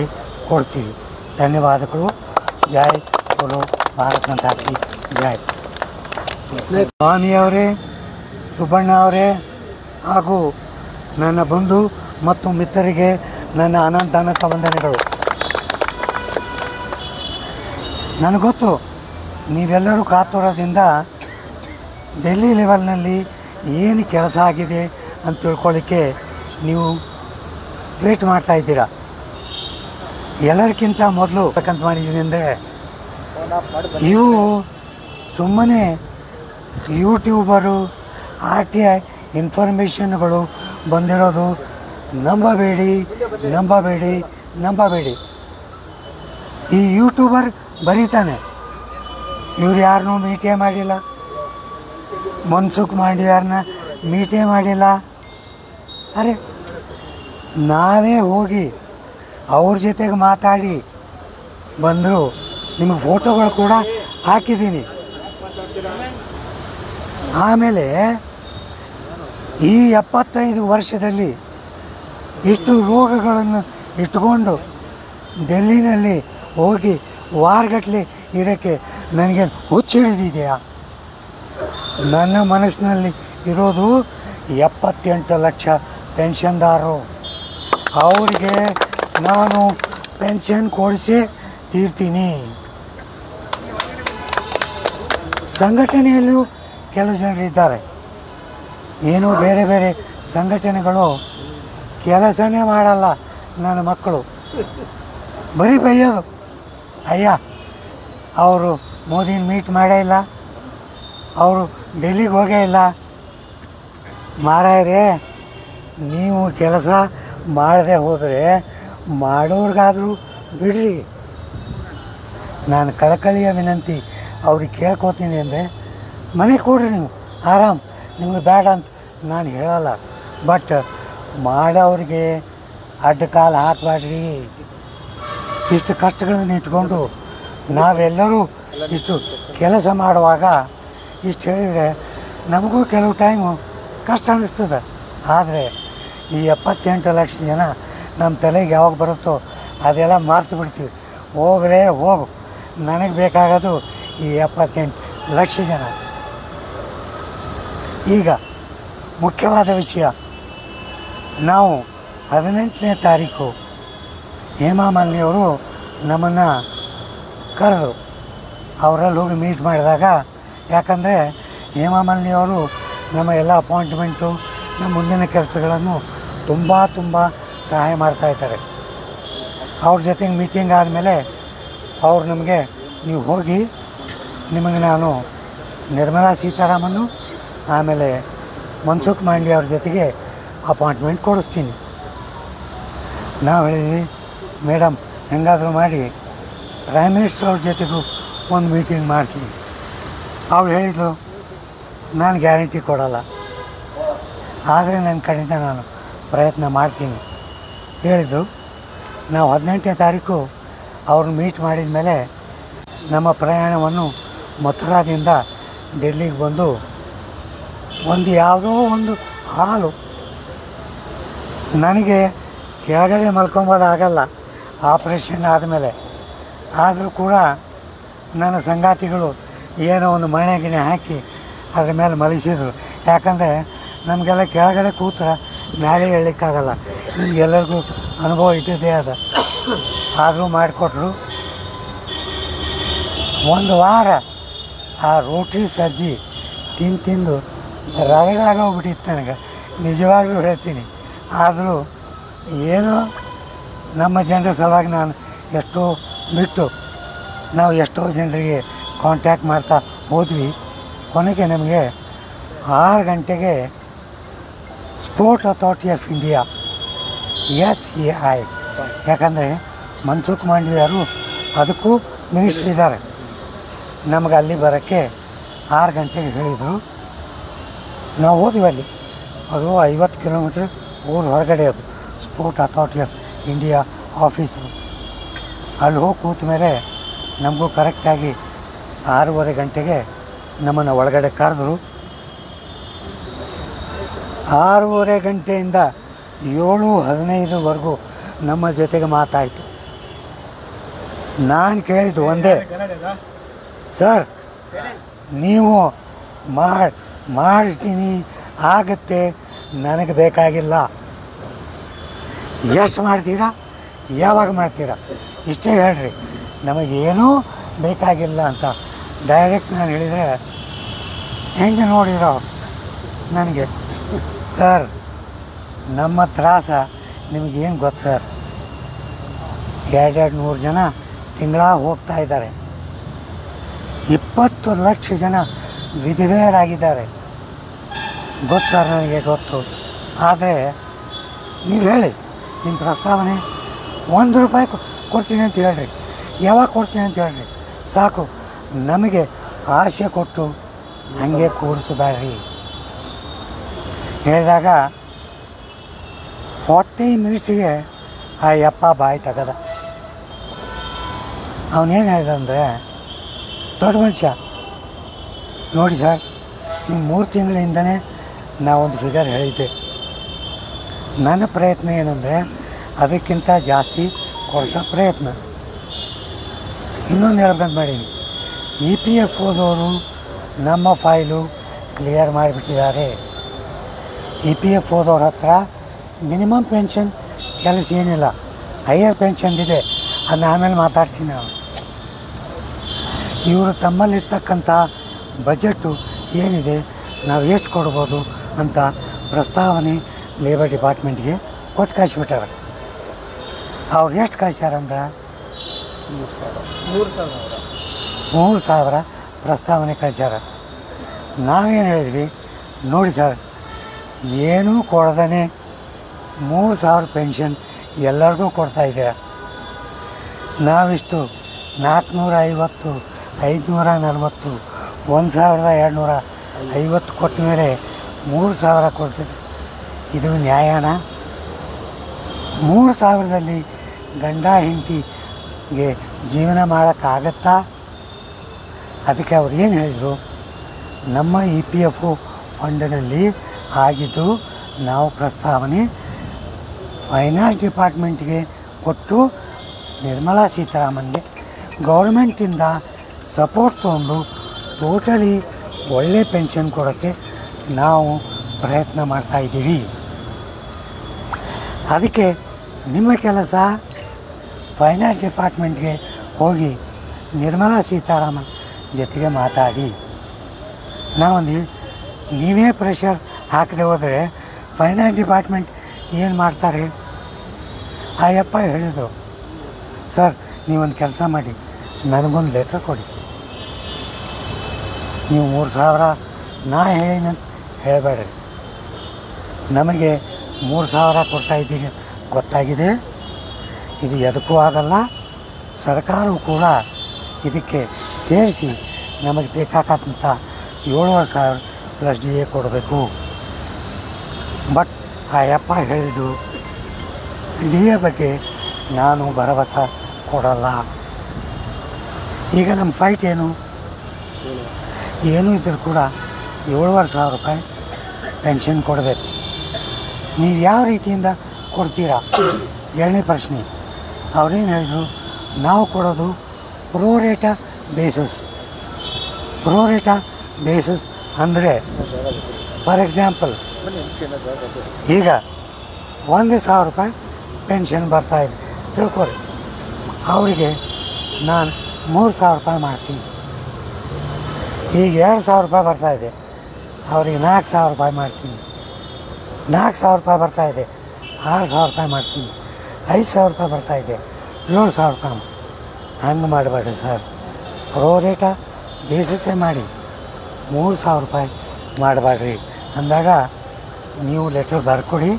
ಕೊಡ್ತೀವಿ. ಧನ್ಯವಾದಗಳು. ಜೈ ಬೋಲೋ ಭಾರತ್ ಮಾತಾ ಕಿ ಜೈ. ಸ್ವಾಮಿಯವರೇ, ಸುಬ್ಬಣ್ಣ ಅವರೇ ಹಾಗೂ ನನ್ನ ಬಂಧು ಮತ್ತು ಮಿತ್ರರಿಗೆ ನನ್ನ ಅನಂತ ವಂದನೆಗಳು. ನನಗೊತ್ತು ನೀವೆಲ್ಲರೂ ಕಾತುರದಿಂದ ಡೆಲ್ಲಿ ಲೆವೆಲ್ನಲ್ಲಿ ಏನು ಕೆಲಸ ಆಗಿದೆ ಅಂತ ತಿಳ್ಕೊಳ್ಳಿಕ್ಕೆ ನೀವು ವೇಟ್ ಮಾಡ್ತಾಯಿದ್ದೀರಾ. ಎಲ್ಲರಿಗಿಂತ ಮೊದಲು ಬೇಕಂತ ಮಾಡಿದ್ದೀನಿ ಅಂದರೆ, ಇವು ಸುಮ್ಮನೆ ಯೂಟ್ಯೂಬರು RTI ಇನ್ಫಾರ್ಮೇಷನ್ಗಳು ಬಂದಿರೋದು ನಂಬಬೇಡಿ. ಈ ಯೂಟ್ಯೂಬರ್ ಬರೀತಾನೆ, ಇವ್ರು ಯಾರನ್ನೂ ಮೀಟೇ ಮಾಡಿಲ್ಲ, ಮನ್ಸುಖ್ ಮಾಂಡವ್ಯಾರನ್ನ ಮೀಟೇ ಮಾಡಿಲ್ಲ. ಅರೆ ನಾವೇ ಹೋಗಿ ಅವ್ರ ಜೊತೆಗೆ ಮಾತಾಡಿ ಬಂದರು. ನಿಮಗೆ ಫೋಟೋಗಳು ಕೂಡ ಹಾಕಿದ್ದೀನಿ. ಆಮೇಲೆ ಈ 75 ವರ್ಷದಲ್ಲಿ ಇಷ್ಟು ರೋಗಗಳನ್ನು ಇಟ್ಕೊಂಡು ಡೆಲ್ಲಿನಲ್ಲಿ ಹೋಗಿ ವಾರಗಟ್ಟಲೆ ಇರೋಕ್ಕೆ ನನಗೆ ಹುಚ್ಚಿಡಿದೆಯಾ? ನನ್ನ ಮನಸ್ಸಿನಲ್ಲಿ ಇರೋದು 78 ಲಕ್ಷ ಪೆನ್ಷನ್ದಾರರು. ಅವರಿಗೆ ನಾನು ಪೆನ್ಷನ್ ಕೊಡಿಸೇ ತೀರ್ತೀನಿ. ಸಂಘಟನೆಯಲ್ಲೂ ಕೆಲವು ಜನರಿದ್ದಾರೆ, ಏನೋ ಬೇರೆ ಬೇರೆ ಸಂಘಟನೆಗಳು ಕೆಲಸನೇ ಮಾಡಲ್ಲ. ನನ್ನ ಮಕ್ಕಳು ಬರೀ ಬೈಯೋದು, ಅಯ್ಯ ಅವರು ಮೋದಿನ ಮೀಟ್ ಮಾಡೇ ಇಲ್ಲ, ಅವರು ಡೆಲ್ಲಿಗೆ ಹೋಗೇ ಇಲ್ಲ. ಮಾರಾಯರೇ, ನೀವು ಕೆಲಸ ಮಾಡದೆ ಹೋದರೆ ಮಾಡೋರ್ಗಾದರೂ ಬಿಡ್ರಿ. ನಾನು ಕಳಕಳಿಯ ವಿನಂತಿ ಅವ್ರಿಗೆ ಕೇಳ್ಕೊತೀನಿ ಅಂದರೆ ಮನೆ ಕೊಡ್ರಿ, ನೀವು ಆರಾಮ್, ನಿಮಗೆ ಬೇಡ ಅಂತ ನಾನು ಹೇಳಲ್ಲ. ಬಟ್ ಮಾಡೋರಿಗೆ ಅಡ್ಡ ಕಾಲು ಹಾಕಬೇಡ್ರಿ. ಇಷ್ಟು ಕಷ್ಟಗಳನ್ನು ಇಟ್ಕೊಂಡು ನಾವೆಲ್ಲರೂ ಇಷ್ಟು ಕೆಲಸ ಮಾಡುವಾಗ ಇಷ್ಟು ಹೇಳಿದರೆ ನಮಗೂ ಕೆಲವು ಟೈಮು ಕಷ್ಟ ಅನ್ನಿಸ್ತದೆ. ಆದರೆ ಈ 78 ಲಕ್ಷ ಜನ ನಮ್ಮ ತಲೆಗೆ ಯಾವಾಗ ಬರುತ್ತೋ ಅದೆಲ್ಲ ಮರ್ತು ಬಿಡ್ತೀವಿ. ಹೋಗ್ರೆ ಹೋಗು, ನನಗೆ ಬೇಕಾಗೋದು ಈ 78 ಲಕ್ಷ ಜನ. ಈಗ ಮುಖ್ಯವಾದ ವಿಷಯ, ನಾವು 18ನೇ ತಾರೀಕು ಹೇಮಾ ಮಾಲಿನಿಯವರು ನಮ್ಮನ್ನು ಕರೆದು ಅವರಲ್ಲಿ ಹೋಗಿ ಮೀಟ್ ಮಾಡಿದಾಗ, ಯಾಕಂದರೆ ಹೇಮಾ ಮಾಲಿನಿಯವರು ನಮ್ಮ ಎಲ್ಲ ಅಪಾಯಿಂಟ್ಮೆಂಟು, ನಮ್ಮ ಮುಂದಿನ ಕೆಲಸಗಳನ್ನು ತುಂಬ ಸಹಾಯ ಮಾಡ್ತಾಯಿದ್ದಾರೆ. ಅವ್ರ ಜೊತೆಗೆ ಮೀಟಿಂಗ್ ಆದಮೇಲೆ ಅವ್ರು ನಮಗೆ, ನೀವು ಹೋಗಿ ನಿಮಗೆ ನಾನು ನಿರ್ಮಲಾ ಸೀತಾರಾಮನ್ನು ಆಮೇಲೆ ಮನ್ಸುಖ್ ಮಾಂಡವ್ಯ ಅವ್ರ ಜೊತೆಗೆ ಅಪಾಯಿಂಟ್ಮೆಂಟ್ ಕೊಡಿಸ್ತೀನಿ. ನಾವು ಹೇಳಿದ್ವಿ, ಮೇಡಮ್ ಹೆಂಗಾದರೂ ಮಾಡಿ ಪ್ರೈಮ್ ಮಿನಿಸ್ಟರ್ ಅವ್ರ ಜೊತೆಗೂ ಒಂದು ಮೀಟಿಂಗ್ ಮಾಡಿಸಿ. ಅವ್ರು ಹೇಳಿದ್ರು, ನಾನು ಗ್ಯಾರಂಟಿ ಕೊಡೋಲ್ಲ, ಆದರೆ ನನ್ನ ಕಡೆಯಿಂದ ನಾನು ಪ್ರಯತ್ನ ಮಾಡ್ತೀನಿ ಹೇಳಿದರು. ನಾವು 18ನೇ ತಾರೀಕು ಅವ್ರನ್ನ ಮೀಟ್ ಮಾಡಿದ ಮೇಲೆ ನಮ್ಮ ಪ್ರಯಾಣವನ್ನು ಮಥುರಾದಿಂದ ಡೆಲ್ಲಿಗೆ ಬಂದು ಯಾವುದೋ ಒಂದು ಹಾಲು, ನನಗೆ ಕೆಳಗಡೆ ಮಲ್ಕೊಂಬೋದಾಗಲ್ಲ ಆಪ್ರೇಷನ್ ಆದಮೇಲೆ. ಆದರೂ ಕೂಡ ನನ್ನ ಸಂಗಾತಿಗಳು ಏನೋ ಒಂದು ಮಣೆ ಗಿಣೆ ಹಾಕಿ ಅದ್ರ ಮೇಲೆ ಮಲಗಿಸಿದ್ರು. ಯಾಕಂದರೆ ನಮಗೆಲ್ಲ ಕೆಳಗಡೆ ಕೂತ್ರೆ ಮೇಲೆ ಹೇಳಲಿಕ್ಕಾಗಲ್ಲ, ನಿಮಗೆಲ್ಲರಿಗೂ ಅನುಭವ ಇದ್ದಿದ್ದೇ ಅದ. ಆದರೂ ಮಾಡಿಕೊಟ್ರು. ಒಂದು ವಾರ ಆ ರೋಟಿ ಸಜ್ಜಿ ತಿಂದು ರಗಡಾಗೋಗ್ಬಿಟ್ಟಿತ್ತು ನನಗೆ, ನಿಜವಾಗ್ಲೂ ಹೇಳ್ತೀನಿ. ಆದರೂ ಏನೋ ನಮ್ಮ ಜನರ ಸಲುವಾಗಿ ನಾನು ಎಷ್ಟೋ ಬಿಟ್ಟು ನಾವು ಎಷ್ಟೋ ಜನರಿಗೆ ಕಾಂಟ್ಯಾಕ್ಟ್ ಮಾಡ್ತಾ ಹೋದ್ವಿ. ಕೊನೆಗೆ ನಮಗೆ 6 ಗಂಟೆಗೆ sport authority of India SAI, ಯಾಕಂದರೆ ಮನ್ಸುಖ್ ಮಾಂಡವ್ಯರು ಅದಕ್ಕೂ ಮಿನಿಸ್ಟ್ರ್ ಇದ್ದಾರೆ, ನಮಗೆ ಅಲ್ಲಿ ಬರೋಕ್ಕೆ 6 ಗಂಟೆಗೆ ಹೇಳಿದರು. ನಾವು ಹೋದ್ವಿ ಅಲ್ಲಿ. ಅದು 50 ಕಿಲೋಮೀಟ್ರ್ ಊರು ಹೊರಗಡೆ, ಅದು sport authority of India office. ಅಲ್ಲಿ ಹೋಗಿ ಕೂತ ಮೇಲೆ ನಮಗೂ ಕರೆಕ್ಟಾಗಿ 6:30 ಗಂಟೆಗೆ ನಮ್ಮನ್ನು ಒಳಗಡೆ ಕರೆದ್ರು. 6:30 ಗಂಟೆಯಿಂದ 7:15ವರೆಗೂ ನಮ್ಮ ಜೊತೆಗೆ ಮಾತಾಯಿತು. ನಾನು ಕೇಳಿದ್ದು ಒಂದೇ, ಸರ್ ನೀವು ಮಾಡ್ತೀನಿ ಆಗತ್ತೆ, ನನಗೆ ಬೇಕಾಗಿಲ್ಲ, ಎಷ್ಟು ಮಾಡ್ತೀರಾ, ಯಾವಾಗ ಮಾಡ್ತೀರಾ, ಇಷ್ಟೇ ಹೇಳ್ರಿ, ನಮಗೇನೂ ಬೇಕಾಗಿಲ್ಲ ಅಂತ ಡೈರೆಕ್ಟ್ ನಾನು ಹೇಳಿದರೆ ಹೆಂಗೆ ನೋಡಿರೋ ನನಗೆ. ಸರ್ ನಮ್ಮ ತ್ರಾಸ ನಿಮಗೇನು ಗೊತ್ತು ಸರ್, 200 ಜನ ತಿಂಗಳ ಹೋಗ್ತಾ ಇದ್ದಾರೆ, 20 ಲಕ್ಷ ಜನ ವಿಧವೆಯರಾಗಿದ್ದಾರೆ. ಗೊತ್ತು ಸರ್, ನನಗೆ ಗೊತ್ತು. ಆದರೆ ನೀವು ಹೇಳಿ, ನಿಮ್ಮ ಪ್ರಸ್ತಾವನೆ ₹1 ಕೊಡ್ತೀನಿ ಅಂತ ಹೇಳ್ರಿ, ಯಾವಾಗ ಕೊಡ್ತೀನಿ ಅಂತ ಹೇಳ್ರಿ, ಸಾಕು. ನಮಗೆ ಆಸೆ ಕೊಟ್ಟು ಹಾಗೆ ಕೂರಿಸಬೇಡ್ರಿ ಹೇಳಿದಾಗ 40 ಮಿನಿಟ್ಸಿಗೆ ಆ ಯಪ್ಪ ಬಾಯಿ ತೆಗದ. ಅವನೇನು ಹೇಳಿದಂದರೆ, ದೊಡ್ಡ ಮನುಷ್ಯ ನೋಡಿ ಸರ್, ನಿಮ್ಮ 3 ತಿಂಗಳಿಂದನೇ ನಾವೊಂದು ಫಿಗರ್ ಹೇಳಿದ್ದೆ, ನನ್ನ ಪ್ರಯತ್ನ ಏನಂದರೆ ಅದಕ್ಕಿಂತ ಜಾಸ್ತಿ ಕೊಡಿಸೋ ಪ್ರಯತ್ನ. ಇನ್ನೊಂದು ಹೇಳ್ಬೇಕಂತ ಮಾಡೀನಿ, EPFOದವರು ನಮ್ಮ ಫೈಲು ಕ್ಲಿಯರ್ ಮಾಡಿಬಿಟ್ಟಿದ್ದಾರೆ. EPFOದವ್ರ ಹತ್ರ ಮಿನಿಮಮ್ ಪೆನ್ಷನ್ ಕೆಲಸ ಏನಿಲ್ಲ, ಹೈಯರ್ ಪೆನ್ಷನ್ದಿದೆ, ಅದನ್ನ ಆಮೇಲೆ ಮಾತಾಡ್ತೀನಿ ನಾನು. ಇವರು ತಮ್ಮಲ್ಲಿರ್ತಕ್ಕಂಥ ಬಜೆಟ್ಟು ಏನಿದೆ, ನಾವು ಎಷ್ಟು ಕೊಡ್ಬೋದು ಅಂತ ಪ್ರಸ್ತಾವನೆ ಲೇಬರ್ ಡಿಪಾರ್ಟ್ಮೆಂಟ್ಗೆ ಕೊಟ್ಟು ಕಳಿಸ್ಬಿಟ್ಟಾರೆ. ಅವ್ರು ಎಷ್ಟು ಕಳಿಸ್ಯಾರಂದ್ರೆ 3,000 ಪ್ರಸ್ತಾವನೆ ಕಳಿಸ್ಯಾರ. ನಾವೇನು ಹೇಳಿದ್ವಿ, ನೋಡಿ ಸರ್, ಏನೂ ಕೊಡ್ದೇ 3,000 ಪೆನ್ಷನ್ ಎಲ್ಲರಿಗೂ ಕೊಡ್ತಾಯಿದ್ದೀರ. ನಾವಿಷ್ಟು 450, 540, 1,250 ಕೊಟ್ಟ ಮೇಲೆ 3,000 ಕೊಡ್ತಿದ್ದೆ. ಇದು ನ್ಯಾಯನ? 3,000ದಲ್ಲಿ ಗಂಡ ಹೆಂಡತಿಗೆ ಜೀವನ ಮಾಡೋಕ್ಕಾಗತ್ತಾ? ಅದಕ್ಕೆ ಅವ್ರು ಏನು ಹೇಳಿದರು, ನಮ್ಮ EPFO ಫಂಡಿನಲ್ಲಿ ಆಗಿದ್ದು ನಾವು ಪ್ರಸ್ತಾವನೆ ಫೈನಾನ್ಸ್ ಡಿಪಾರ್ಟ್ಮೆಂಟ್ಗೆ ಕೊಟ್ಟು ನಿರ್ಮಲಾ ಸೀತಾರಾಮನ್ಗೆ ಗೌರ್ಮೆಂಟಿಂದ ಸಪೋರ್ಟ್ ತೊಗೊಂಡು ಟೋಟಲಿ ಒಳ್ಳೆ ಪೆನ್ಷನ್ ಕೊಡೋಕ್ಕೆ ನಾವು ಪ್ರಯತ್ನ ಮಾಡ್ತಾಯಿದ್ದೀವಿ. ಅದಕ್ಕೆ ನಿಮ್ಮ ಕೆಲಸ ಫೈನಾನ್ಸ್ ಡಿಪಾರ್ಟ್ಮೆಂಟ್ಗೆ ಹೋಗಿ ನಿರ್ಮಲಾ ಸೀತಾರಾಮನ್ ಜೊತೆಗೆ ಮಾತಾಡಿ. ನಾವೊಂದು ನೀವೇ ಪ್ರೆಷರ್ ಹಾಕದೆ ಹೋದರೆ ಫೈನಾನ್ಸ್ ಡಿಪಾರ್ಟ್ಮೆಂಟ್ ಏನು ಮಾಡ್ತಾರೆ? ಆ ಯಪ್ಪ ಹೇಳಿದರು, ಸರ್ ನೀವೊಂದು ಕೆಲಸ ಮಾಡಿ, ನನಗೊಂದು ಲೆಟರ್ ಕೊಡಿ, ನೀವು 3,000 ನಾ ಹೇಳಿನಂತ ಹೇಳಬೇಡ್ರಿ, ನಮಗೆ 3,000 ಕೊಡ್ತಾಯಿದ್ದೀರಿ ಗೊತ್ತಾಗಿದೆ, ಇದು ಎದಕ್ಕೂ ಆಗಲ್ಲ, ಸರ್ಕಾರವು ಕೂಡ ಇದಕ್ಕೆ ಸೇರಿಸಿ ನಮಗೆ ಬೇಕಾಗಂಥ 7,500 ಪ್ಲಸ್ DA ಕೊಡಬೇಕು. ಬಟ್ ಆ ಯಪ್ಪ ಹೇಳಿದ್ದು DA ಬಗ್ಗೆ ನಾನು ಭರವಸೆ ಕೊಡಲ್ಲ. ಈಗ ನಮ್ಮ ಫೈಟ್ ಏನು ಇದ್ದರೂ ಕೂಡ 7,500 ರೂಪಾಯಿ ಪೆನ್ಷನ್ ಕೊಡಬೇಕು. ನೀವು ಯಾವ ರೀತಿಯಿಂದ ಕೊಡ್ತೀರಾ? ಎರಡನೇ ಪ್ರಶ್ನೆ. ಅವ್ರೇನು ಹೇಳಿದ್ರು, ನಾವು ಕೊಡೋದು ಪ್ರೋರೇಟಾ ಬೇಸಿಸ್ ಅಂದರೆ ಫಾರ್ ಎಕ್ಸಾಂಪಲ್ ಈಗ 1,000 ರೂಪಾಯಿ ಪೆನ್ಷನ್ ಬರ್ತಾಯಿದೆ ತಿಳ್ಕೊರಿ, ಅವರಿಗೆ ನಾನು 3,000 ರೂಪಾಯಿ ಮಾಡ್ತೀನಿ. ಈಗ 2,000 ರೂಪಾಯಿ ಬರ್ತಾಯಿದೆ, ಅವರಿಗೆ 4,000 ರೂಪಾಯಿ ಮಾಡ್ತೀನಿ. 4,000 ರೂಪಾಯಿ ಬರ್ತಾಯಿದೆ, 6,000 ರೂಪಾಯಿ ಮಾಡ್ತೀನಿ. 5,000 ರೂಪಾಯಿ ಬರ್ತಾಯಿದೆ, 7,000 ರೂಪಾಯಿ. ಹಂಗೆ ಮಾಡಬೇಡ್ರಿ ಸರ್, ಪ್ರೋರೇಟಾ ಬೇಸಿಸೇ ಮಾಡಿ, 3,000 ರೂಪಾಯಿ ಮಾಡಬೇಡ್ರಿ ಅಂದಾಗ ನೀವು ಲೆಟರ್ ಬರ್ಕೊಡಿ.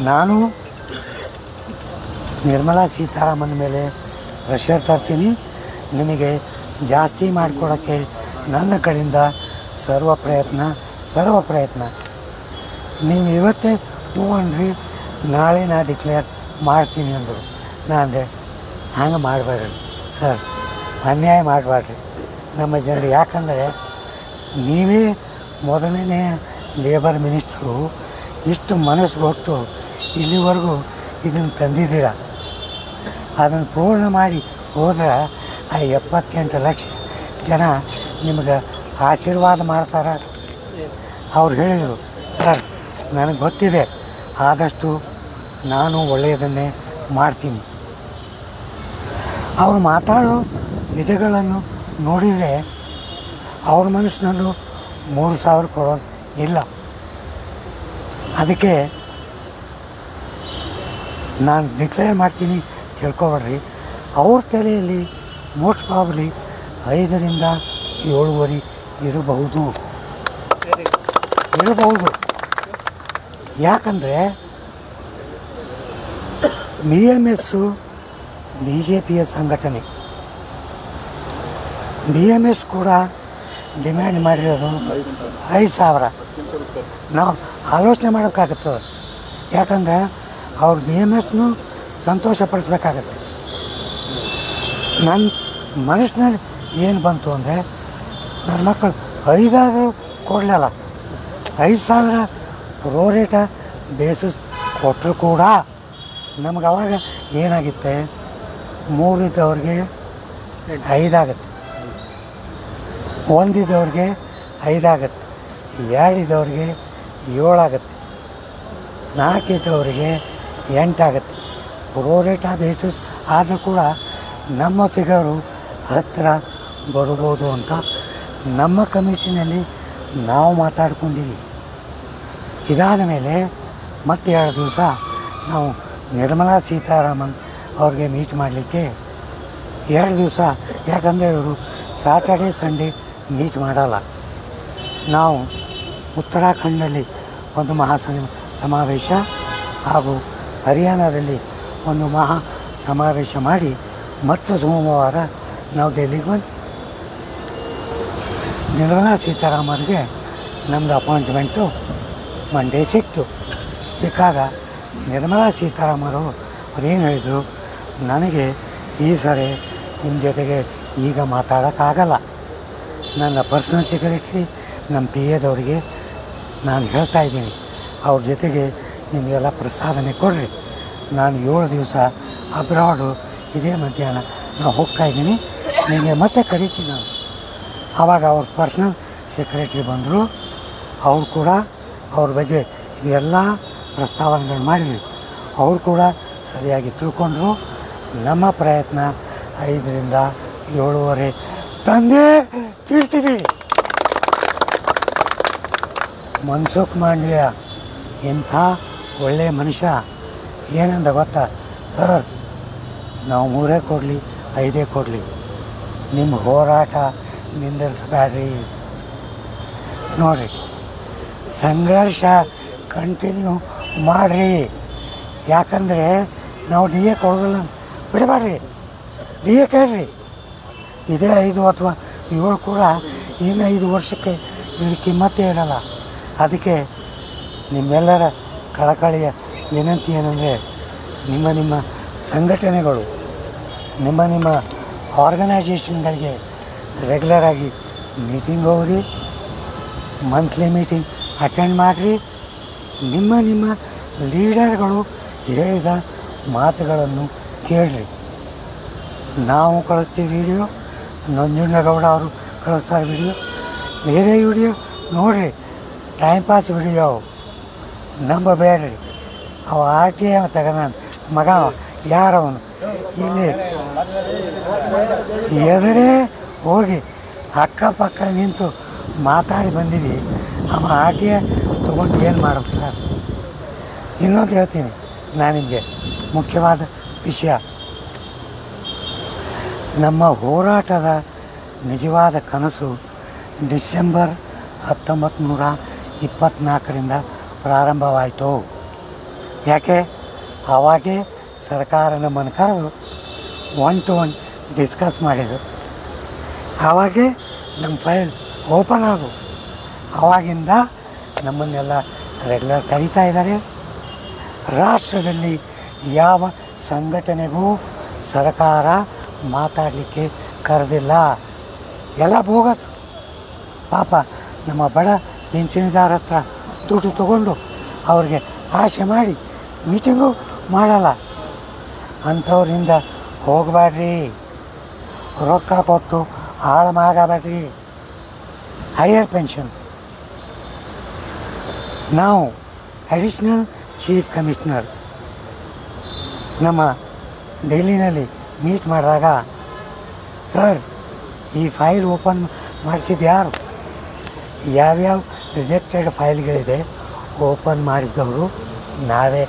ನಾನು ನಿರ್ಮಲಾ ಸೀತಾರಾಮನ್ ಮೇಲೆ ಪ್ರೆಷರ್ ತರ್ತೀನಿ. ನಿಮಗೆ ಜಾಸ್ತಿ ಮಾಡಿಕೊಡೋಕ್ಕೆ ನನ್ನ ಕಡೆಯಿಂದ ಸರ್ವ ಪ್ರಯತ್ನ. ನೀವು ಇವತ್ತೇ ಹ್ಞೂ ಅನ್ರಿ, ನಾಳೆ ನಾ ಡಿಕ್ಲೇರ್ ಮಾಡ್ತೀನಿ ಅಂದರು. ನಾ ಅಂದೆ, ಹಂಗೆ ಮಾಡಬೇಡ್ರಿ ಸರ್, ಅನ್ಯಾಯ ಮಾಡಬೇಡ್ರಿ ನಮ್ಮ ಜನರು. ಯಾಕಂದರೆ ನೀವೇ ಮೊದಲನೇ ಲೇಬರ್ ಮಿನಿಸ್ಟ್ರು, ಇಷ್ಟು ಮನಸ್ಸು ಕೊಟ್ಟು ಇಲ್ಲಿವರೆಗೂ ಇದನ್ನು ತಂದಿದ್ದೀರ. ಅದನ್ನು ಪೂರ್ಣ ಮಾಡಿ ಹೋದ್ರೆ ಆ 78 ಲಕ್ಷ ಜನ ನಿಮಗೆ ಆಶೀರ್ವಾದ ಮಾಡ್ತಾರೆ. ಅವ್ರು ಹೇಳಿದರು, ಸರ್ ನನಗೆ ಗೊತ್ತಿದೆ, ಆದಷ್ಟು ನಾನು ಒಳ್ಳೆಯದನ್ನೇ ಮಾಡ್ತೀನಿ. ಅವ್ರು ಮಾತಾಡೋ ವಿಧಗಳನ್ನು ನೋಡಿದರೆ ಅವ್ರ ಮನಸ್ಸಿನಲ್ಲೂ 3,000 ಕೊಡೋದು ಇಲ್ಲ. ಅದಕ್ಕೆ ನಾನು ಡಿಕ್ಲೇರ್ ಮಾಡ್ತೀನಿ ತಿಳ್ಕೊಬೇಡ್ರಿ. ಅವ್ರ ತಲೆಯಲ್ಲಿ ಮೋಸ್ಟ್ ಪ್ರಾಬಬ್ಲಿ 5ರಿಂದ 7.5 ಇರಬಹುದು. ಯಾಕಂದರೆ BMS BJPಯ ಸಂಘಟನೆ. BMS ಕೂಡ ಡಿಮ್ಯಾಂಡ್ ಮಾಡಿರೋದು 5,000. ನಾವು ಆಲೋಚನೆ ಮಾಡೋಕ್ಕಾಗುತ್ತದೆ, ಯಾಕಂದರೆ ಅವ್ರು BMSನೂ ಸಂತೋಷಪಡಿಸ್ಬೇಕಾಗತ್ತೆ. ನನ್ನ ಮನಸ್ಸಿನಲ್ಲಿ ಏನು ಬಂತು ಅಂದರೆ, ನನ್ನ ಮಕ್ಕಳು 5,000 ಕೊಡಲಿಲ್ಲ, 5,000 ಪ್ರೋರೇಟಾ ಬೇಸಿಸ್ ಕೊಟ್ಟರು ಕೂಡ ನಮ್ಗೆ ಅವಾಗ ಏನಾಗುತ್ತೆ, 3 ಇದ್ದವ್ರಿಗೆ 5 ಆಗುತ್ತೆ, 1 ಇದ್ದವ್ರಿಗೆ 5 ಆಗುತ್ತೆ, 2 ಇದ್ದವ್ರಿಗೆ 7 ಆಗುತ್ತೆ, 4 ಇದ್ದವರಿಗೆ 8 ಆಗುತ್ತೆ. ಪ್ರೋರೇಟಾ ಬೇಸಿಸ್ ಆದರೂ ಕೂಡ ನಮ್ಮ ಫಿಗರು ಹತ್ತಿರ ಬರ್ಬೋದು ಅಂತ ನಮ್ಮ ಕಮಿಟಿನಲ್ಲಿ ನಾವು ಮಾತಾಡ್ಕೊಂಡಿವಿ. ಇದಾದ ಮೇಲೆ ಮತ್ತೆ 2 ದಿವಸ ನಾವು ನಿರ್ಮಲಾ ಸೀತಾರಾಮನ್ ಅವ್ರಿಗೆ ಮೀಟ್ ಮಾಡಲಿಕ್ಕೆ 2 ದಿವಸ, ಯಾಕಂದರೆ ಇವರು ಸ್ಯಾಟರ್ಡೇ ಸಂಡೇ ಮೀಟ್ ಮಾಡಲ್ಲ. ನಾವು ಉತ್ತರಾಖಂಡಲ್ಲಿ ಒಂದು ಸಮಾವೇಶ ಹಾಗೂ ಹರಿಯಾಣದಲ್ಲಿ ಒಂದು ಸಮಾವೇಶ ಮಾಡಿ ಮತ್ತು ಸೋಮವಾರ ನಾವು ಡೆಲ್ಲಿಗೆ ಬಂದ್ವಿ. ನಿರ್ಮಲಾ ಸೀತಾರಾಮನ್ಗೆ ನಮ್ಮದು ಅಪಾಯಿಂಟ್ಮೆಂಟು ಮಂಡೇ ಸಿಕ್ಕಾಗ ನಿರ್ಮಲಾ ಸೀತಾರಾಮನ್ ಅವ್ರು ಏನು ಹೇಳಿದರು, ನನಗೆ ಈ ಸರಿ ನಿಮ್ಮ ಜೊತೆಗೆ ಈಗ ಮಾತಾಡೋಕ್ಕಾಗಲ್ಲ, ನನ್ನ ಪರ್ಸನಲ್ ಸೆಕ್ರೆಟ್ರಿ ನಮ್ಮ ಪಿ ಎದವ್ರಿಗೆ ನಾನು ಹೇಳ್ತಾ ಇದ್ದೀನಿ, ಅವ್ರ ಜೊತೆಗೆ ನಿಮಗೆಲ್ಲ ಪ್ರಸ್ತಾವನೆ ಕೊಡ್ರಿ, ನಾನು 7 ದಿವಸ ಅಬ್ರಾಡು ಇದೇ ಮಧ್ಯಾಹ್ನ ನಾವು ಹೋಗ್ತಾಯಿದ್ದೀನಿ, ನಿಮಗೆ ಮತ್ತೆ ಕರಿತೀನಿ ನಾನು. ಆವಾಗ ಅವ್ರ ಪರ್ಸ್ನಲ್ ಸೆಕ್ರೆಟ್ರಿ ಬಂದರು. ಅವ್ರು ಕೂಡ ಅವ್ರ ಬಗ್ಗೆ ಇದೆಲ್ಲ ಪ್ರಸ್ತಾವನೆಗಳು ಮಾಡಿದ್ವಿ. ಅವ್ರು ಕೂಡ ಸರಿಯಾಗಿ ತಿಳ್ಕೊಂಡ್ರು. ನಮ್ಮ ಪ್ರಯತ್ನ 5ರಿಂದ 7:30 ತಂದೆ ತಿಳ್ತೀವಿ. ಮನ್ಸುಖ್ ಮಾಂಡವ್ಯ ಇಂಥ ಒಳ್ಳೆಯ ಮನುಷ್ಯ ಏನಂದ ಗೊತ್ತಾ, ಸರ್ ನಾವು 3 ಕೊಡಲಿ 5 ಕೊಡಲಿ, ನಿಮ್ಮ ಹೋರಾಟ ನಿಂದಿರಿಸಬೇಡ್ರಿ, ನೋಡಿರಿ ಸಂಘರ್ಷ ಕಂಟಿನ್ಯೂ ಮಾಡಿರಿ, ಯಾಕಂದರೆ ನಾವು ಡಿ ಎ ಕೊಡೋದಿಲ್ಲ ಬಿಡಬೇಡ್ರಿ, ಡಿ ಎ ಕೇಳ್ರಿ. ಇದೇ 5 ಅಥವಾ 7 ಕೂಡ ಇನ್ನು 5 ವರ್ಷಕ್ಕೆ ಇದ್ರ ಕಿಮ್ಮತ್ತೇ ಇರಲ್ಲ. ಅದಕ್ಕೆ ನಿಮ್ಮೆಲ್ಲರ ಕಳಕಳಿಯ ವಿನಂತಿ ಏನಂದರೆ, ನಿಮ್ಮ ಸಂಘಟನೆಗಳು ನಿಮ್ಮ ಆರ್ಗನೈಜೇಷನ್ಗಳಿಗೆ ರೆಗ್ಯುಲರಾಗಿ ಮೀಟಿಂಗ್ ಹೋಗ್ರಿ, ಮಂತ್ಲಿ ಮೀಟಿಂಗ್ ಅಟೆಂಡ್ ಮಾಡಿರಿ, ನಿಮ್ಮ ಲೀಡರ್ಗಳು ಹೇಳಿದ ಮಾತುಗಳನ್ನು ಕೇಳ್ರಿ. ನಾವು ಕಳಿಸ್ತೀವಿ ವಿಡಿಯೋ, ನಂಜುಂಡಗೌಡ ಅವರು ಕಳಿಸ್ತಾರೆ ವಿಡಿಯೋ, ಬೇರೆ ವಿಡಿಯೋ ನೋಡಿರಿ, ಟೈಮ್ ಪಾಸ್ ವಿಡಿಯೋ ನಂಬಬೇಡ್ರಿ. ಅವ RTI ತಗೊಂಡ ಮಗ ಯಾರವನು ಇಲ್ಲಿ ಎದುರೇ ಹೋಗಿ ಅಕ್ಕಪಕ್ಕ ನಿಂತು ಮಾತಾಡಿ ಬಂದಿದ್ದೀವಿ. ಅವ RTI ತೊಗೊಂಡು ಏನು ಮಾಡ್ಬೇಕು ಸರ್? ಇನ್ನೊಂದು ಹೇಳ್ತೀನಿ ನಾನು ನಿಮಗೆ, ಮುಖ್ಯವಾದ ವಿಷಯ, ನಮ್ಮ ಹೋರಾಟದ ನಿಜವಾದ ಕನಸು ಡಿಸೆಂಬರ್ 1924ರಿಂದ ಪ್ರಾರಂಭವಾಯಿತು. ಯಾಕೆ? ಆವಾಗೇ ಸರ್ಕಾರ ನಮ್ಮನ್ನು ಕರೆದು 1 to 1 ಡಿಸ್ಕಸ್ ಮಾಡಿದರು. ಆವಾಗೇ ನಮ್ಮ ಫೈಲ್ ಓಪನ್ ಆದವು. ಆವಾಗಿಂದ ನಮ್ಮನ್ನೆಲ್ಲ ರೆಗ್ಯುಲರ್ ಕರೀತಾ ಇದ್ದಾರೆ. ರಾಷ್ಟ್ರದಲ್ಲಿ ಯಾವ ಸಂಘಟನೆಗೂ ಸರ್ಕಾರ ಮಾತಾಡಲಿಕ್ಕೆ ಕರೆದಿಲ್ಲ, ಎಲ್ಲ ಬೋಗಸ್. ಪಾಪ ನಮ್ಮ ಬಡ ಪಿಂಚಣಿದಾರ ಹತ್ರ ದುಡ್ಡು ತಗೊಂಡು ಅವ್ರಿಗೆ ಆಸೆ ಮಾಡಿ ಮೀಟಿಂಗು ಮಾಡಲ್ಲ. ಅಂಥವ್ರಿಂದ ಹೋಗಬೇಡ್ರಿ, ರೊಕ್ಕ ಕೊಟ್ಟು ಹಾಳು ಮಾಡಬೇಡ್ರಿ. ಹೈಯರ್ ಪೆನ್ಷನ್ ನಾವು ಅಡಿಷ್ನಲ್ ಚೀಫ್ ಕಮಿಷನರ್ ನಮ್ಮ ಡೆಲ್ಲಿನಲ್ಲಿ ಮೀಟ್ ಮಾಡಿದಾಗ, ಸರ್ ಈ ಫೈಲ್ ಓಪನ್ ಮಾಡಿಸಿದ್ದು ಯಾರು? ಯಾವ್ಯಾವ ರಿಜೆಕ್ಟೆಡ್ ಫೈಲ್ಗಳಿದೆ ಓಪನ್ ಮಾಡಿದವರು ನಾವೇ,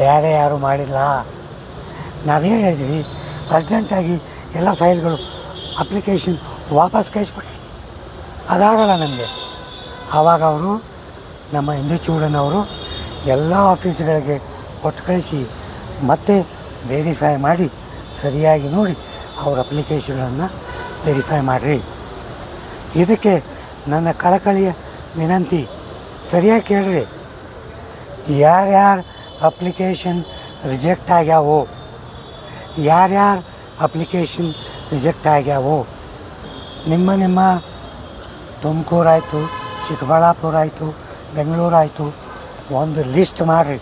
ಬೇರೆ ಯಾರೂ ಮಾಡಿಲ್ಲ. ನಾವೇನು ಹೇಳಿದ್ವಿ, ಅರ್ಜೆಂಟಾಗಿ ಎಲ್ಲ ಫೈಲ್ಗಳು ಅಪ್ಲಿಕೇಶನ್ ವಾಪಸ್ ಕಳಿಸ್ಬಿಟ್ರಿ. ಅದಾಗಲ್ಲ ನಮಗೆ. ಆವಾಗ ಅವರು ನಮ್ಮ ಇಂದುಚೂಡನವರು ಎಲ್ಲ ಆಫೀಸ್ಗಳಿಗೆ ಕೊಟ್ಟು ಕಳಿಸಿ ಮತ್ತೆ ವೆರಿಫೈ ಮಾಡಿ ಸರಿಯಾಗಿ ನೋಡಿ ಅವ್ರ ಅಪ್ಲಿಕೇಶನ್ಗಳನ್ನು ವೆರಿಫೈ ಮಾಡಿರಿ. ಇದಕ್ಕೆ ನನ್ನ ಕಳಕಳಿಯ ವಿನಂತಿ, ಸರಿಯಾಗಿ ಕೇಳ್ರಿ. ಯಾರ್ಯಾರು ಅಪ್ಲಿಕೇಶನ್ ರಿಜೆಕ್ಟ್ ಆಗ್ಯಾವೋ, ಯಾರ್ಯಾರು ಅಪ್ಲಿಕೇಶನ್ ರಿಜೆಕ್ಟ್ ಆಗ್ಯಾವೋ, ನಿಮ್ಮ ತುಮಕೂರು ಆಯಿತು, ಚಿಕ್ಕಬಳ್ಳಾಪುರ ಆಯಿತು, ಬೆಂಗಳೂರು ಆಯಿತು, ಒಂದು ಲಿಸ್ಟ್ ಮಾಡಿರಿ.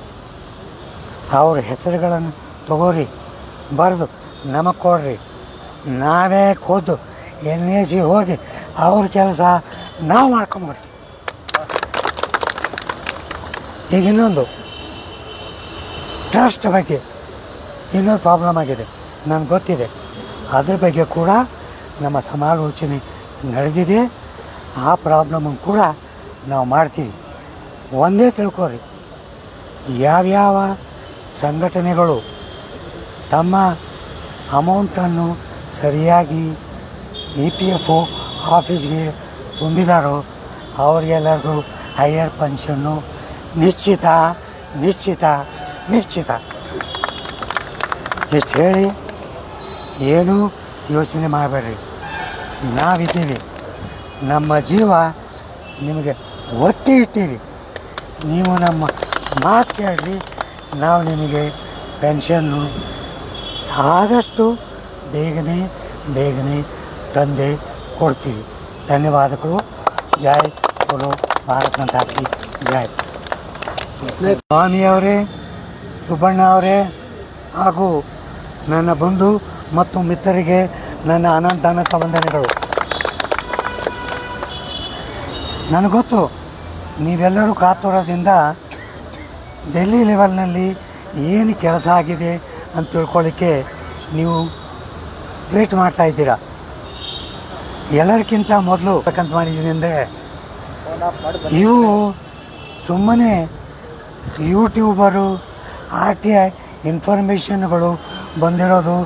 ಅವ್ರ ಹೆಸರುಗಳನ್ನು ತಗೋರಿ, ಬರೆದು ನಮಗೆ ಕೊಡ್ರಿ. ನಾವೇ ಖುದ್ದು NAC ಹೋಗಿ ಅವ್ರ ಕೆಲಸ ನಾವು ಮಾಡ್ಕೊಂಬರ್ತೀವಿ. ಈಗ ಇನ್ನೊಂದು ಟ್ರಸ್ಟ್ ಬಗ್ಗೆ ಇನ್ನೊಂದು ಪ್ರಾಬ್ಲಮ್ ಆಗಿದೆ, ನನಗೆ ಗೊತ್ತಿದೆ. ಅದ್ರ ಬಗ್ಗೆ ಕೂಡ ನಮ್ಮ ಸಮಾಲೋಚನೆ ನಡೆದಿದೆ. ಆ ಪ್ರಾಬ್ಲಮನ್ನು ಕೂಡ ನಾವು ಮಾಡ್ತೀವಿ. ಒಂದೇ ತಿಳ್ಕೊರಿ, ಯಾವ್ಯಾವ ಸಂಘಟನೆಗಳು ತಮ್ಮ ಅಮೌಂಟನ್ನು ಸರಿಯಾಗಿ EPF ಆಫೀಸ್ಗೆ ತುಂಬಿದಾರೋ ಅವರಿಗೆಲ್ಲರಿಗೂ ಹೈಯರ್ ಪೆನ್ಷನ್ನು ನಿಶ್ಚಿತ ನಿಶ್ಚಿತ ನಿಶ್ಚಿತ. ಇಷ್ಟು ಹೇಳಿ ಏನೂ ಯೋಚನೆ ಮಾಡಬೇಡ್ರಿ. ನಾವಿದ್ದೀವಿ, ನಮ್ಮ ಜೀವ ನಿಮಗೆ ಒತ್ತಿ ಇಟ್ಟಿರಿ. ನೀವು ನಮ್ಮ ಮಾತು ಕೇಳ್ರಿ, ನಾವು ನಿಮಗೆ ಪೆನ್ಷನ್ನು ಆದಷ್ಟು ಬೇಗನೆ ತಂದೆ ಕೊಡ್ತೀವಿ. ಧನ್ಯವಾದಗಳು. ಜೈ ಬೋಲೋ ಭಾರತ್ ಮಾತಾ ಕಿ ಜೈ. ಸ್ವಾಮಿಯವರೇ, ಸುಬ್ಬಣ್ಣ ಅವರೇ ಹಾಗೂ ನನ್ನ ಬಂಧು ಮತ್ತು ಮಿತ್ರರಿಗೆ ನನ್ನ ಅನಂತ ವಂದನೆಗಳು. ನನಗೊತ್ತು ನೀವೆಲ್ಲರೂ ಕಾತುರದಿಂದ ಡೆಲ್ಲಿ ಲೆವೆಲ್ನಲ್ಲಿ ಏನು ಕೆಲಸ ಆಗಿದೆ ಅಂತ ತಿಳ್ಕೊಳ್ಳಿಕ್ಕೆ ನೀವು ವೇಟ್ ಮಾಡ್ತಾಯಿದ್ದೀರಾ. ಎಲ್ಲರಿಗಿಂತ ಮೊದಲು ಬೇಕಂತ ಮಾಡಿದ್ದೀನಿ ಅಂದರೆ, ಇವು ಸುಮ್ಮನೆ ಯೂಟ್ಯೂಬರು RTI ಇನ್ಫಾರ್ಮೇಷನ್ಗಳು ಬಂದಿರೋದು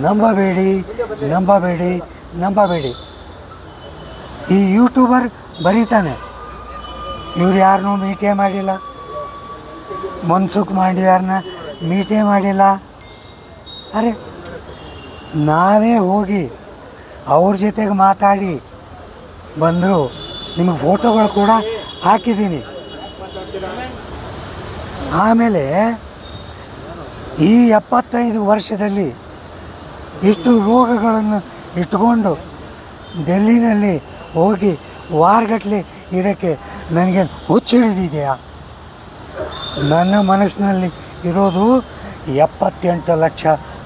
ನಂಬಬೇಡಿ. ಈ ಯೂಟ್ಯೂಬರ್ ಬರೀತಾನೆ, ಇವ್ರು ಯಾರನ್ನೂ ಮೀಟೇ ಮಾಡಿಲ್ಲ, ಮನ್ಸುಖ್ ಮಾಂಡವ್ಯಾರನ್ನ ಮೀಟೇ ಮಾಡಿಲ್ಲ. ಅರೆ, ನಾವೇ ಹೋಗಿ ಅವ್ರ ಜೊತೆಗೆ ಮಾತಾಡಿ ಬಂದರು. ನಿಮಗೆ ಫೋಟೋಗಳು ಕೂಡ ಹಾಕಿದ್ದೀನಿ. ಆಮೇಲೆ ಈ 75 ವರ್ಷದಲ್ಲಿ ಇಷ್ಟು ರೋಗಗಳನ್ನು ಇಟ್ಕೊಂಡು ಡೆಲ್ಲಿನಲ್ಲಿ ಹೋಗಿ ವಾರಗಟ್ಟಲೆ ಇರೋಕ್ಕೆ ನನಗೆ ಹುಚ್ಚಿಡಿದೆಯಾ? ನನ್ನ ಮನಸ್ಸಿನಲ್ಲಿ ಇರೋದು 78 ಲಕ್ಷ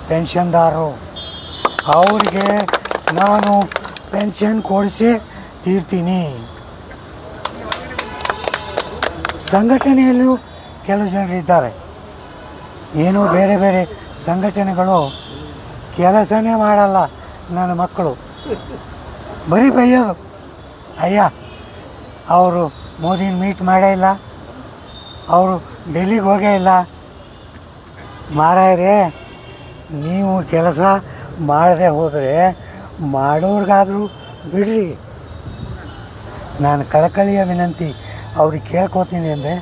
ಪೆನ್ಷನ್ದಾರರು. ಅವರಿಗೆ ನಾನು ಪೆನ್ಷನ್ ಕೊಡಿಸೇ ತೀರ್ತೀನಿ. ಸಂಘಟನೆಯಲ್ಲೂ ಕೆಲವು ಜನರಿದ್ದಾರೆ, ಏನೋ ಬೇರೆ ಸಂಘಟನೆಗಳು ಕೆಲಸನೇ ಮಾಡಲ್ಲ. ನನ್ನ ಮಕ್ಕಳು ಬರೀ ಬೈಯೋದು, ಅಯ್ಯ ಅವರು ಮೋದಿನ ಮೀಟ್ ಮಾಡೇ ಇಲ್ಲ, ಅವರು ಡೆಲ್ಲಿಗೆ ಹೋಗೇ ಇಲ್ಲ. ಮಾರಾಯರೇ, ನೀವು ಕೆಲಸ ಮಾಡದೆ ಹೋದರೆ ಮಾಡೋರ್ಗಾದರೂ ಬಿಡ್ರಿ. ನಾನು ಕಳಕಳಿಯ ವಿನಂತಿ ಅವ್ರಿಗೆ ಕೇಳ್ಕೊತೀನಿ ಅಂದರೆ,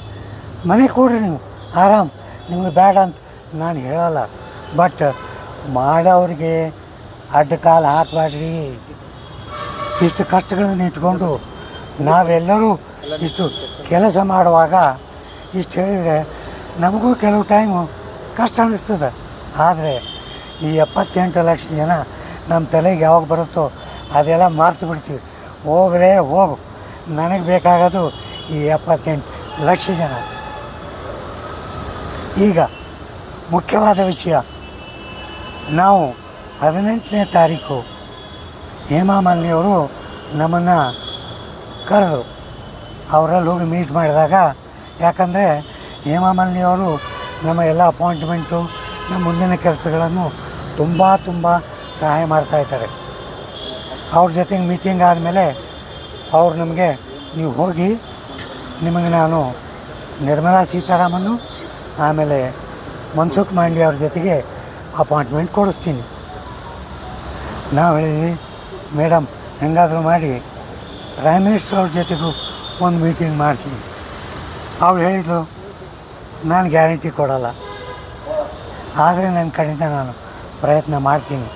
ಮನೆ ಕೊಡ್ರಿ, ನೀವು ಆರಾಮ್, ನಿಮಗೆ ಬೇಡ ಅಂತ ನಾನು ಹೇಳಲ್ಲ. ಬಟ್ ಮಾಡೋರಿಗೆ ಅಡ್ಡ ಕಾಲು ಹಾಕಬೇಡ್ರಿ. ಇಷ್ಟು ಕಷ್ಟಗಳನ್ನು ಇಟ್ಕೊಂಡು ನಾವೆಲ್ಲರೂ ಇಷ್ಟು ಕೆಲಸ ಮಾಡುವಾಗ ಇಷ್ಟು ಹೇಳಿದರೆ ನಮಗೂ ಕೆಲವು ಟೈಮು ಕಷ್ಟ ಅನ್ನಿಸ್ತದೆ. ಆದರೆ ಈ 78 ಲಕ್ಷ ಜನ ನಮ್ಮ ತಲೆಗೆ ಯಾವಾಗ ಬರುತ್ತೋ ಅದೆಲ್ಲ ಮರ್ತು ಬಿಡ್ತೀವಿ. ಹೋಗು, ನನಗೆ ಬೇಕಾಗೋದು ಈ 78 ಲಕ್ಷ ಜನ. ಈಗ ಮುಖ್ಯವಾದ ವಿಷಯ, ನಾವು 18ನೇ ತಾರೀಕು ಹೇಮಾ ಮಾಲಿನಿಯವರು ನಮ್ಮನ್ನು ಕರೆದು ಅವರಲ್ಲಿ ಹೋಗಿ ಮೀಟ್ ಮಾಡಿದಾಗ, ಯಾಕಂದರೆ ಹೇಮಾ ಮಾಲಿನಿಯವರು ನಮ್ಮ ಎಲ್ಲ ಅಪಾಯಿಂಟ್ಮೆಂಟು, ನಮ್ಮ ಮುಂದಿನ ಕೆಲಸಗಳನ್ನು ತುಂಬ ಸಹಾಯ ಮಾಡ್ತಾಯಿದ್ದಾರೆ. ಅವ್ರ ಜೊತೆಗೆ ಮೀಟಿಂಗ್ ಆದಮೇಲೆ ಅವ್ರು ನಮಗೆ, ನೀವು ಹೋಗಿ ನಿಮಗೆ ನಾನು ನಿರ್ಮಲಾ ಸೀತಾರಾಮನ್ನು ಆಮೇಲೆ ಮನ್ಸುಖ್ ಮಾಂಡವ್ಯ ಅವ್ರ ಜೊತೆಗೆ ಅಪಾಯಿಂಟ್ಮೆಂಟ್ ಕೊಡಿಸ್ತೀನಿ. ನಾವು ಹೇಳಿದ್ವಿ, ಮೇಡಮ್ ಹೆಂಗಾದರೂ ಮಾಡಿ ಪ್ರೈಮ್ ಮಿನಿಸ್ಟರ್ ಅವ್ರ ಜೊತೆಗೂ ಒಂದು ಮೀಟಿಂಗ್ ಮಾಡಿಸಿ. ಅವ್ರು ಹೇಳಿದ್ರು, ನಾನು ಗ್ಯಾರಂಟಿ ಕೊಡೋಲ್ಲ, ಆದರೆ ನನ್ನ ಕಡೆಯಿಂದ ನಾನು ಪ್ರಯತ್ನ ಮಾಡ್ತೀನಿ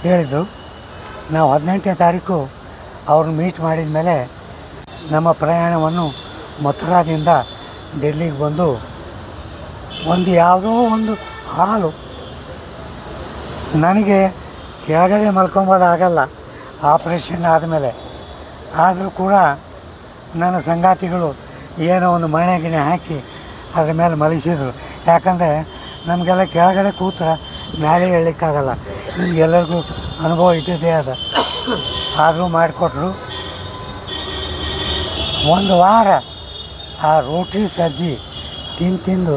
ಹೇಳಿದ್ದು. ನಾವು 18ನೇ ತಾರೀಕು ಅವ್ರನ್ನ ಮೀಟ್ ಮಾಡಿದ ಮೇಲೆ ನಮ್ಮ ಪ್ರಯಾಣವನ್ನು ಮಥುರಾದಿಂದ ಡೆಲ್ಲಿಗೆ ಬಂದು ಯಾವುದೋ ಒಂದು ಹಾಲು, ನನಗೆ ಕೆಳಗಡೆ ಮಲ್ಕೊಂಬೋದಾಗಲ್ಲ ಆಪ್ರೇಷನ್ ಆದಮೇಲೆ. ಆದರೂ ಕೂಡ ನನ್ನ ಸಂಗಾತಿಗಳು ಏನೋ ಒಂದು ಮಣೆ ಗಿಣೆ ಹಾಕಿ ಅದ್ರ ಮೇಲೆ ಮಲಗಿಸಿದ್ರು. ಯಾಕಂದರೆ ನಮಗೆಲ್ಲ ಕೆಳಗಡೆ ಕೂತ್ರೆ ಮೇಲೆ ಹೇಳಲಿಕ್ಕಾಗಲ್ಲ. ನಿಮ್ಗೆಲ್ಲರಿಗೂ ಅನುಭವ ಇದ್ದಿದ್ದೇ ಅದ. ಆದರೂ ಮಾಡಿಕೊಟ್ರು. ಒಂದು ವಾರ ಆ ರೋಟಿ ಸಜ್ಜಿ ತಿಂದು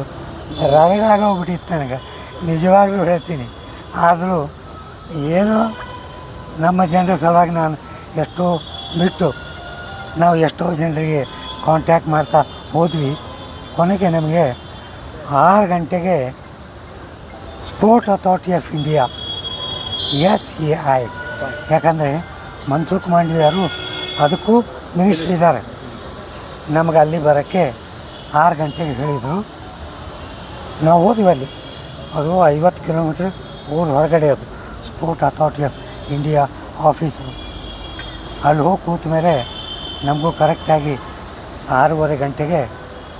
ರಗಡಾಗೋಗ್ಬಿಟ್ಟಿತ್ತು ನನಗೆ, ನಿಜವಾಗ್ಲೂ ಹೇಳ್ತೀನಿ. ಆದರೂ ಏನೋ ನಮ್ಮ ಜನರ ಸಲುವಾಗಿ ನಾನು ಎಷ್ಟೋ ಬಿಟ್ಟು ನಾವು ಎಷ್ಟೋ ಜನರಿಗೆ ಕಾಂಟ್ಯಾಕ್ಟ್ ಮಾಡ್ತಾ ಹೋದ್ವಿ. ಕೊನೆಗೆ ನಮಗೆ 6 ಗಂಟೆಗೆ sport authority of India SAI, ಯಾಕಂದರೆ ಮನ್ಸುಖ್ ಮಾಂಡವಿಯವರು ಅದಕ್ಕೂ ಮಿನಿಸ್ಟ್ರ್ ಇದ್ದಾರೆ, ನಮಗೆ ಅಲ್ಲಿ ಬರೋಕ್ಕೆ 6 ಗಂಟೆಗೆ ಹೇಳಿದರು. ನಾವು ಹೋದ್ವಿ ಅಲ್ಲಿ. ಅದು 50 ಕಿಲೋಮೀಟ್ರ್ ಊರು ಹೊರಗಡೆ ಅದು sport authority of India office. ಅಲ್ಲಿ ಹೋಗಿ ಕೂತ ಮೇಲೆ ನಮಗೂ ಕರೆಕ್ಟಾಗಿ 6:30 ಗಂಟೆಗೆ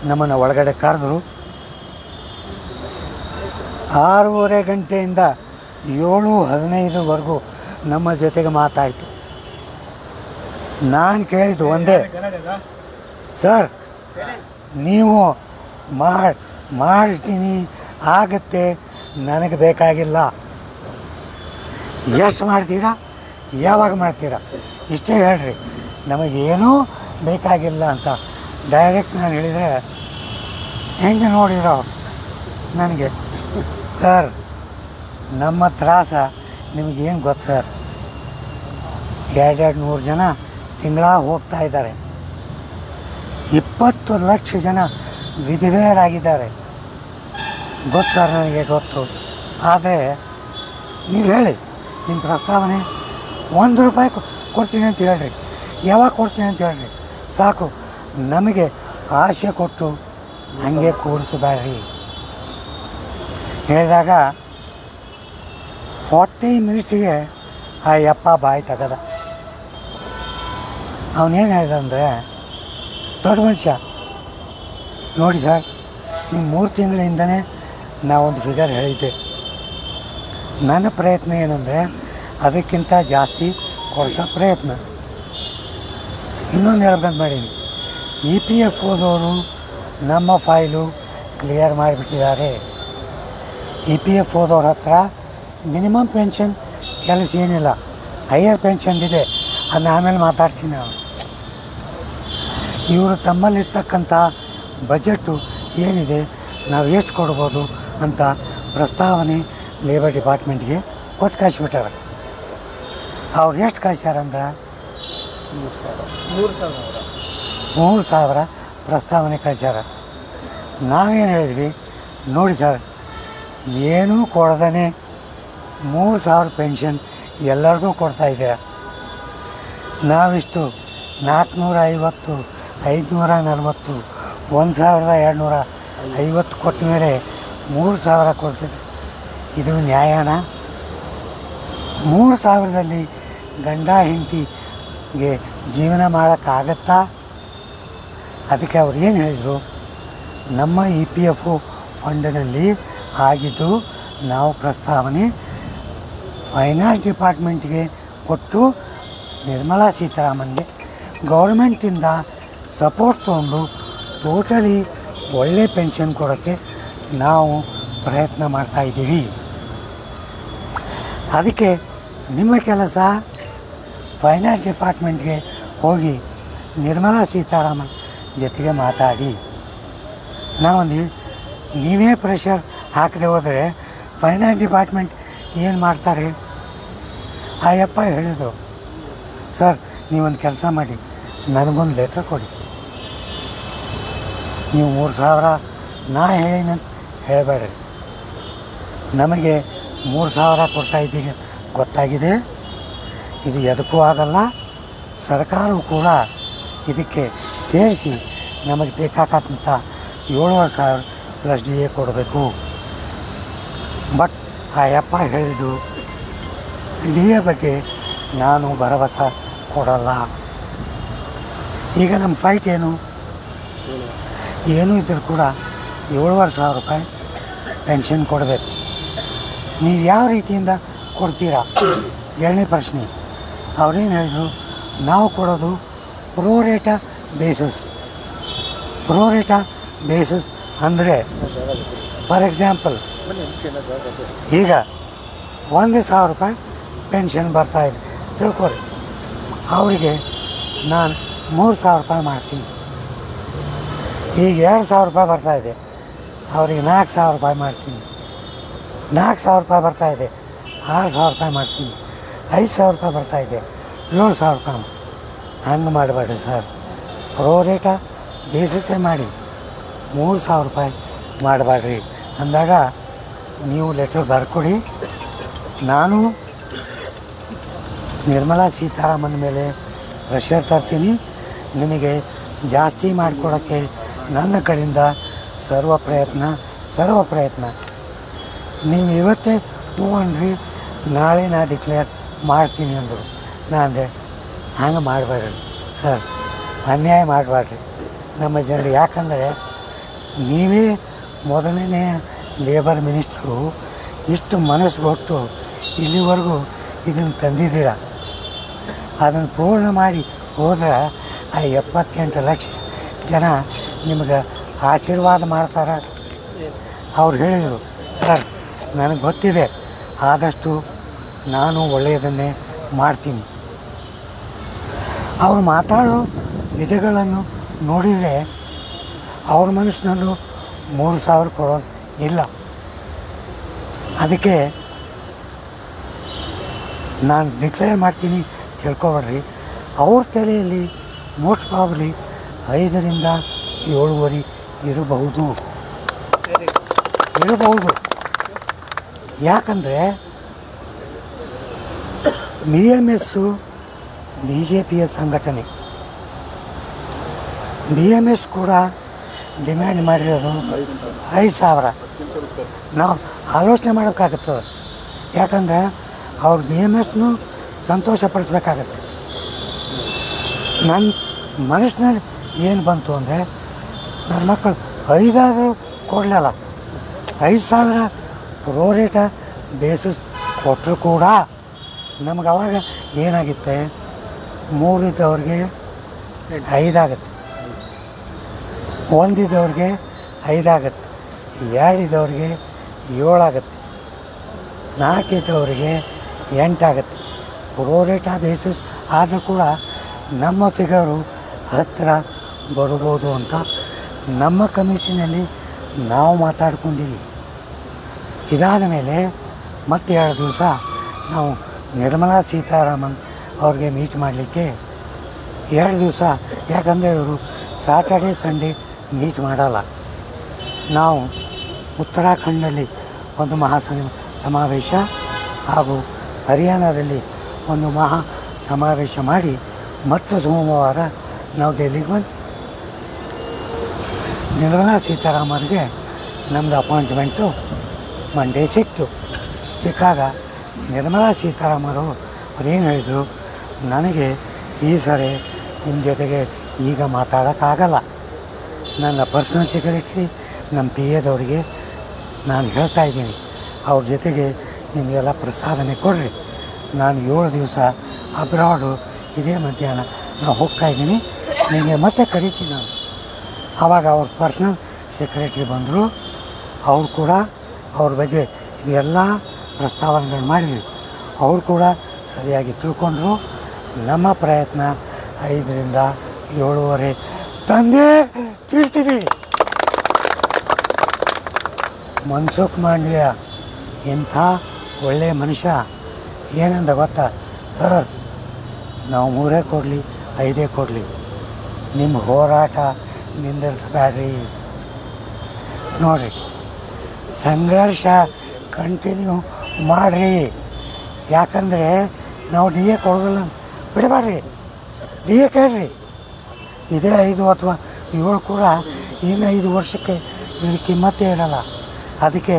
ನಮ್ಮನ್ನು ಒಳಗಡೆ ಕರೆದ್ರು. 6:30 ಗಂಟೆಯಿಂದ 7:15ವರೆಗೂ ನಮ್ಮ ಜೊತೆಗೆ ಮಾತಾಯಿತು. ನಾನು ಕೇಳಿದ್ದು ಒಂದೇ, ಸರ್ ನೀವು ಮಾಡ್ತೀನಿ ಆಗತ್ತೆ, ನನಗೆ ಬೇಕಾಗಿಲ್ಲ. ಎಷ್ಟು ಮಾಡ್ತೀರಾ, ಯಾವಾಗ ಮಾಡ್ತೀರಾ, ಇಷ್ಟೇ ಹೇಳ್ರಿ, ನಮಗೇನೂ ಬೇಕಾಗಿಲ್ಲ ಅಂತ ಡೈರೆಕ್ಟ್ ನಾನು ಹೇಳಿದರೆ ಹೆಂಗೆ ನೋಡಿದ್ರು ಅವ್ರು ನನಗೆ. ಸರ್ ನಮ್ಮ ತ್ರಾಸ ನಿಮಗೇನು ಗೊತ್ತು ಸರ್, 200 ಜನ ತಿಂಗಳ ಹೋಗ್ತಾ ಇದ್ದಾರೆ, 20 ಲಕ್ಷ ಜನ ವಿಧವೆಯರಾಗಿದ್ದಾರೆ. ಗೊತ್ತು ಸರ್, ನನಗೆ ಗೊತ್ತು. ಆದರೆ ನೀವು ಹೇಳಿ ನಿಮ್ಮ ಪ್ರಸ್ತಾವನೆ, ₹1 ಕೊಡ್ತೀನಿ ಅಂತ ಹೇಳ್ರಿ, ಯಾವಾಗ ಕೊಡ್ತೀನಿ ಅಂತ ಹೇಳ್ರಿ, ಸಾಕು. ನಮಗೆ ಆಸೆ ಕೊಟ್ಟು ಹಾಗೆ ಕೂರಿಸಬೇಡ್ರಿ ಹೇಳಿದಾಗ 40 ಮಿನಿಟ್ಸಿಗೆ ಆ ಯಪ್ಪ ಬಾಯಿ ತೆಗದ. ಅವನೇನು ಹೇಳಿದ ಅಂದರೆ, ದೊಡ್ಡ ಮನುಷ್ಯ ನೋಡಿ ಸರ್, ನಿಮ್ಮ 3 ತಿಂಗಳಿಂದನೇ ನಾವೊಂದು ಫಿಗರ್ ಹೇಳಿದ್ದೆ. ನನ್ನ ಪ್ರಯತ್ನ ಏನಂದರೆ ಅದಕ್ಕಿಂತ ಜಾಸ್ತಿ ಕೊಡಿಸೋ ಪ್ರಯತ್ನ. ಇನ್ನೊಂದು ಹೇಳ್ಬೇಕಂತ ಮಾಡೀನಿ, EPFOದವರು ನಮ್ಮ ಫೈಲು ಕ್ಲಿಯರ್ ಮಾಡಿಬಿಟ್ಟಿದ್ದಾರೆ. EPFOದವ್ರ ಹತ್ರ ಮಿನಿಮಮ್ ಪೆನ್ಷನ್ ಕೆಲಸ ಏನಿಲ್ಲ, ಹೈಯರ್ ಪೆನ್ಷನ್ದಿದೆ, ಅದನ್ನ ಆಮೇಲೆ ಮಾತಾಡ್ತೀನಿ ನಾನು. ಇವರು ತಮ್ಮಲ್ಲಿರ್ತಕ್ಕಂಥ ಬಜೆಟ್ಟು ಏನಿದೆ, ನಾವು ಎಷ್ಟು ಕೊಡ್ಬೋದು ಅಂತ ಪ್ರಸ್ತಾವನೆ ಲೇಬರ್ ಡಿಪಾರ್ಟ್ಮೆಂಟ್ಗೆ ಕೊಟ್ಟು ಕಳಿಸ್ಬಿಟ್ಟಾರೆ. ಅವ್ರು ಎಷ್ಟು ಕಳಿಸ್ಯಾರಂದ್ರೆ 3,000 ಪ್ರಸ್ತಾವನೆ ಕಳಿಸ್ಯಾರ. ನಾವೇನು ಹೇಳಿದ್ವಿ, ನೋಡಿ ಸರ್, ಏನೂ ಕೊಡ್ದೇ 3,000 ಪೆನ್ಷನ್ ಎಲ್ಲರಿಗೂ ಕೊಡ್ತಾಯಿದ್ದೀರ. ನಾವಿಷ್ಟು 450, 540, 1,250 ಕೊಟ್ಟ ಮೇಲೆ 3,000 ಕೊಡ್ತಿದೆ. ಇದು ನ್ಯಾಯನಾ? 3,000ದಲ್ಲಿ ಗಂಡ ಹೆಂಡತಿಗೆ ಜೀವನ ಮಾಡೋಕ್ಕಾಗತ್ತಾ? ಅದಕ್ಕೆ ಅವ್ರು ಏನು ಹೇಳಿದರು, ನಮ್ಮ EPFO ಫಂಡಿನಲ್ಲಿ ಆಗಿದ್ದು ನಾವು ಪ್ರಸ್ತಾವನೆ ಫೈನಾನ್ಸ್ ಡಿಪಾರ್ಟ್ಮೆಂಟ್ಗೆ ಕೊಟ್ಟು ನಿರ್ಮಲಾ ಸೀತಾರಾಮನ್ಗೆ ಗೌರ್ಮೆಂಟಿಂದ ಸಪೋರ್ಟ್ ತೊಗೊಂಡು ಟೋಟಲಿ ಒಳ್ಳೆ ಪೆನ್ಷನ್ ಕೊಡೋಕ್ಕೆ ನಾವು ಪ್ರಯತ್ನ ಮಾಡ್ತಾಯಿದ್ದೀವಿ. ಅದಕ್ಕೆ ನಿಮ್ಮ ಕೆಲಸ ಫೈನಾನ್ಸ್ ಡಿಪಾರ್ಟ್ಮೆಂಟ್ಗೆ ಹೋಗಿ ನಿರ್ಮಲಾ ಸೀತಾರಾಮನ್ ಜೊತೆಗೆ ಮಾತಾಡಿ. ನಾವೊಂದು ನೀವೇ ಪ್ರೆಷರ್ ಹಾಕದೆ ಹೋದರೆ ಫೈನಾನ್ಸ್ ಡಿಪಾರ್ಟ್ಮೆಂಟ್ ಏನು ಮಾಡ್ತಾರೆ? ಆ ಯಪ್ಪ ಹೇಳಿದರು, ಸರ್ ನೀವೊಂದು ಕೆಲಸ ಮಾಡಿ, ನನಗೊಂದು ಲೆಟ್ರ್ ಕೊಡಿ, ನೀವು 3,000 ನಾ ಹೇಳಿನಂತ ಹೇಳಬೇಡ್ರಿ, ನಮಗೆ 3,000 ಕೊಡ್ತಾಯಿದ್ದೀನಿ ಗೊತ್ತಾಗಿದೆ, ಇದು ಎದಕ್ಕೂ ಆಗಲ್ಲ, ಸರ್ಕಾರವು ಕೂಡ ಇದಕ್ಕೆ ಸೇರಿಸಿ ನಮಗೆ ಬೇಕಾಗಂಥ 7,500 ಪ್ಲಸ್ DA ಕೊಡಬೇಕು. ಬಟ್ ಆ ಯಪ್ಪ ಹೇಳಿದ್ದು DA ಬಗ್ಗೆ ನಾನು ಭರವಸೆ ಕೊಡಲ್ಲ. ಈಗ ನಮ್ಮ ಫೈಟ್ ಏನು ಇದ್ದರೂ ಕೂಡ 7,500 ರೂಪಾಯಿ ಪೆನ್ಷನ್ ಕೊಡಬೇಕು. ನೀವು ಯಾವ ರೀತಿಯಿಂದ ಕೊಡ್ತೀರಾ? ಎರಡನೇ ಪ್ರಶ್ನೆ. ಅವ್ರೇನು ಹೇಳಿದ್ರು, ನಾವು ಕೊಡೋದು ಪ್ರೋರೇಟಾ ಬೇಸಿಸ್ ಅಂದರೆ ಫಾರ್ ಎಕ್ಸಾಂಪಲ್ ಈಗ 1,000 ರೂಪಾಯಿ ಪೆನ್ಷನ್ ಬರ್ತಾಯಿದೆ ತಿಳ್ಕೊರಿ. ಅವರಿಗೆ ನಾನು 3,000 ರೂಪಾಯಿ ಮಾಡ್ತೀನಿ. ಈಗ 2,000 ರೂಪಾಯಿ ಬರ್ತಾಯಿದೆ, ಅವರಿಗೆ 4,000 ರೂಪಾಯಿ ಮಾಡ್ತೀನಿ. 4,000 ರೂಪಾಯಿ ಬರ್ತಾಯಿದೆ, 6,000 ರೂಪಾಯಿ ಮಾಡ್ತೀನಿ. 5,000 ರೂಪಾಯಿ ಬರ್ತಾಯಿದೆ, 7,000 ರೂಪಾಯಿ. ಹಂಗೆ ಮಾಡಬೇಡ್ರಿ ಸರ್, ಪ್ರೋ ರೇಟ ಬೇಸಿಸೇ ಮಾಡಿ. 3,000 ರೂಪಾಯಿ ಮಾಡಬೇಡ್ರಿ ಅಂದಾಗ ನೀವು ಲೆಟರ್ ಬರ್ಕೊಡಿ. ನಾನು ನಿರ್ಮಲಾ ಸೀತಾರಾಮನ್ ಮೇಲೆ ಪ್ರೆಷರ್ ತರ್ತೀನಿ. ನಿಮಗೆ ಜಾಸ್ತಿ ಮಾಡಿಕೊಡೋಕ್ಕೆ ನನ್ನ ಕಡೆಯಿಂದ ಸರ್ವ ಪ್ರಯತ್ನ. ನೀವು ಇವತ್ತೇ ಹ್ಞೂ ಅನ್ರಿ, ನಾಳೆ ನಾ ಡಿಕ್ಲೇರ್ ಮಾಡ್ತೀನಿ ಅಂದರು. ನಾ ಅಂದೆ ಹಂಗೆ ಮಾಡಬೇಡ್ರಿ ಸರ್, ಅನ್ಯಾಯ ಮಾಡಬೇಡ್ರಿ ನಮ್ಮ ಜನರು. ಯಾಕಂದರೆ ನೀವೇ ಮೊದಲನೇ ಲೇಬರ್ ಮಿನಿಸ್ಟ್ರು, ಇಷ್ಟು ಮನಸ್ಸು ಕೊಟ್ಟು ಇಲ್ಲಿವರೆಗೂ ಇದನ್ನು ತಂದಿದ್ದೀರ. ಅದನ್ನು ಪೂರ್ಣ ಮಾಡಿ ಹೋದ್ರೆ ಆ 78 ಲಕ್ಷ ಜನ ನಿಮಗೆ ಆಶೀರ್ವಾದ ಮಾಡ್ತಾರೆ. ಅವ್ರು ಹೇಳಿದರು, ಸರ್ ನನಗೆ ಗೊತ್ತಿದೆ, ಆದಷ್ಟು ನಾನು ಒಳ್ಳೆಯದನ್ನೇ ಮಾಡ್ತೀನಿ. ಅವ್ರು ಮಾತಾಡೋ ವಿಧಗಳನ್ನು ನೋಡಿದರೆ ಅವ್ರ ಮನಸ್ಸಿನಲ್ಲೂ 3,000 ಕೊಡೋದು ಇಲ್ಲ. ಅದಕ್ಕೆ ನಾನು ಡಿಕ್ಲೇರ್ ಮಾಡ್ತೀನಿ ತಿಳ್ಕೊಬೇಡ್ರಿ. ಅವ್ರ ತಲೆಯಲ್ಲಿ ಮೋಸ್ಟ್ ಪ್ರಾಬಬ್ಲಿ 5ರಿಂದ 7.5 ಇರಬಹುದು. ಯಾಕಂದರೆ BMS BJPಯ ಸಂಘಟನೆ. BMS ಕೂಡ ಡಿಮ್ಯಾಂಡ್ ಮಾಡಿರೋದು 5,000. ನಾವು ಆಲೋಚನೆ ಮಾಡೋಕ್ಕಾಗುತ್ತದೆ. ಯಾಕಂದರೆ ಅವ್ರು BMSನೂ ಸಂತೋಷಪಡಿಸ್ಬೇಕಾಗತ್ತೆ. ನನ್ನ ಮನಸ್ಸಿನಲ್ಲಿ ಏನು ಬಂತು ಅಂದರೆ, ನನ್ನ ಮಕ್ಕಳು 5,000 ಕೊಡಲಿಲ್ಲ, 5,000 ಪ್ರೋ ರೇಟ ಬೇಸಿಸ್ ಕೊಟ್ಟರು ಕೂಡ ನಮ್ಗೆ ಅವಾಗ ಏನಾಗುತ್ತೆ, 3 ಇದ್ದವ್ರಿಗೆ 5 ಆಗುತ್ತೆ, 1 ಇದ್ದವ್ರಿಗೆ 5 ಆಗುತ್ತೆ, 2 ಇದ್ದವ್ರಿಗೆ 7 ಆಗುತ್ತೆ, 4 ಇದ್ದವರಿಗೆ 8 ಆಗುತ್ತೆ. ಪ್ರೋ ರೇಟ ಬೇಸಿಸ್ ಆದರೂ ಕೂಡ ನಮ್ಮ ಫಿಗರು ಹತ್ತಿರ ಬರ್ಬೋದು ಅಂತ ನಮ್ಮ ಕಮಿಟಿನಲ್ಲಿ ನಾವು ಮಾತಾಡ್ಕೊಂಡಿವಿ. ಇದಾದ ಮೇಲೆ ಮತ್ತೆ 2 ದಿವಸ ನಾವು ನಿರ್ಮಲಾ ಸೀತಾರಾಮನ್ ಅವ್ರಿಗೆ ಮೀಟ್ ಮಾಡಲಿಕ್ಕೆ 2 ದಿವಸ, ಯಾಕಂದರೆ ಇವರು ಸಾಟರ್ಡೆ ಸಂಡೇ ಮೀಟ್ ಮಾಡಲ್ಲ. ನಾವು ಉತ್ತರಾಖಂಡಲ್ಲಿ ಒಂದು ಸಮಾವೇಶ ಹಾಗೂ ಹರಿಯಾಣದಲ್ಲಿ ಒಂದು ಸಮಾವೇಶ ಮಾಡಿ ಮತ್ತು ಸೋಮವಾರ ನಾವು ಡೆಲ್ಲಿಗೆ ಬಂದ್ವಿ. ನಿರ್ಮಲಾ ಸೀತಾರಾಮನ್ಗೆ ನಮ್ಮದು ಅಪಾಯಿಂಟ್ಮೆಂಟು ಮಂಡೇ ಸಿಕ್ಕಾಗ ನಿರ್ಮಲಾ ಸೀತಾರಾಮನ್ ಅವ್ರು ಏನು ಹೇಳಿದರು, ನನಗೆ ಈ ಸರಿ ನಿಮ್ಮ ಜೊತೆಗೆ ಈಗ ಮಾತಾಡೋಕ್ಕಾಗಲ್ಲ. ನನ್ನ ಪರ್ಸನಲ್ ಸೆಕ್ರೆಟ್ರಿ ನಮ್ಮ PAದವರಿಗೆ ನಾನು ಹೇಳ್ತಾ ಇದ್ದೀನಿ, ಅವ್ರ ಜೊತೆಗೆ ನಿಮಗೆಲ್ಲ ಪ್ರಸ್ತಾವನೆ ಕೊಡ್ರಿ. ನಾನು 7 ದಿವಸ ಅಬ್ರಾಡು ಇದೇ ಮಧ್ಯಾಹ್ನ ನಾವು ಹೋಗ್ತಾಯಿದ್ದೀನಿ, ನಿಮಗೆ ಮತ್ತೆ ಕರಿತೀನಿ ನಾನು. ಆವಾಗ ಅವ್ರ ಪರ್ಸ್ನಲ್ ಸೆಕ್ರೆಟ್ರಿ ಬಂದರು. ಅವ್ರು ಕೂಡ ಅವ್ರ ಬಗ್ಗೆ ಇದೆಲ್ಲ ಪ್ರಸ್ತಾವನೆಗಳು ಮಾಡಿದ್ವಿ. ಅವ್ರು ಕೂಡ ಸರಿಯಾಗಿ ತಿಳ್ಕೊಂಡ್ರು. ನಮ್ಮ ಪ್ರಯತ್ನ 5ರಿಂದ 7.5 ತಂದೇ ತಿಳ್ತೀವಿ. ಮನ್ಸುಖ್ ಮಾಂಡವ್ಯ ಇಂಥ ಒಳ್ಳೆಯ ಮನುಷ್ಯ ಏನಂದ ಗೊತ್ತಾ, ಸರ್ ನಾವು 3 ಕೊಡಲಿ 5 ಕೊಡಲಿ, ನಿಮ್ಮ ಹೋರಾಟ ನಿಂದಿರಿಸಬೇಡ್ರಿ. ನೋಡಿರಿ, ಸಂಘರ್ಷ ಕಂಟಿನ್ಯೂ ಮಾಡಿರಿ. ಯಾಕಂದರೆ ನಾವು DA ಕೊಡೋದಿಲ್ಲ, ಬಿಡಬೇಡ್ರಿ, DA ಕೇಳ್ರಿ. ಇದೇ 5 ಅಥವಾ 7 ಕೂಡ ಇನ್ನು 5 ವರ್ಷಕ್ಕೆ ಇದ್ರ ಕಿಮ್ಮತ್ತೇ ಇರಲ್ಲ. ಅದಕ್ಕೆ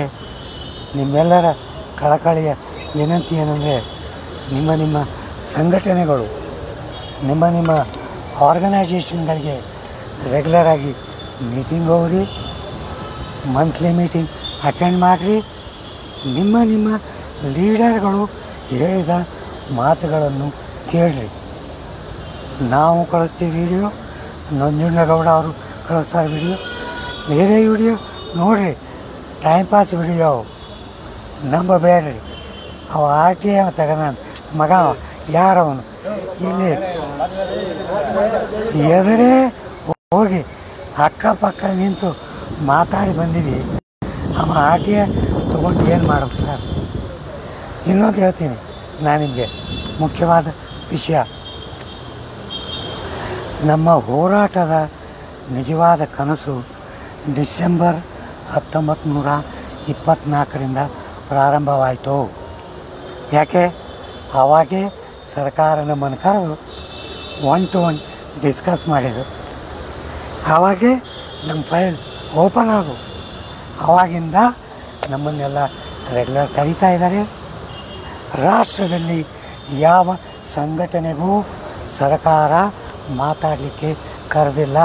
ನಿಮ್ಮೆಲ್ಲರ ಕಳಕಳಿಯ ವಿನಂತಿ ಏನಂದರೆ, ನಿಮ್ಮ ಸಂಘಟನೆಗಳು, ನಿಮ್ಮ ಆರ್ಗನೈಜೇಷನ್ಗಳಿಗೆ ರೆಗ್ಯುಲರಾಗಿ ಮೀಟಿಂಗ್ ಹೋಗ್ರಿ, ಮಂತ್ಲಿ ಮೀಟಿಂಗ್ ಅಟೆಂಡ್ ಮಾಡಿರಿ. ನಿಮ್ಮ ಲೀಡರ್ಗಳು ಹೇಳಿದ ಮಾತುಗಳನ್ನು ಕೇಳ್ರಿ. ನಾವು ಕಳಿಸ್ತೀವಿ ವಿಡಿಯೋ, ನಂಜುಂಡಗೌಡ ಅವರು ಕಳಿಸ್ತಾರೆ ವಿಡಿಯೋ, ಬೇರೆ ವಿಡಿಯೋ ನೋಡಿರಿ, ಟೈಮ್ ಪಾಸ್ ವಿಡಿಯೋ. ನಂಬಬೇಡ್ರಿ. ಅವ RTI ತಗೊಂಡ ಮಗ ಯಾರವನು ಇಲ್ಲಿ ಎದುರೇ ಹೋಗಿ ಅಕ್ಕಪಕ್ಕ ನಿಂತು ಮಾತಾಡಿ ಬಂದಿದ್ದೀವಿ. ಅವ RTI ತೊಗೊಂಡು ಏನು ಮಾಡ್ಬೇಕು ಸರ್? ಇನ್ನೊಂದು ಹೇಳ್ತೀನಿ ನಾನು ನಿಮಗೆ, ಮುಖ್ಯವಾದ ವಿಷಯ. ನಮ್ಮ ಹೋರಾಟದ ನಿಜವಾದ ಕನಸು ಡಿಸೆಂಬರ್ 1924 ಪ್ರಾರಂಭವಾಯಿತು. ಯಾಕೆ? ಆವಾಗೇ ಸರ್ಕಾರ ನಮ್ಮನ್ನು ಕರೆದು 1 to 1 ಡಿಸ್ಕಸ್ ಮಾಡಿದರು. ಆವಾಗೇ ನಮ್ಮ ಫೈಲ್ ಓಪನ್ ಆದವು. ಆವಾಗಿಂದ ನಮ್ಮನ್ನೆಲ್ಲ ರೆಗ್ಯುಲರ್ ಕರೀತಾ ಇದ್ದಾರೆ. ರಾಷ್ಟ್ರದಲ್ಲಿ ಯಾವ ಸಂಘಟನೆಗೂ ಸರ್ಕಾರ ಮಾತಾಡಲಿಕ್ಕೆ ಕರೆದಿಲ್ಲ.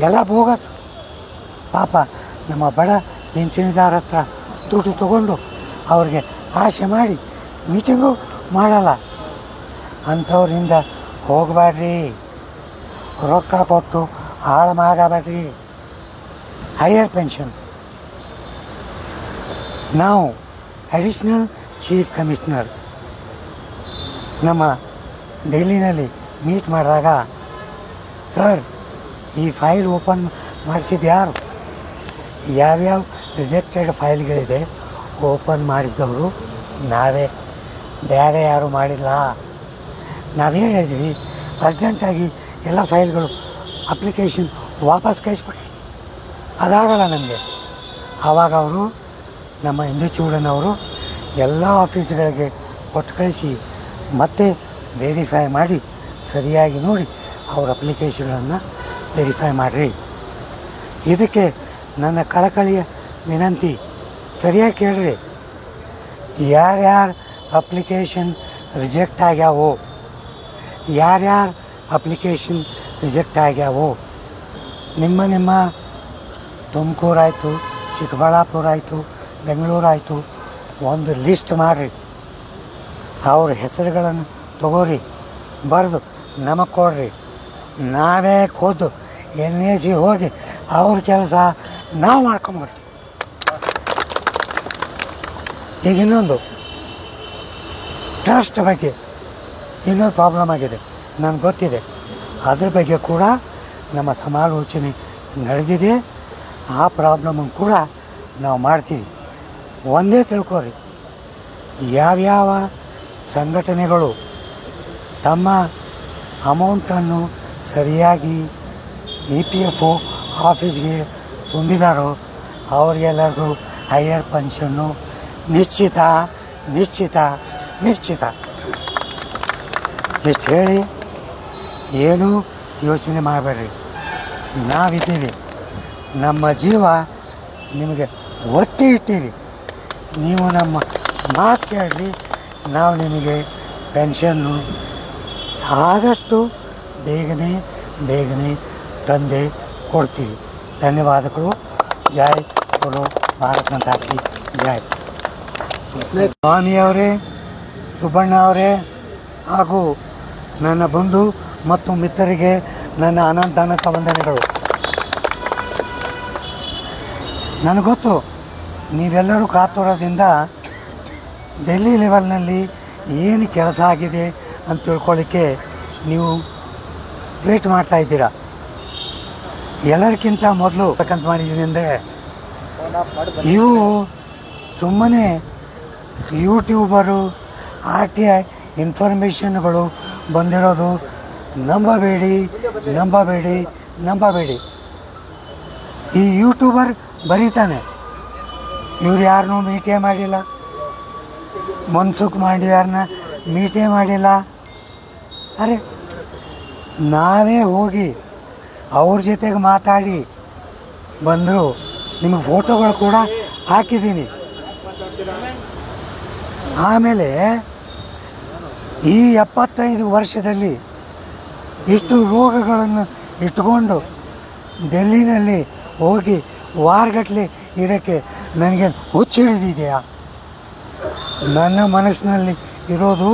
ಎಲ್ಲ ಬೋಗಸ್. ಪಾಪ ನಮ್ಮ ಬಡ ಪಿಂಚಣಿದಾರ ಹತ್ರ ದುಡ್ಡು ತಗೊಂಡು ಅವ್ರಿಗೆ ಆಸೆ ಮಾಡಿ ಮೀಟಿಂಗು ಮಾಡಲ್ಲ. ಅಂಥವ್ರಿಂದ ಹೋಗಬೇಡ್ರಿ, ರೊಕ್ಕ ಕೊಟ್ಟು ಹಾಳು ಮಾಡಬೇಡ್ರಿ. ಹೈಯರ್ ಪೆನ್ಷನ್ ನಾವು ಅಡಿಷ್ನಲ್ ಚೀಫ್ ಕಮಿಷನರ್ ನಮ್ಮ ಡೆಲ್ಲಿನಲ್ಲಿ ಮೀಟ್ ಮಾಡಿದಾಗ, ಸರ್ ಈ ಫೈಲ್ ಓಪನ್ ಮಾಡಿಸಿದ್ದು ಯಾರು? ಯಾವ್ಯಾವ ರಿಜೆಕ್ಟೆಡ್ ಫೈಲ್ಗಳಿದೆ ಓಪನ್ ಮಾಡಿಸಿದವರು ನಾವೇ, ಬೇರೆ ಯಾರೂ ಮಾಡಿಲ್ಲ. ನಾವೇನು ಹೇಳಿದ್ವಿ, ಅರ್ಜೆಂಟಾಗಿ ಎಲ್ಲ ಫೈಲ್ಗಳು ಅಪ್ಲಿಕೇಶನ್ ವಾಪಸ್ ಕಳಿಸ್ಬಿಡಿ. ಅದಾಗಲ್ಲ ನಮಗೆ. ಆವಾಗ ಅವರು ನಮ್ಮ ಇಂದುಚೂಡನವರು ಎಲ್ಲ ಆಫೀಸ್ಗಳಿಗೆ ಕೊಟ್ಟು ಕಳಿಸಿ ಮತ್ತೆ ವೆರಿಫೈ ಮಾಡಿ ಸರಿಯಾಗಿ ನೋಡಿ ಅವ್ರ ಅಪ್ಲಿಕೇಶನ್ಗಳನ್ನು ವೆರಿಫೈ ಮಾಡಿರಿ. ಇದಕ್ಕೆ ನನ್ನ ಕಳಕಳಿಯ ವಿನಂತಿ, ಸರಿಯಾಗಿ ಕೇಳ್ರಿ. ಯಾರ್ಯಾರು ಅಪ್ಲಿಕೇಶನ್ ರಿಜೆಕ್ಟ್ ಆಗ್ಯಾವೋ, ಯಾರ್ಯಾರು ಅಪ್ಲಿಕೇಶನ್ ರಿಜೆಕ್ಟ್ ಆಗ್ಯಾವೋ, ನಿಮ್ಮ ತುಮಕೂರು ಆಯಿತು, ಚಿಕ್ಕಬಳ್ಳಾಪುರ ಆಯಿತು, ಬೆಂಗಳೂರು ಆಯಿತು, ಒಂದು ಲಿಸ್ಟ್ ಮಾಡಿರಿ. ಅವ್ರ ಹೆಸರುಗಳನ್ನು ತಗೋರಿ, ಬರೆದು ನಮಗೆ ಕೊಡ್ರಿ. ನಾವೇ ಖುದ್ದು NAC ಹೋಗಿ ಅವ್ರ ಕೆಲಸ ನಾವು ಮಾಡ್ಕೊಂಬರ್ತೀವಿ. ಈಗ ಇನ್ನೊಂದು ಟ್ರಸ್ಟ್ ಬಗ್ಗೆ ಇನ್ನೊಂದು ಪ್ರಾಬ್ಲಮ್ ಆಗಿದೆ, ನನಗೆ ಗೊತ್ತಿದೆ. ಅದ್ರ ಬಗ್ಗೆ ಕೂಡ ನಮ್ಮ ಸಮಾಲೋಚನೆ ನಡೆದಿದೆ. ಆ ಪ್ರಾಬ್ಲಮನ್ನು ಕೂಡ ನಾವು ಮಾಡ್ತೀವಿ. ಒಂದೇ ತಿಳ್ಕೊರಿ, ಯಾವ್ಯಾವ ಸಂಘಟನೆಗಳು ತಮ್ಮ ಅಮೌಂಟನ್ನು ಸರಿಯಾಗಿ EPFO ಆಫೀಸ್ಗೆ ತುಂಬಿದಾರೋ ಅವ್ರಿಗೆಲ್ಲರಿಗೂ ಹೈಯರ್ ಪೆನ್ಷನ್ನು ನಿಶ್ಚಿತ ನಿಶ್ಚಿತ ನಿಶ್ಚಿತ. ಇಷ್ಟು ಹೇಳಿ ಏನೂ ಯೋಚನೆ ಮಾಡಬೇಡ್ರಿ. ನಾವಿದ್ದೀವಿ, ನಮ್ಮ ಜೀವ ನಿಮಗೆ ಒತ್ತಿ ಇಟ್ಟಿರಿ. ನೀವು ನಮ್ಮ ಮಾತು ಕೇಳ್ರಿ, ನಾವು ನಿಮಗೆ ಪೆನ್ಷನ್ನು ಆದಷ್ಟು ಬೇಗನೆ ತಂದೆ ಕೊಡ್ತೀವಿ. ಧನ್ಯವಾದಗಳು. ಜೈ ಬೋಲೋ ಭಾರತ್ ಮಾತಾ ಕಿ ಜೈ. ಸ್ವಾಮಿಯವರೇ, ಸುಬ್ಬಣ್ಣ ಅವರೇ ಹಾಗೂ ನನ್ನ ಬಂಧು ಮತ್ತು ಮಿತ್ರರಿಗೆ ನನ್ನ ಅನಂತ ವಂದನೆಗಳು. ನನಗೊತ್ತು ನೀವೆಲ್ಲರೂ ಕಾತುರದಿಂದ ಡೆಲ್ಲಿ ಲೆವೆಲ್ನಲ್ಲಿ ಏನು ಕೆಲಸ ಆಗಿದೆ ಅಂತ ತಿಳ್ಕೊಳ್ಳಿಕ್ಕೆ ನೀವು ವೇಟ್ ಮಾಡ್ತಾಯಿದ್ದೀರಾ. ಎಲ್ಲರಿಗಿಂತ ಮೊದಲು ಬೇಕಂತ ಮಾಡಿದ್ದೀನಿ ಅಂದರೆ, ಇವು ಸುಮ್ಮನೆ ಯೂಟ್ಯೂಬರು RTI ಇನ್ಫಾರ್ಮೇಷನ್ಗಳು ಬಂದಿರೋದು ನಂಬಬೇಡಿ. ಈ ಯೂಟ್ಯೂಬರ್ ಬರೀತಾನೆ, ಇವ್ರು ಯಾರನ್ನೂ ಮೀಟೇ ಮಾಡಿಲ್ಲ, ಮನ್ಸುಖ್ ಮಾಂಡವ್ಯಾರನ್ನ ಮೀಟೇ ಮಾಡಿಲ್ಲ. ಅರೆ ನಾವೇ ಹೋಗಿ ಅವ್ರ ಜೊತೆಗೆ ಮಾತಾಡಿ ಬಂದರು. ನಿಮಗೆ ಫೋಟೋಗಳು ಕೂಡ ಹಾಕಿದ್ದೀನಿ. ಆಮೇಲೆ ಈ 75 ವರ್ಷದಲ್ಲಿ ಇಷ್ಟು ರೋಗಗಳನ್ನು ಇಟ್ಕೊಂಡು ಡೆಲ್ಲಿನಲ್ಲಿ ಹೋಗಿ ವಾರಗಟ್ಟಲೆ ಇರೋಕ್ಕೆ ನನಗೇನು ಹುಚ್ಚಿಡಿದೆಯಾ? ನನ್ನ ಮನಸ್ಸಿನಲ್ಲಿ ಇರೋದು